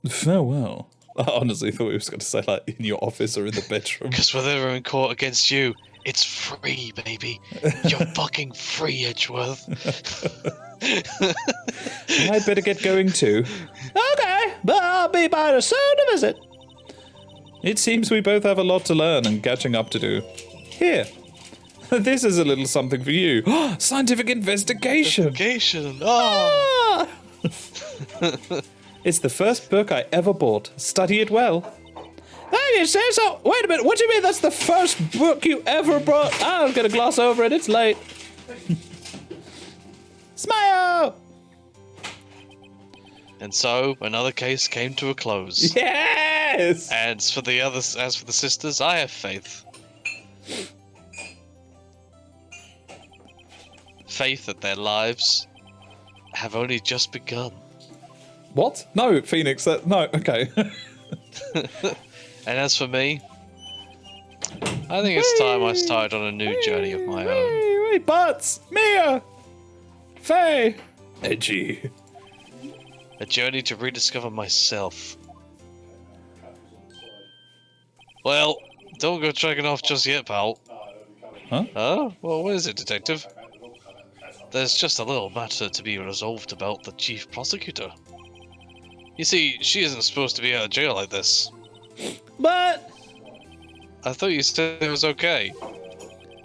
Farewell. I honestly thought he was going to say, like, in your office or in the bedroom. Because whenever I'm in court against you, it's free, baby. You're fucking free, Edgeworth. I'd better get going too. Okay, but I'll be by the soon to visit. It seems we both have a lot to learn and catching up to do. Here. This is a little something for you. Scientific investigation. Investigation. Oh. It's the first book I ever bought. Study it well. Hey, you say so? Wait a minute, what do you mean that's the first book you ever brought? I'm gonna gloss over it, it's late. Smile! And so another case came to a close. Yes! As for the sisters, I have faith. Faith that their lives have only just begun. What? No, Phoenix. No, okay. And as for me, I think it's time I started on a new journey of my own. Wait, Butts! Mia! Faye! Edgy. A journey to rediscover myself. Well, don't go tracking off just yet, pal. Huh? Huh? Well, what is it, detective? There's just a little matter to be resolved about the chief prosecutor. You see, she isn't supposed to be out of jail like this. But I thought you said it was okay.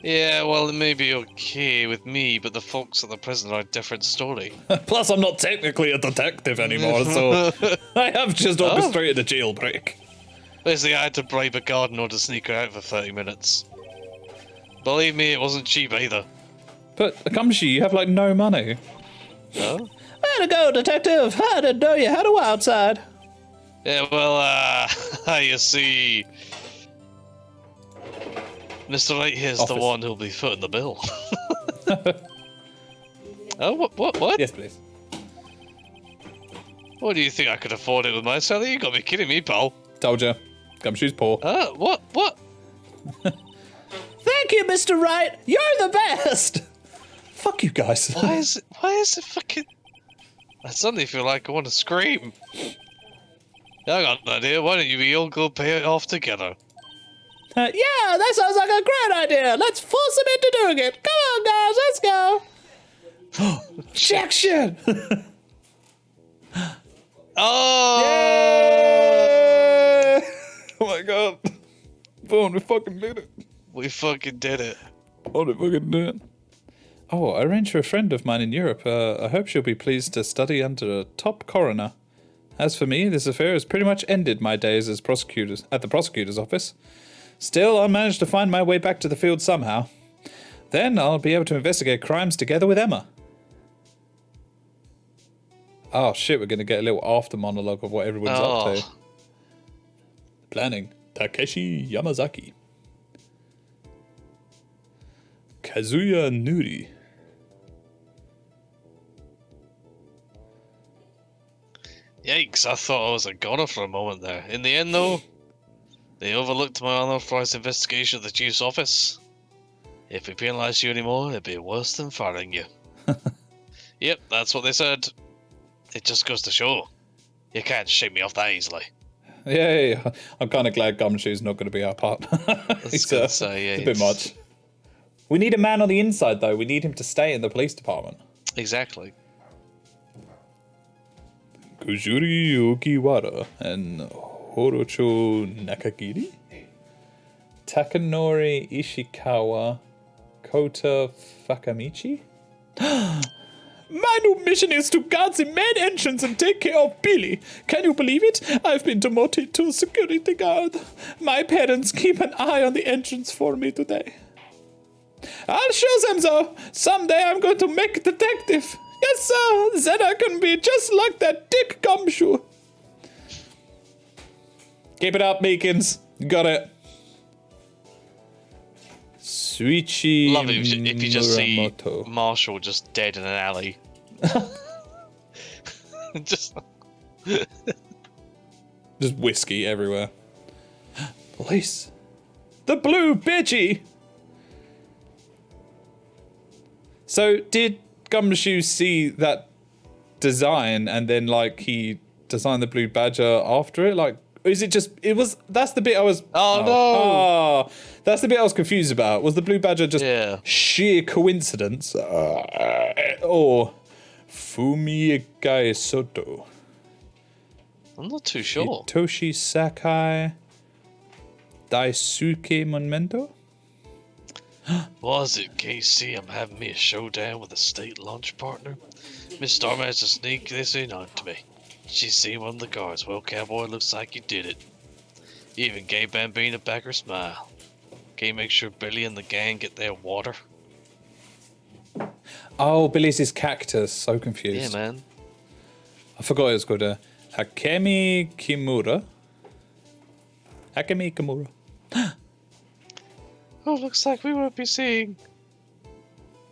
Yeah, well, it may be okay with me, but the folks at the prison are a different story. Plus, I'm not technically a detective anymore, so I have just orchestrated a jailbreak. Basically, I had to bribe a guard in order to sneak her out for 30 minutes. Believe me, it wasn't cheap either. But, Akamshi, you have, like, no money. Huh? way to go, detective. I didn't know you had a wild side. Yeah, well, you see, Mr. Wright here's the one who'll be footing the bill. Oh, what? Yes, please. What do you think, I could afford it with my salary? You gotta be kidding me, pal. Told you. Gumshoe's poor. What? Thank you, Mr. Wright. You're the best. Fuck you guys. Why is it fucking... I suddenly feel like I want to scream. I got an idea. Why don't you all go pay it off together? Yeah, that sounds like a great idea. Let's force him into doing it. Come on, guys, let's go. Objection! Oh! Yeah! Oh my god. Boom, we fucking did it. We fucking did it. Oh, we fucking did it. Oh, I arranged for a friend of mine in Europe. I hope she'll be pleased to study under a top coroner. As for me, this affair has pretty much ended my days as prosecutors at the prosecutor's office. Still, I'll manage to find my way back to the field somehow. Then I'll be able to investigate crimes together with Emma. Oh shit, we're gonna get a little after monologue of what everyone's up to. Planning. Takeshi Yamazaki. Kazuya Nuri. Yikes, I thought I was a goner for a moment there. In the end, though, they overlooked my unauthorized investigation of the chief's office. If we penalize you anymore, it'd be worse than firing you. Yep, that's what they said. It just goes to show. You can't shake me off that easily. Yeah. I'm kind of glad Gumshoe's not going to be our partner. It's a bit much. We need a man on the inside, though. We need him to stay in the police department. Exactly. Kujuri Okiwara and Horocho Nakagiri? Takanori Ishikawa, Kota Fakamichi? My new mission is to guard the main entrance and take care of Billy. Can you believe it? I've been demoted to security guard. My parents keep an eye on the entrance for me today. I'll show them, though. Someday I'm going to make a detective. Yes, sir. Then I can be just like that Dick Gumshoe. Keep it up, Meekins. You got it. Suichi Love it if you just Muramoto. see Marshall just dead in an alley. Just whiskey everywhere. Police. The blue bitchy. So did Gumshoe see that design and then like he designed the blue badger after it? Like, is it just that's the bit I was that's the bit I was confused about. Was the blue badger just sheer coincidence or Fumiegai Soto? I'm not too sure. Hitoshi Sakai Daisuke Monumento? Was it KC? I'm having me a showdown with a state launch partner. Miss Starman has to sneak this in onto me. She's seen one of the guards. Well, cowboy, looks like you did it. You even gave Bambina back her smile. Can you make sure Billy and the gang get their water? Oh, Billy's his cactus. So confused. Yeah, man. I forgot it was called Hakemi Kimura. Hakemi Kimura. Oh, looks like we won't be seeing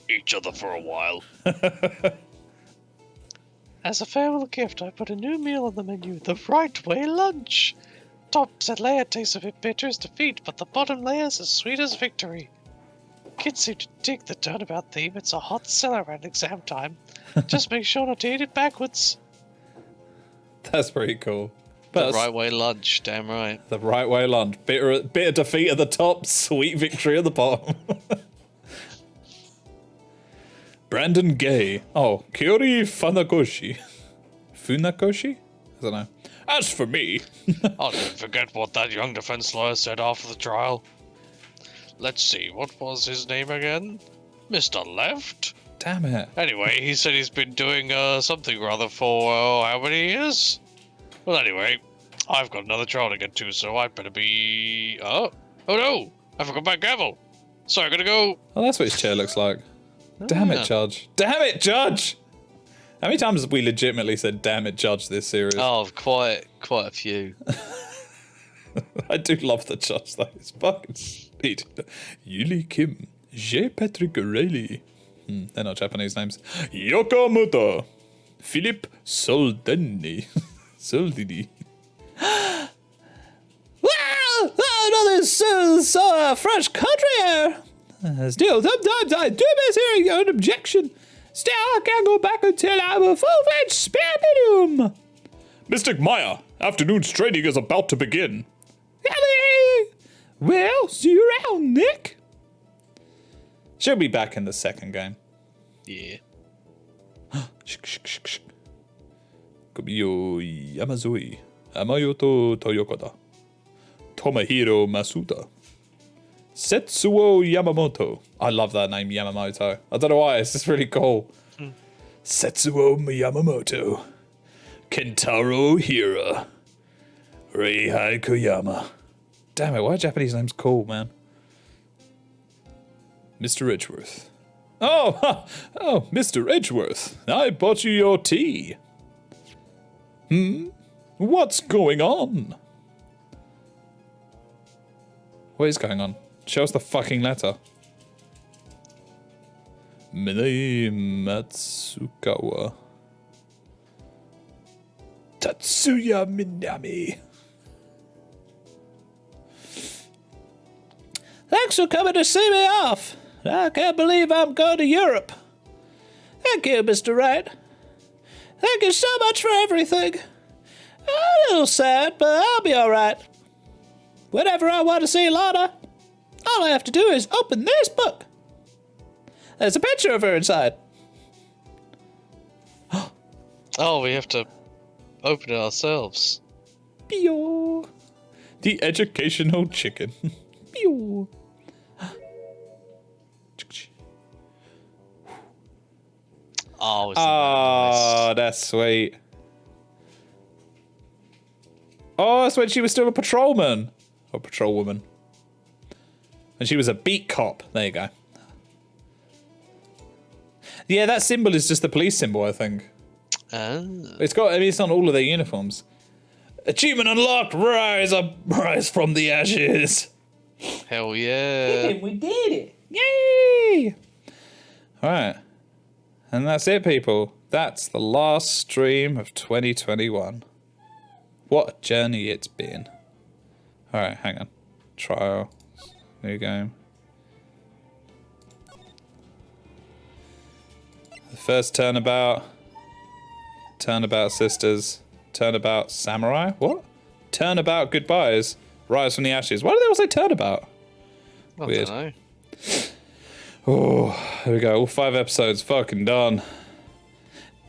each other for a while. As a farewell gift, I put a new meal on the menu, the Right Way Lunch. Top layer tastes a bit bitter as defeat, but the bottom layer is as sweet as victory. Kids seem to dig the turnabout theme. It's a hot seller around exam time. Just make sure not to eat it backwards. That's pretty cool. The Right Way Lunch, damn right. The Right Way Lunch. Bitter defeat at the top, sweet victory at the bottom. Brandon Gay. Oh, Kyori Funakoshi. Funakoshi? I don't know. As for me... I'll never forget what that young defense lawyer said after the trial. Let's see, what was his name again? Mr. Left? Damn it. Anyway, he said he's been doing something rather for how many years? Well, anyway, I've got another trial to get to, so I'd better be... Oh no! I forgot my gavel! Sorry, I gotta go! Oh, that's what his chair looks like. Damn it, Judge. Damn it, Judge! How many times have we legitimately said "damn it, Judge" this series? Oh, quite a few. I do love the Judge, though. It's fucking sweet. Yuli Kim. J. Patrick O'Reilly. They're not Japanese names. Yokomoto. Philip Soldini. Soldini. Well, another so French country air. Still, sometimes I do miss hearing an objection. Still, I can't go back until I'm a full-fledged spare medium. Mystic Maya, afternoon's training is about to begin. Well, see you around, Nick. She'll be back in the second game. Yeah. Komiyo Yamazui. Amayoto Toyokada. Tomohiro Masuda. Setsuo Yamamoto. I love that name, Yamamoto. I don't know why, it's just really cool. Setsuo Yamamoto. Kentaro Hira. Reihai Koyama. Damn it, why are Japanese names cool, man? Mr. Edgeworth. Oh, Mr. Edgeworth. I bought you your tea. What's going on? What is going on? Show us the fucking letter. Minei Matsukawa. Tatsuya Minami. Thanks for coming to see me off. I can't believe I'm going to Europe. Thank you, Mr. Wright. Thank you so much for everything. A little sad, but I'll be alright. Whenever I want to see Lana, all I have to do is open this book. There's a picture of her inside. Oh, we have to open it ourselves. Pew. The educational chicken. Pew. Oh, isn't that nice? That's sweet. Oh, that's when she was still a patrolman. Or patrolwoman. And she was a beat cop. There you go. Yeah, that symbol is just the police symbol, I think. Oh. It's on all of their uniforms. Achievement unlocked! Rise from the ashes! Hell yeah. We did it! Yay! Alright. And that's it, people. That's the last stream of 2021. What a journey it's been. Alright, hang on. Trial. New game. The first turnabout. Turnabout sisters. Turnabout samurai? What? Turnabout goodbyes. Rise from the ashes. Why do they all say turnabout? Weird. I don't know. Oh, here we go. All 5 episodes fucking done.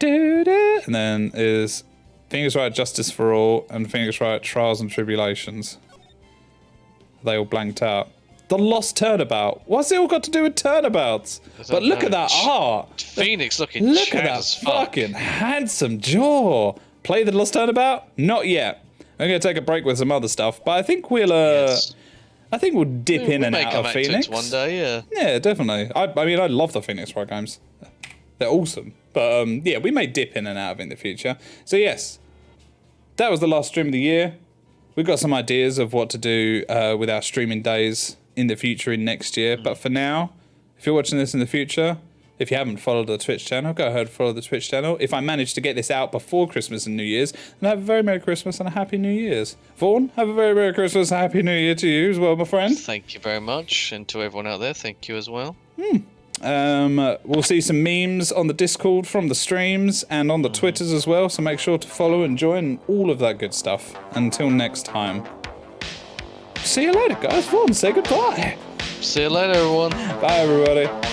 And then is Phoenix Wright Justice for All and Phoenix Wright Trials and Tribulations. They all blanked out. The Lost Turnabout. What's it all got to do with turnabouts? But look at that art. Phoenix looking Look chad at that as fuck. fucking handsome jaw. Play the Lost Turnabout? Not yet. I'm going to take a break with some other stuff, but I think we'll Yes. I think we'll dip in and may out come of back to it Phoenix one day, yeah. Yeah, definitely. I mean, I love the Phoenix Wright games. They're awesome. But yeah, we may dip in and out of it in the future. So yes, that was the last stream of the year. We've got some ideas of what to do with our streaming days in the future in next year. But for now, if you're watching this in the future, if you haven't followed the Twitch channel, go ahead and follow the Twitch channel. If I manage to get this out before Christmas and New Year's, then have a very Merry Christmas and a Happy New Year's. Vaughn, have a very Merry Christmas and a Happy New Year to you as well, my friend. Thank you very much, and to everyone out there, thank you as well. We'll see some memes on the Discord from the streams and on the Twitters as well, so make sure to follow and join all of that good stuff. Until next time. See you later, guys. Vaughn, say goodbye. See you later, everyone. Bye, everybody.